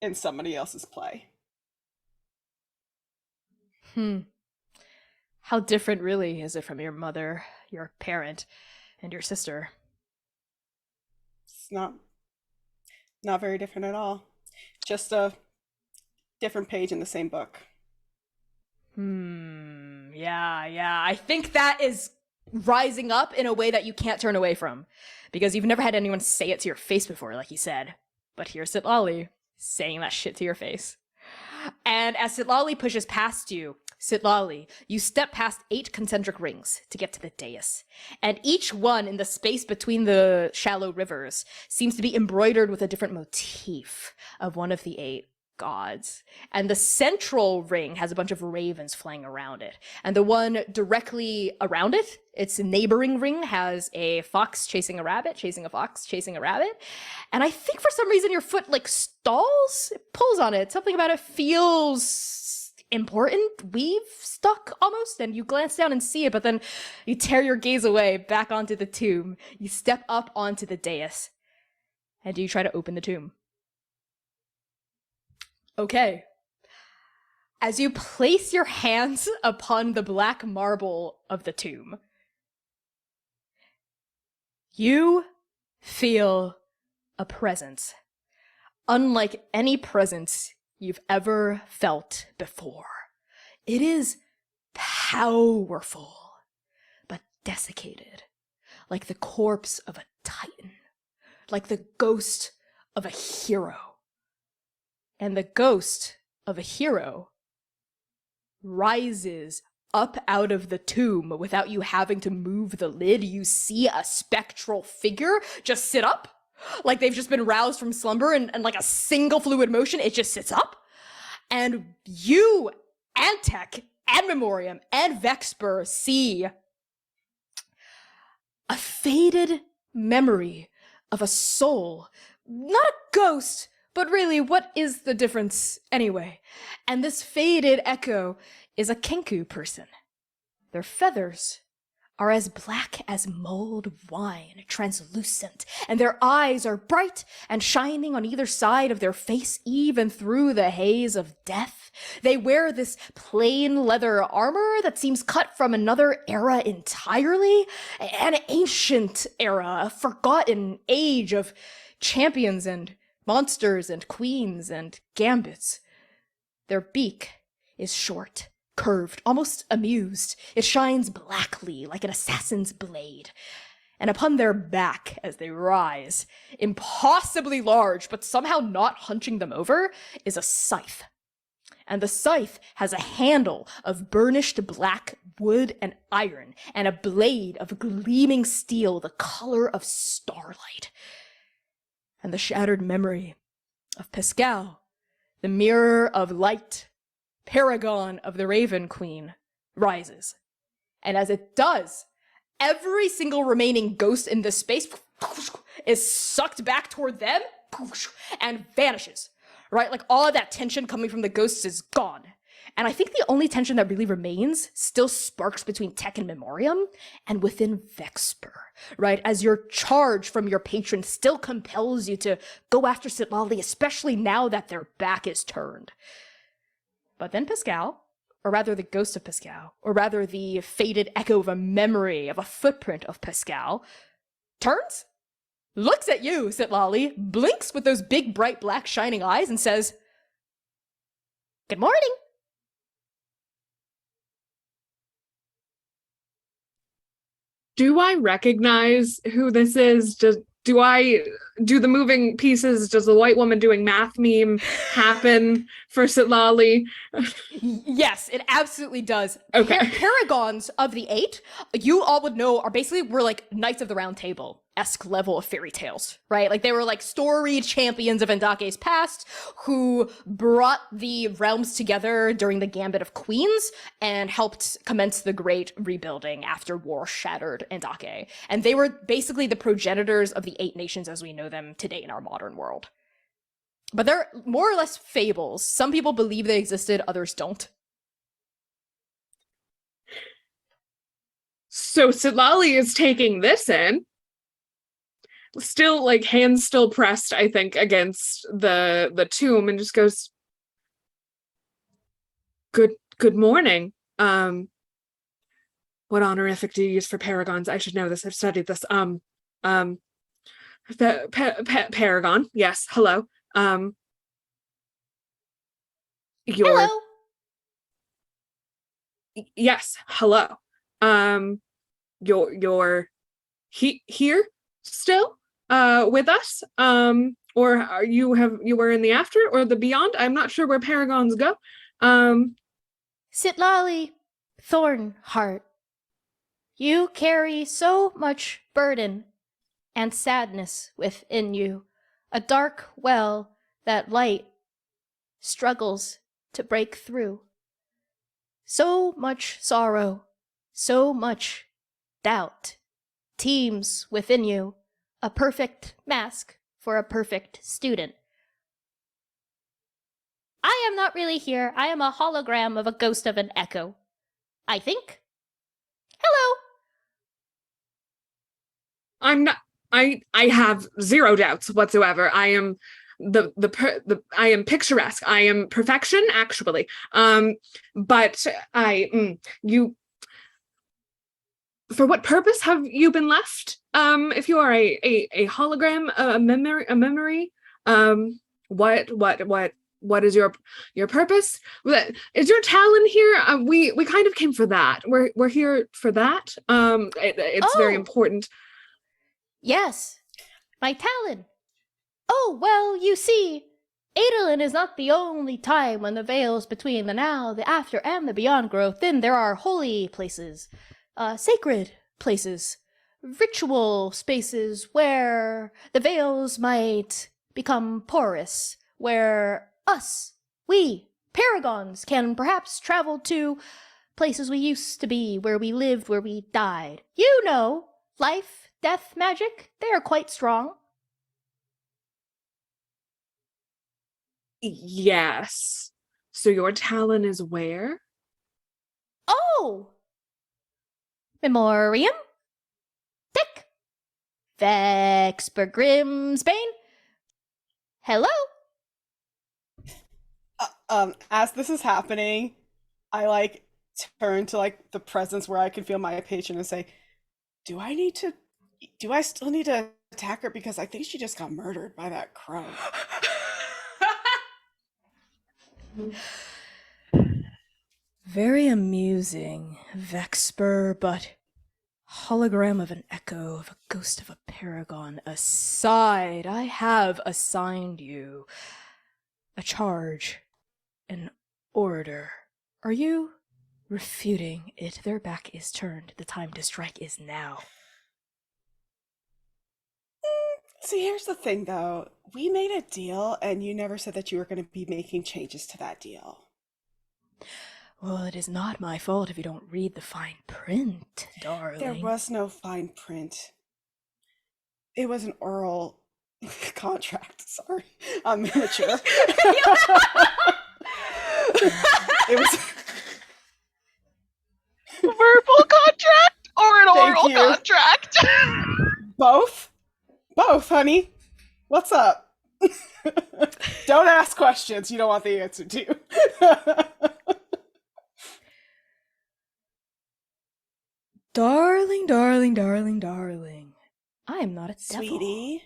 in somebody else's play.
How different really is it from your mother, your parent, and your sister?
It's not very different at all. Just a different page in the same book.
Yeah. I think that is rising up in a way that you can't turn away from. Because you've never had anyone say it to your face before, like you said. But here's Sitlali saying that shit to your face. And as Sitlali pushes past you, Sitlali, you step past 8 concentric rings to get to the dais. And each one in the space between the shallow rivers seems to be embroidered with a different motif of one of the 8 gods. And the central ring has a bunch of ravens flying around it. And the one directly around it, its neighboring ring, has a fox chasing a rabbit, chasing a fox, chasing a rabbit. And I think for some reason your foot like stalls, it pulls on it. Something about it feels important, weave stuck almost, and you glance down and see it, but then you tear your gaze away back onto the tomb. You step up onto the dais. And do you try to open the tomb? Okay. As you place your hands upon the black marble of the tomb, you feel a presence, unlike any presence you've ever felt before. It is powerful, but desiccated, like the corpse of a titan, like the ghost of a hero. And the ghost of a hero rises up out of the tomb without you having to move the lid. You see a spectral figure just sit up, like they've just been roused from slumber, and like a single fluid motion, it just sits up. And you, Antec, and Memoriam, and Vexper see a faded memory of a soul, not a ghost, but really, what is the difference anyway? And this faded echo is a Kenku person. Their feathers are as black as mulled wine, translucent, and their eyes are bright and shining on either side of their face, even through the haze of death. They wear this plain leather armor that seems cut from another era entirely, an ancient era, a forgotten age of champions and monsters and queens and gambits. Their beak is short, curved, almost amused. It shines blackly like an assassin's blade. And upon their back, as they rise, impossibly large, but somehow not hunching them over, is a scythe. And the scythe has a handle of burnished black wood and iron, and a blade of gleaming steel the color of starlight. And the shattered memory of Pascal, the mirror of light, paragon of the Raven Queen, rises. And as it does, every single remaining ghost in this space is sucked back toward them and vanishes, right? Like all of that tension coming from the ghosts is gone. And I think the only tension that really remains still sparks between Tech and Memoriam and within Vexper, right? As your charge from your patron still compels you to go after Sitlali, especially now that their back is turned. But then Pascal, or rather the ghost of Pascal, or rather the faded echo of a memory of a footprint of Pascal, turns, looks at you, Sitlali, blinks with those big, bright, black, shining eyes and says, "Good morning."
Do I recognize who this is? Do the moving pieces, does the white woman doing math meme happen for Sitlali?
Yes, it absolutely does.
Okay.
Paragons of the Eight, you all would know, were like Knights of the Round Table-esque level of fairy tales, right? Like they were like storied champions of Endake's past who brought the realms together during the Gambit of Queens and helped commence the great rebuilding after war shattered Endake. And they were basically the progenitors of the Eight Nations as we know them today in our modern world. But they're more or less fables. Some people believe they existed, others don't.
So Sitlali is taking this in, still like hands still pressed, I think, against the tomb, and just goes, Good morning. What honorific do you use for paragons? I should know this. I've studied this. Paragon. Yes. Hello.
Hello.
Yes. Hello. You're here still with us, or are you were in the after or the beyond? I'm not sure where paragons go.
Sitlali Thornheart, you carry so much burden and sadness within you, a dark well that light struggles to break through. So much sorrow, so much doubt teems within you, a perfect mask for a perfect student. I am not really here. I am a hologram of a ghost of an echo, I think. Hello.
I'm not. I have zero doubts whatsoever. I am I am picturesque. I am perfection, actually. But you, for what purpose have you been left? If you are a hologram, a memory, what is your purpose? Is your talent here? We kind of came for that. We're here for that. It's very
Oh.
important.
Yes, my talon. Oh, well, you see, Adolin is not the only time when the veils between the now, the after, and the beyond grow thin. There are holy places, sacred places, ritual spaces where the veils might become porous, where we, paragons, can perhaps travel to places we used to be, where we lived, where we died. You know, life, death, magic, they are quite strong.
Yes. So your talent is where?
Oh! Memoriam? Tick! Vexper Grimsbane? Hello?
As this is happening, I like turn to like the presence where I can feel my patient and say, do I still need to attack her? Because I think she just got murdered by that crow.
Very amusing, Vexper, but hologram of an echo of a ghost of a paragon aside, I have assigned you a charge, an order. Are you refuting it? Their back is turned. The time to strike is now.
See, here's the thing though. We made a deal and you never said that you were going to be making changes to that deal.
Well, it is not my fault if you don't read the fine print, darling.
There was no fine print. It was an oral contract. Sorry, I'm immature. It was
Verbal contract or an
Thank
oral
you.
contract?
both, honey. What's up? Don't ask questions you don't want the answer to.
Darling, darling, darling, darling. I am not a devil.
Sweetie.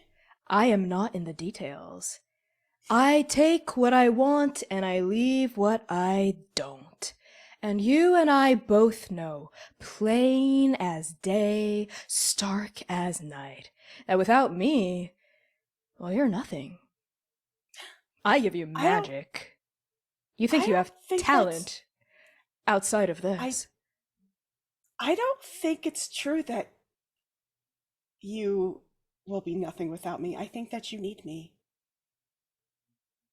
I am not in the details. I take what I want and I leave what I don't. And you and I both know, plain as day, stark as night, that without me, well, you're nothing. I give you magic. You think you have talent outside of this.
I don't think it's true that you will be nothing without me. I think that you need me.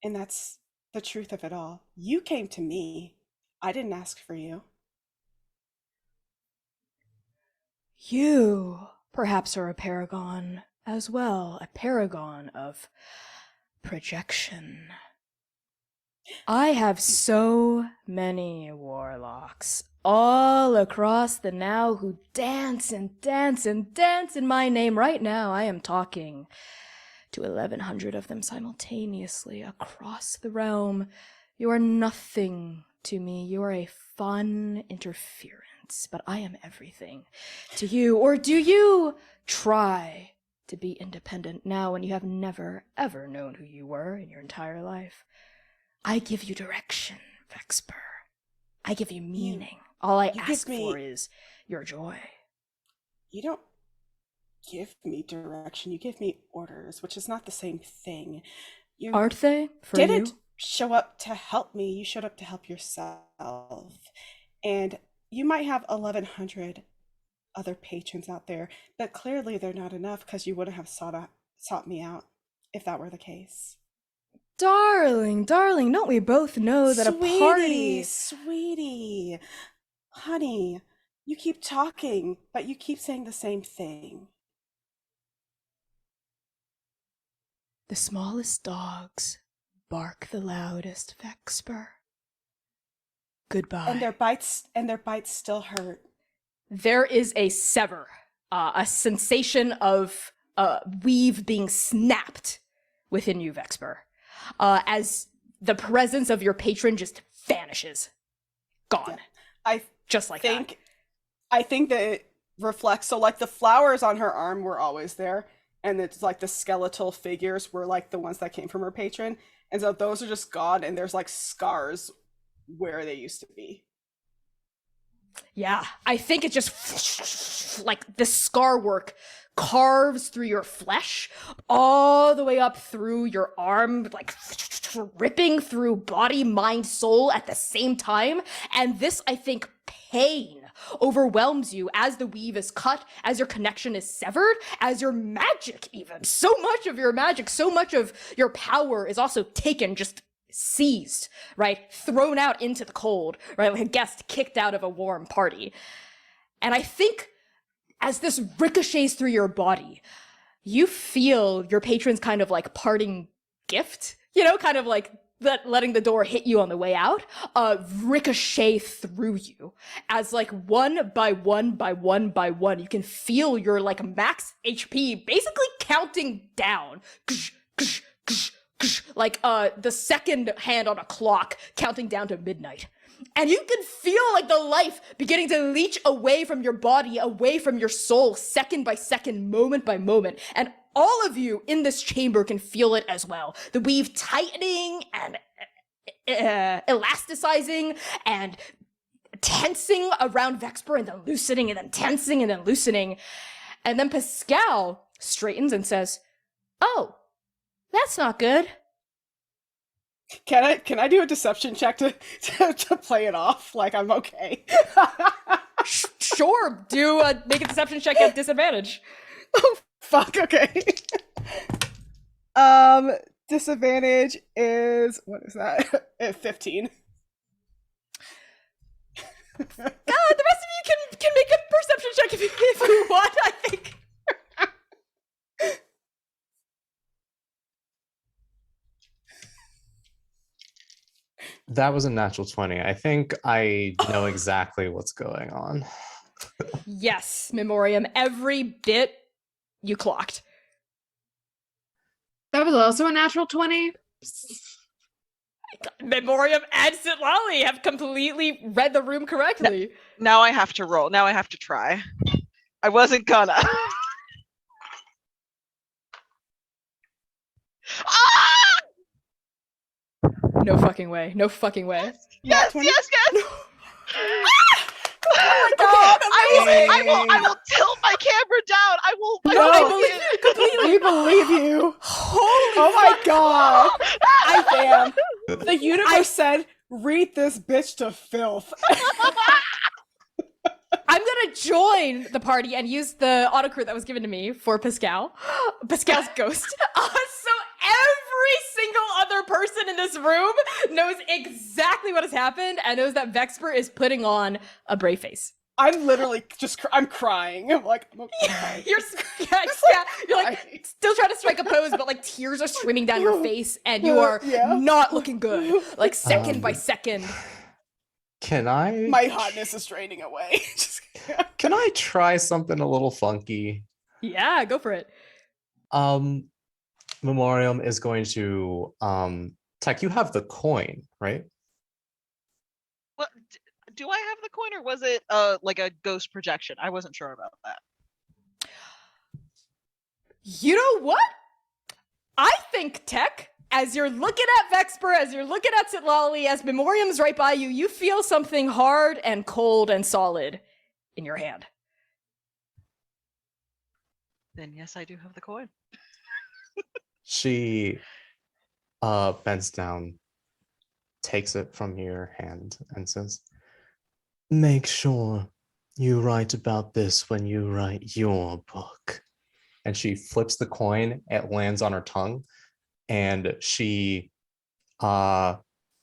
And that's the truth of it all. You came to me. I didn't ask for you.
You, perhaps, are a paragon as well, a paragon of projection. I have so many warlocks all across the now who dance and dance and dance in my name. Right now, I am talking to 1,100 of them simultaneously across the realm. You are nothing to me. You are a fun interference, but I am everything to you. Or do you try to be independent now when you have never, ever known who you were in your entire life? I give you direction, Vexper. I give you meaning. All I ask for is your joy.
You don't give me direction. You give me orders, which is not the same thing. You
Aren't they? For
didn't
you?
show up to help me. You showed up to help yourself. And you might have 1,100 other patrons out there, but clearly they're not enough because you wouldn't have sought me out if that were the case.
Darling, darling, don't we both know that a party...
Sweetie, honey, you keep talking, but you keep saying the same thing.
The smallest dogs bark the loudest, Vexper. Goodbye.
And their bites still hurt.
There is a sever, a sensation of weave being snapped within you, Vexper, as the presence of your patron just vanishes. Gone.
I
Just like that.
I think that it reflects, so like the flowers on her arm were always there, and it's like the skeletal figures were like the ones that came from her patron, and so those are just gone, and there's like scars where they used to be.
Yeah, I think it just like the scar work carves through your flesh all the way up through your arm, like ripping through body, mind, soul at the same time. And this, I think, pain overwhelms you as the weave is cut, as your connection is severed, as your magic even. So much of your magic, so much of your power is also taken, just seized, right? Thrown out into the cold, right? Like a guest kicked out of a warm party. And I think as this ricochets through your body, you feel your patron's kind of like parting gift, you know, kind of like letting the door hit you on the way out, ricochet through you as like one by one by one by one, you can feel your like max HP basically counting down. Like the second hand on a clock counting down to midnight. And you can feel like the life beginning to leach away from your body, away from your soul, second by second, moment by moment. And all of you in this chamber can feel it as well. The weave tightening and elasticizing and tensing around Vexper, and then loosening, and then tensing, and then loosening. And then Pascal straightens and says, "Oh, that's not good."
Can I do a deception check to play it off like I'm okay?
Sure, do make a deception check at disadvantage.
Oh fuck, okay. Disadvantage is, what is that? 15.
The rest of you can make a perception check if you want, I think.
That was a natural 20. I think I know exactly what's going on.
Yes, Memoriam, every bit you clocked.
That was also a natural 20.
Memoriam and Sitlali have completely read the room correctly.
Now I have to roll. Now I have to try. I wasn't gonna. Ah!
No fucking way. No fucking way.
Yes,
20?
yes, yes.
Oh my god,
I will tilt my camera down. I will.
No,
I believe you completely.
we believe you.
Holy
Oh my god.
I am.
The universe said, read this bitch to filth.
I'm gonna join the party and use the autocrit that was given to me for Pascal. Pascal's ghost. So every single other person in this room knows exactly what has happened and knows that Vexper is putting on a brave face.
I'm literally just, I'm crying. I'm like, I'm okay.
You're like still trying to strike a pose, but like tears are streaming down your face and you are not looking good. Like second by second.
Can I?
My hotness is draining away.
Can I try something a little funky?
Yeah, go for it.
Memoriam is going to Tech, you have the coin, right?
What? Do I have the coin, or was it like a ghost projection? I wasn't sure about that.
You know what? I think, Tech, as you're looking at Vexper, as you're looking at Sitlali, as Memoriam's right by you, you feel something hard and cold and solid in your hand.
Then yes, I do have the coin.
She bends down, takes it from your hand, and says, "Make sure you write about this when you write your book." And she flips the coin, it lands on her tongue, and she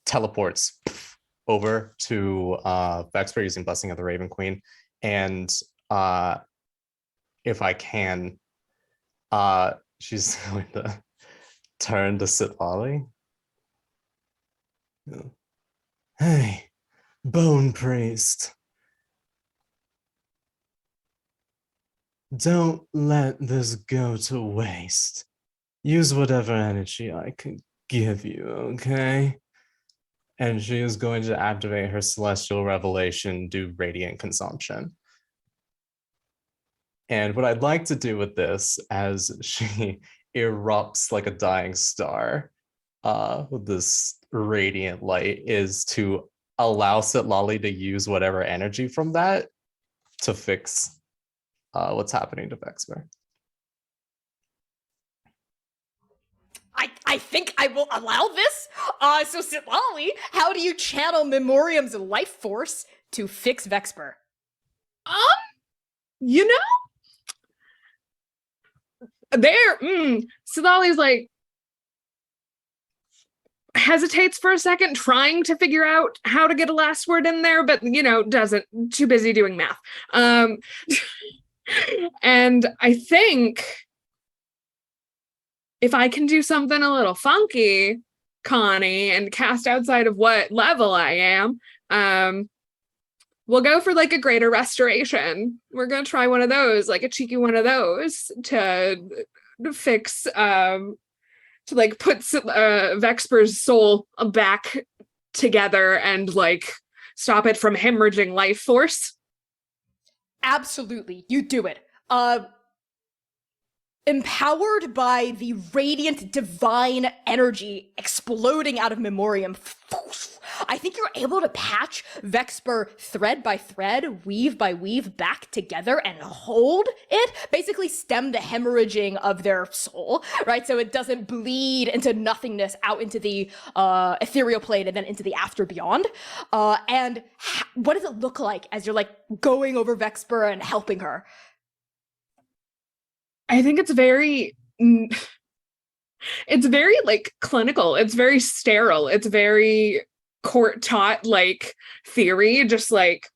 teleports over to Vexper using Blessing of the Raven Queen. And if I can, she's going to turn to Sitlali. "Hey, Bone Priest. don't let this go to waste. Use whatever energy I can give you, okay? And she is going to activate her celestial revelation, do radiant consumption. And what I'd like to do with this, as she erupts like a dying star with this radiant light, is to allow Sitlali to use whatever energy from that to fix what's happening to Vexper.
I think I will allow this. So Sitlali, how do you channel Memoriam's life force to fix Vexper?
You know, Sitlali's like hesitates for a second, trying to figure out how to get a last word in there, but doesn't. Too busy doing math. And I think if I can do something a little funky, Connie, and cast outside of what level I am, we'll go for like a greater restoration. We're gonna try one of those, like a cheeky one of those, to fix, to like put Vexper's soul back together and like stop it from hemorrhaging life force.
Absolutely, you do it. Empowered by the radiant divine energy exploding out of Memoriam, I think you're able to patch Vexper thread by thread, weave by weave back together and hold it, basically stem the hemorrhaging of their soul, right? So it doesn't bleed into nothingness out into the ethereal plane and then into the after beyond. And what does it look like as you're like going over Vexper and helping her?
I think it's very like clinical. It's very sterile. It's very court taught like theory, just like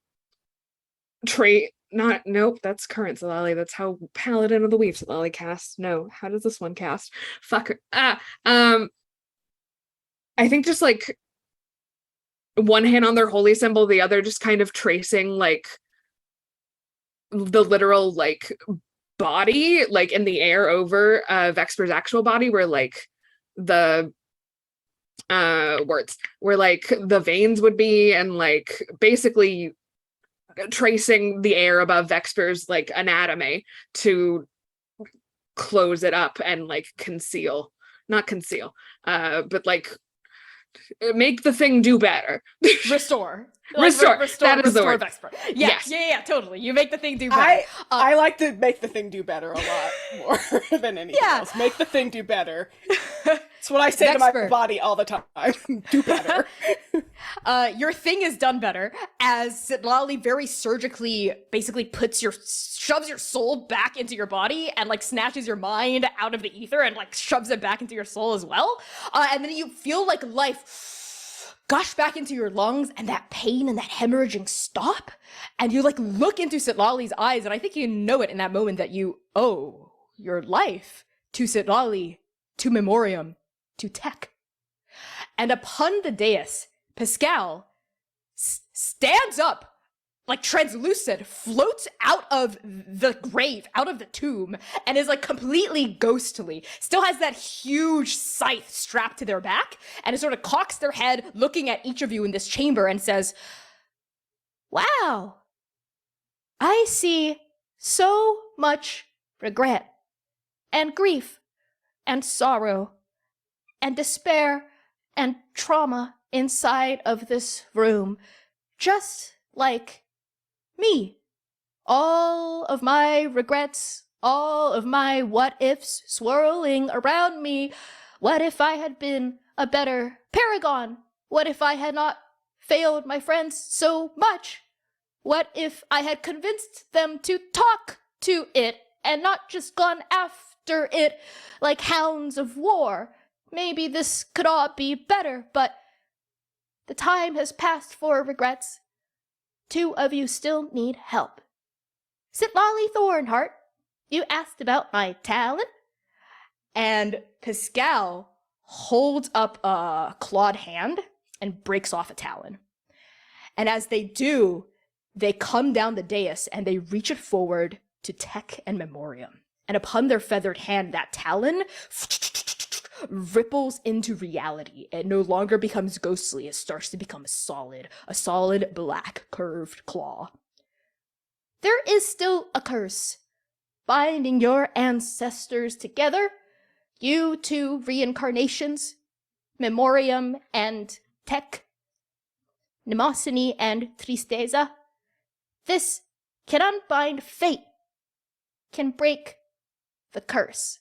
nope, that's current Sitlali. That's how Paladin of the Weave Sitlali casts. No, how does this one cast? Fuck her. I think just like one hand on their holy symbol, the other just kind of tracing like the literal like body like in the air over Vexper's actual body, where like the where like the veins would be, and like basically tracing the air above Vexper's like anatomy to close it up and like not conceal, but like make the thing do better.
Restore.
Restore. That is the word.
Vexper. Yeah,
Yes.
yeah, totally. You make the thing do better.
I like to make the thing do better a lot more than anything else. Make the thing do better. That's what I say to my body all the time. Do better.
Your thing is done better, as Sitlali very surgically basically shoves your soul back into your body and like snatches your mind out of the ether and like shoves it back into your soul as well. And then you feel like life gush back into your lungs, and that pain and that hemorrhaging stop. And you like look into Sitlali's eyes, and I think you know it in that moment that you owe your life to Sitlali, to Memoriam, to Tech. And upon the dais, Pascal stands up, like translucent, floats out of the grave, out of the tomb, and is like completely ghostly. Still has that huge scythe strapped to their back, and it sort of cocks their head, looking at each of you in this chamber, and says, "Wow, I see so much regret, and grief, and sorrow, and despair, and trauma inside of this room, just like me. All of my regrets, all of my what-ifs swirling around me. What if I had been a better paragon? What if I had not failed my friends so much? What if I had convinced them to talk to it and not just gone after it like hounds of war? Maybe this could all be better, but the time has passed for regrets. 2 of you still need help. Sitlali Thornheart, you asked about my talent?" And Pascal holds up a clawed hand and breaks off a talon. And as they do, they come down the dais and they reach it forward to Tech and Memoriam. And upon their feathered hand, that talon ripples into reality. It no longer becomes ghostly. It starts to become a solid black curved claw. There is still a curse binding your ancestors together. You two reincarnations, Memoriam and Tech, Mnemosyne and Tristeza. This can unbind fate, can break the curse.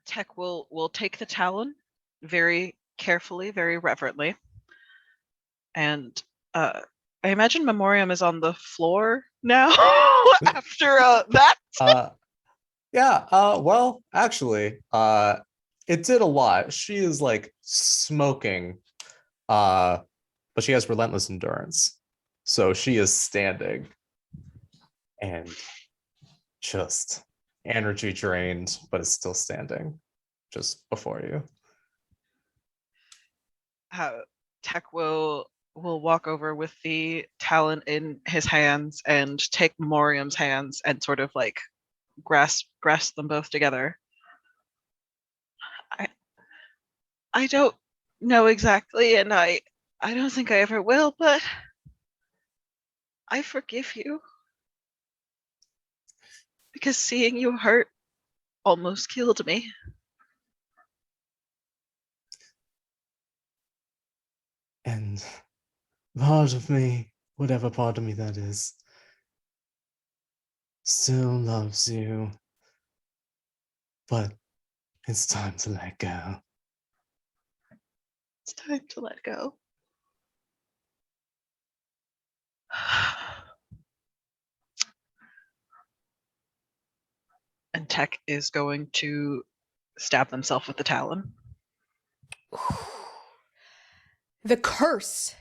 Tech will take the talon very carefully, very reverently, and I imagine Memoriam is on the floor now after that.
Yeah, well, actually, it did a lot. She is like smoking, but she has relentless endurance. So she is standing and just energy drained, but is still standing just before you.
Tech will walk over with the talon in his hands and take Memoriam's hands and sort of like grasp them both together. I don't know exactly, and I don't think I ever will, but I forgive you. Because seeing you hurt almost killed me.
And part of me, whatever part of me that is, still loves you. But it's time to let go.
It's time to let go. And Tech is going to stab themselves with the talon.
The curse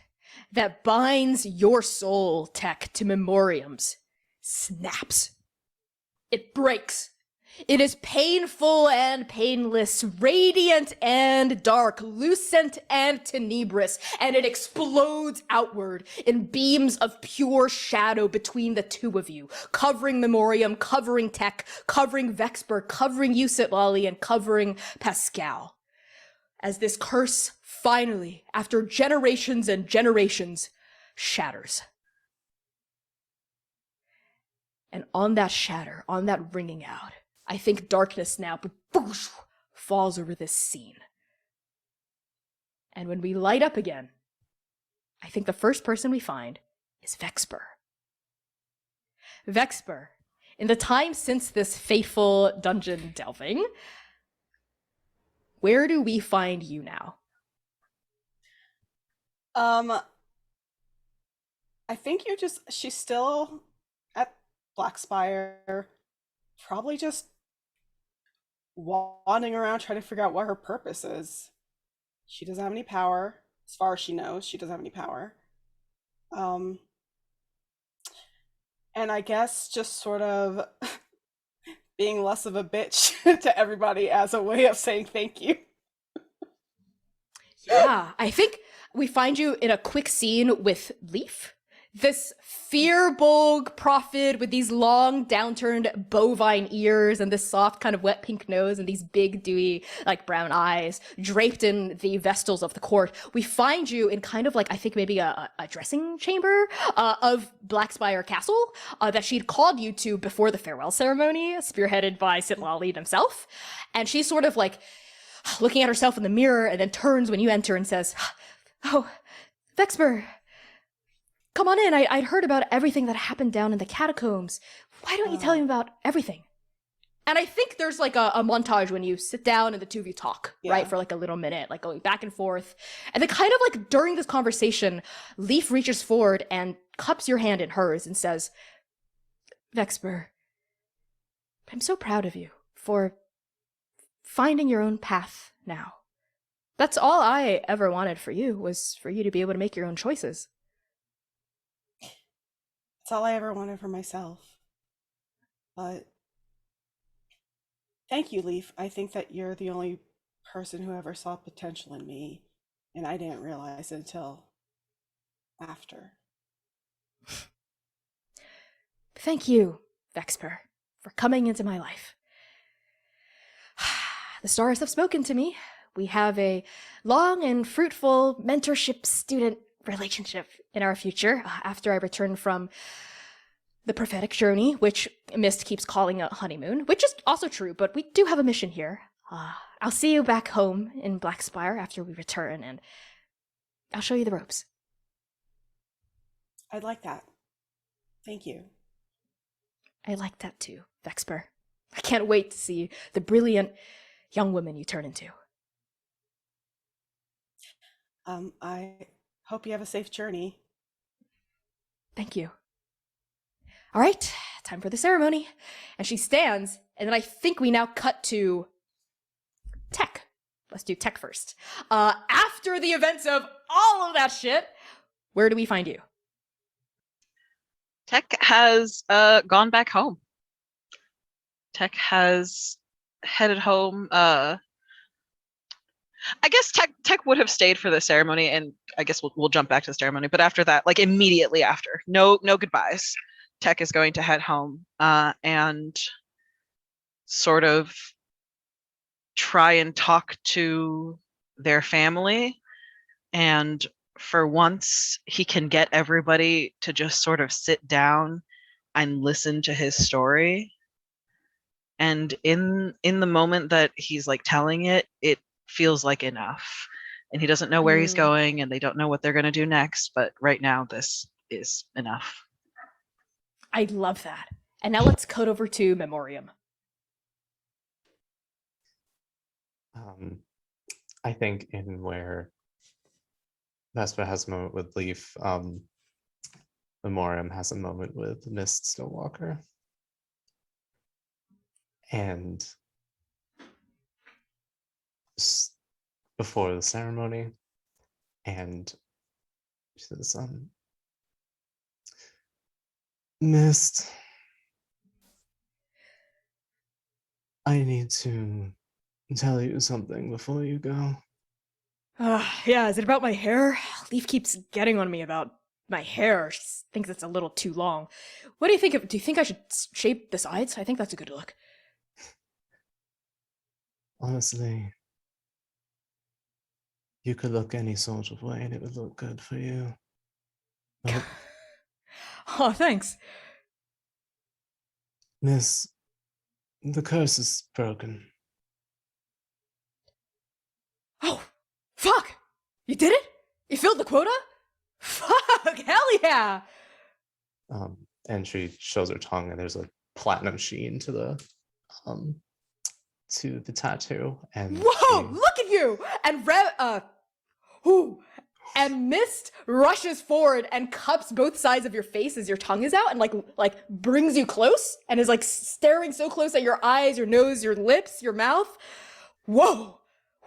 that binds your soul, Tech, to Memoriams snaps. It breaks. It is painful and painless, radiant and dark, lucent and tenebrous, and it explodes outward in beams of pure shadow between the two of you, covering Memoriam, covering Tech, covering Vexper, covering you, Sitlali, and covering Pascal. As this curse finally, after generations and generations, shatters. And on that shatter, on that ringing out, I think darkness now falls over this scene. And when we light up again, I think the first person we find is Vexper. Vexper, in the time since this fateful dungeon delving, where do we find you now?
I think she's still at Blackspire, probably just wandering around trying to figure out what her purpose is. She doesn't have any power. As far as she knows, she doesn't have any power. And I guess just sort of being less of a bitch to everybody as a way of saying thank you.
Yeah, I think we find you in a quick scene with Leaf, this fear-bulg prophet with these long downturned bovine ears and this soft kind of wet pink nose and these big dewy like brown eyes draped in the vestals of the court. We find you in kind of like, I think maybe a dressing chamber of Blackspire Castle that she'd called you to before the farewell ceremony, spearheaded by Sitlali himself. And she's sort of like looking at herself in the mirror and then turns when you enter and says, "Oh, Vexper, come on in. I'd heard about everything that happened down in the catacombs. Why don't you tell me about everything?" And I think there's like a montage when you sit down and the two of you talk, right? For like a little minute, like going back and forth. And then kind of like during this conversation, Leaf reaches forward and cups your hand in hers and says, "Vexper, I'm so proud of you for finding your own path now. That's all I ever wanted for you, was for you to be able to make your own choices."
That's all I ever wanted for myself. But thank you, Leaf. I think that you're the only person who ever saw potential in me. and I didn't realize it until after.
Thank you, Vexper, for coming into my life. The stars have spoken to me. We have a long and fruitful mentorship-student relationship in our future after I return from the prophetic journey, which Mist keeps calling a honeymoon, which is also true, but we do have a mission here. I'll see you back home in Blackspire after we return, and I'll show you the ropes.
I'd like that. Thank you.
I like that too, Vexper. I can't wait to see the brilliant young woman you turn into.
I hope you have a safe journey.
Thank you. All right, time for the ceremony. And she stands, and then I think we now cut to Tech. Let's do Tech first. After the events of all of that shit, where do we find you?
Tech has gone back home. Tech has headed home. I guess Tech would have stayed for the ceremony, and I guess we'll jump back to the ceremony. But after that, like immediately after, no goodbyes. Tech is going to head home and sort of try and talk to their family. And for once, he can get everybody to just sort of sit down and listen to his story. And in the moment that he's like telling it, it feels like enough. And he doesn't know where he's going, and they don't know what they're going to do next. But right now, this is enough.
I love that. And now let's cut over to Memoriam.
I think in where Vespa has a moment with Leaf, Memoriam has a moment with Mist Stiltwalker. And before the ceremony, and she says, Mist, I need to tell you something before you go.
Yeah, is it about my hair? Leaf keeps getting on me about my hair. She thinks it's a little too long. What do you think of? Do you think I should shape the sides? I think that's a good look.
Honestly, you could look any sort of way and it would look good for you. But,
oh, thanks.
Miss, the curse is broken.
Oh, fuck! You did it? You filled the quota? Fuck, hell yeah!
And she shows her tongue, and there's a platinum sheen to the tattoo. And
whoa, look at you! And and Mist rushes forward and cups both sides of your face as your tongue is out, and like brings you close, and is like staring so close at your eyes, your nose, your lips, your mouth. Whoa!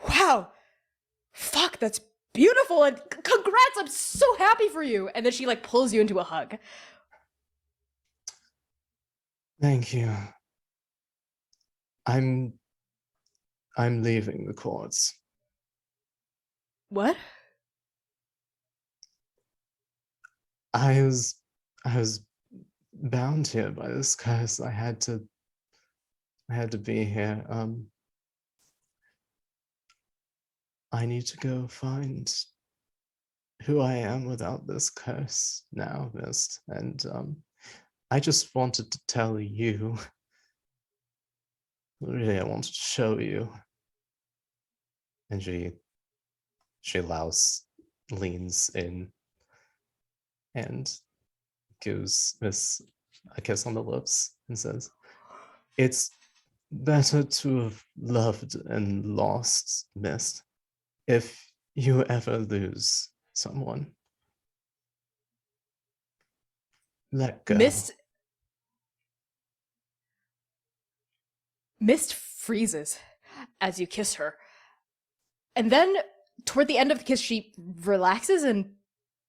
Wow! Fuck, that's beautiful, and congrats! I'm so happy for you. And then she like pulls you into a hug.
Thank you. I'm leaving the courts.
What?
I was bound here by this curse. I had to be here. I need to go find who I am without this curse now, Mist. And I just wanted to tell you. Really, I wanted to show you. And she leans in and gives Miss a kiss on the lips and says, "It's better to have loved and lost, Mist. If you ever lose someone, let go."
Mist freezes as you kiss her. And then, toward the end of the kiss, she relaxes and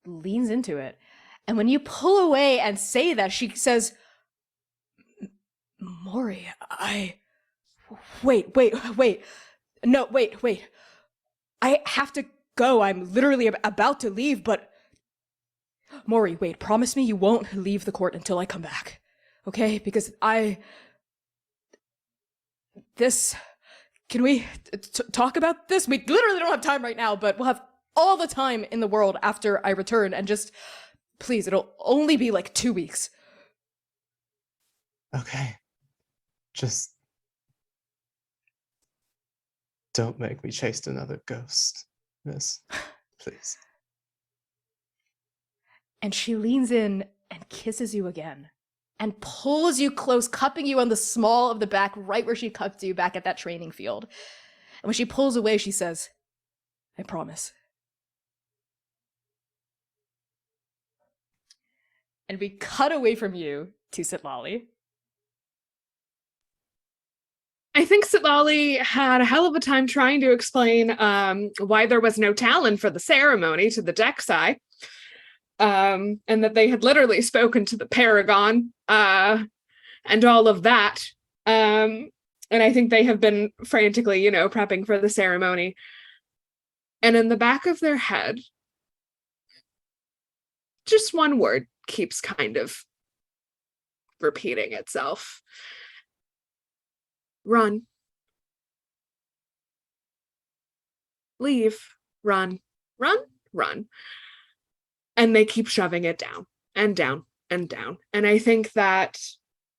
leans into it. And when you pull away and say that, she says, Mori, Wait. No, wait. I have to go. I'm literally about to leave, but... Maury, wait, promise me you won't leave the court until I come back. Okay? Because Can we talk about this? We literally don't have time right now, but we'll have all the time in the world after I return, and just... Please, it'll only be like 2 weeks.
Okay. Just don't make me chase another ghost, miss. Please.
And she leans in and kisses you again and pulls you close, cupping you on the small of the back, right where she cupped you back at that training field. And when she pulls away, she says, I promise. And we cut away from you to Sitlali.
I think Sitlali had a hell of a time trying to explain why there was no Talon for the ceremony to the Dexai, and that they had literally spoken to the Paragon and all of that. And I think they have been frantically, prepping for the ceremony. And in the back of their head, just one word keeps kind of repeating itself. Run. Leave. Run. Run. Run. And they keep shoving it down and down and down. And I think that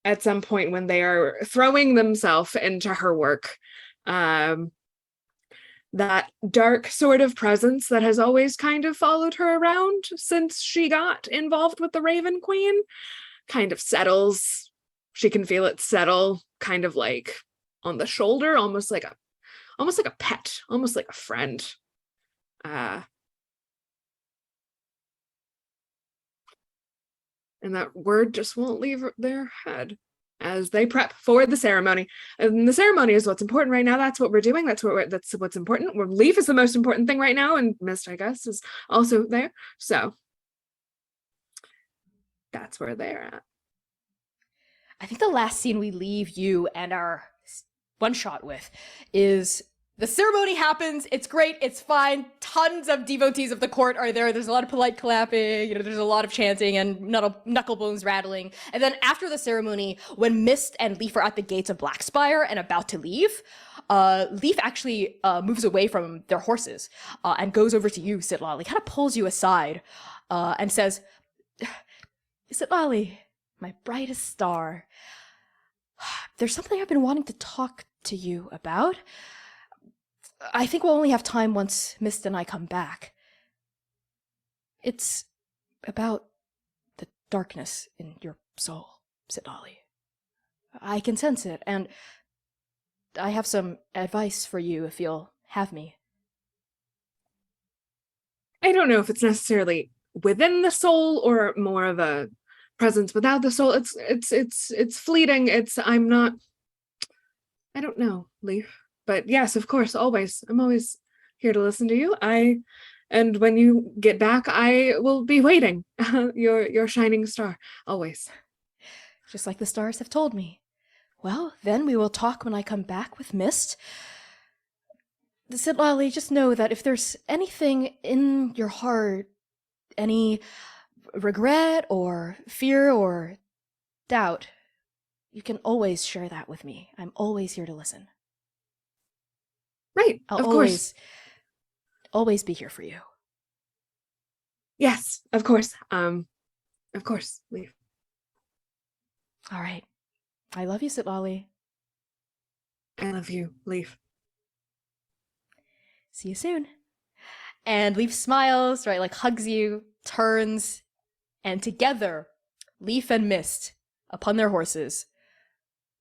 at some point when they are throwing themselves into her work, that dark sort of presence that has always kind of followed her around since she got involved with the Raven Queen kind of settles. She can feel it settle, kind of like on the shoulder, almost like a pet, almost like a friend. And that word just won't leave their head as they prep for the ceremony. And the ceremony is what's important right now. That's what we're doing. That's what's important. Leaf is the most important thing right now, and Mist, I guess, is also there. So that's where they're at.
I think the last scene we leave you and our one shot with is the ceremony happens. It's great. It's fine. Tons of devotees of the court are there. There's a lot of polite clapping. There's a lot of chanting and knuckle bones rattling. And then after the ceremony, when Mist and Leaf are at the gates of Blackspire and about to leave, Leaf actually moves away from their horses and goes over to you, Sitlali, kind of pulls you aside and says, Sitlali, my brightest star, there's something I've been wanting to talk to you about. I think we'll only have time once Mist and I come back. It's about the darkness in your soul, Sitlali. I can sense it, and I have some advice for you if you'll have me.
I don't know if it's necessarily within the soul or more of a presence without the soul. It's fleeting. I don't know, Leaf. But yes, of course, always. I'm always here to listen to you. And when you get back, I will be waiting. Your shining star, always.
Just like the stars have told me. Well, then we will talk when I come back with Mist. Sitlali, just know that if there's anything in your heart, any regret or fear or doubt, you can always share that with me. I'm always here to listen.
Right,
I'll
of course.
Always be here for you.
Yes, of course. Of course, Leaf.
All right. I love you, Sitlali.
I love you, Leaf.
See you soon. And Leaf smiles, right, like hugs you, turns, and together, Leaf and Mist, upon their horses,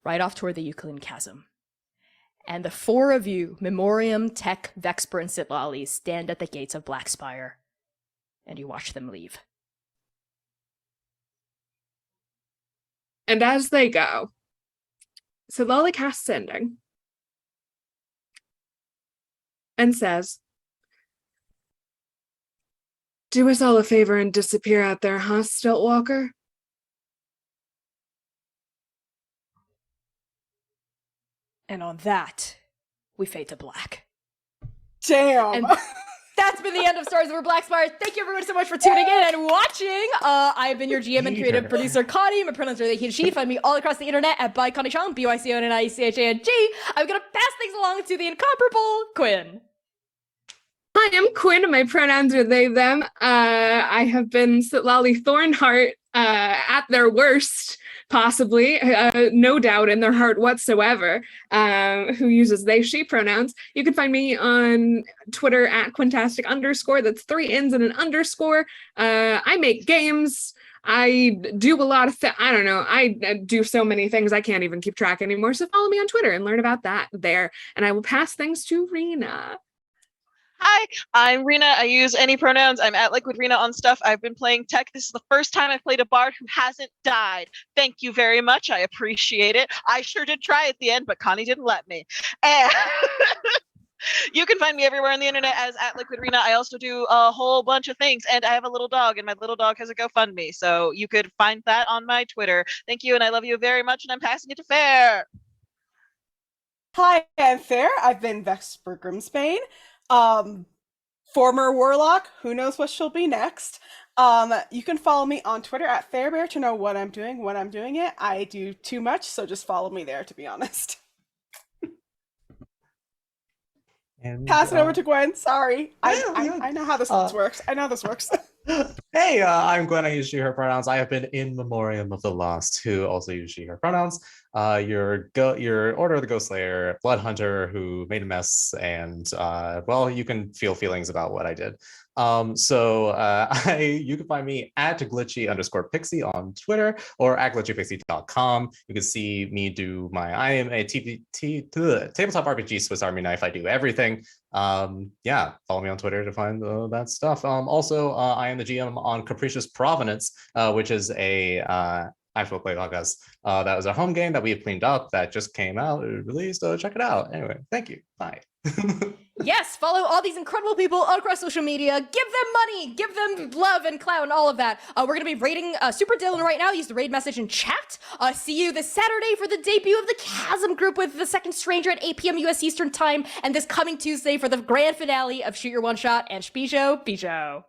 ride off toward the Euclid Chasm. And the four of you, Memoriam, Tech, Vexper, and Sitlali, stand at the gates of Blackspire, and you watch them leave.
And as they go, Sitlali casts Sending and says, do us all a favor and disappear out there, huh, Stiltwalker?
And on that, we fade to black.
Damn.
And That's been the end of Stars Over Blackspire. Thank you everyone so much for tuning in and watching. I've been your GM and creative producer, Connie. My pronouns are they, he, and she. Find me all across the internet at by Connie Chong, BYCONNIECHANG. I'm going to pass things along to the incomparable Quinn.
Hi, I'm Quinn, and my pronouns are they, them. I have been Sitlali Thornheart at their worst, possibly, no doubt in their heart whatsoever, who uses they, she pronouns. You can find me on Twitter at Quintastic _. That's 3 N's and an underscore. I make games. I do a lot of I don't know. I do so many things I can't even keep track anymore. So follow me on Twitter and learn about that there. And I will pass things to Rena.
Hi, I'm Rena. I use any pronouns. I'm at Liquid Rena on stuff. I've been playing tech. This is the first time I've played a bard who hasn't died. Thank you very much. I appreciate it. I sure did try at the end, but Connie didn't let me. And you can find me everywhere on the internet as at Liquid Rena. I also do a whole bunch of things, and I have a little dog, and my little dog has a GoFundMe, so you could find that on my Twitter. Thank you, and I love you very much, and I'm passing it to Fair.
Hi, I'm Fair. I've been Vesper Grimsbane. Former warlock, who knows what she'll be next. You can follow me on Twitter at Fairbear to know what I'm doing when I'm doing it. I do too much, so just follow me there, to be honest.
And,
Pass it over to Gwen. Sorry.
Yeah.
I know how this works. I know how this works.
Hey, I'm Gwen. I use she, her pronouns. I have been in memoriam of the lost, who also use she, her pronouns. Your Order of the Ghost Slayer, Blood Hunter, who made a mess, and well, you can feel feelings about what I did. You can find me at glitchy_pixie on Twitter or at glitchypixie.com. You can see me do I am a tabletop RPG Swiss Army knife. I do everything. Yeah, follow me on Twitter to find that stuff. I am the GM on Capricious Provenance, which is a actual play podcast. That was a home game that we have cleaned up that just came out, released. Check it out. Anyway, thank you. Bye.
Yes, follow all these incredible people all across social media. Give them money, give them love and clout and all of that. We're going to be raiding Super Dylan right now. Use the raid message in chat. See you this Saturday for the debut of the Chasm group with the Second Stranger at 8 p.m. US Eastern Time. And this coming Tuesday for the grand finale of Shoot Your One Shot and Spijo.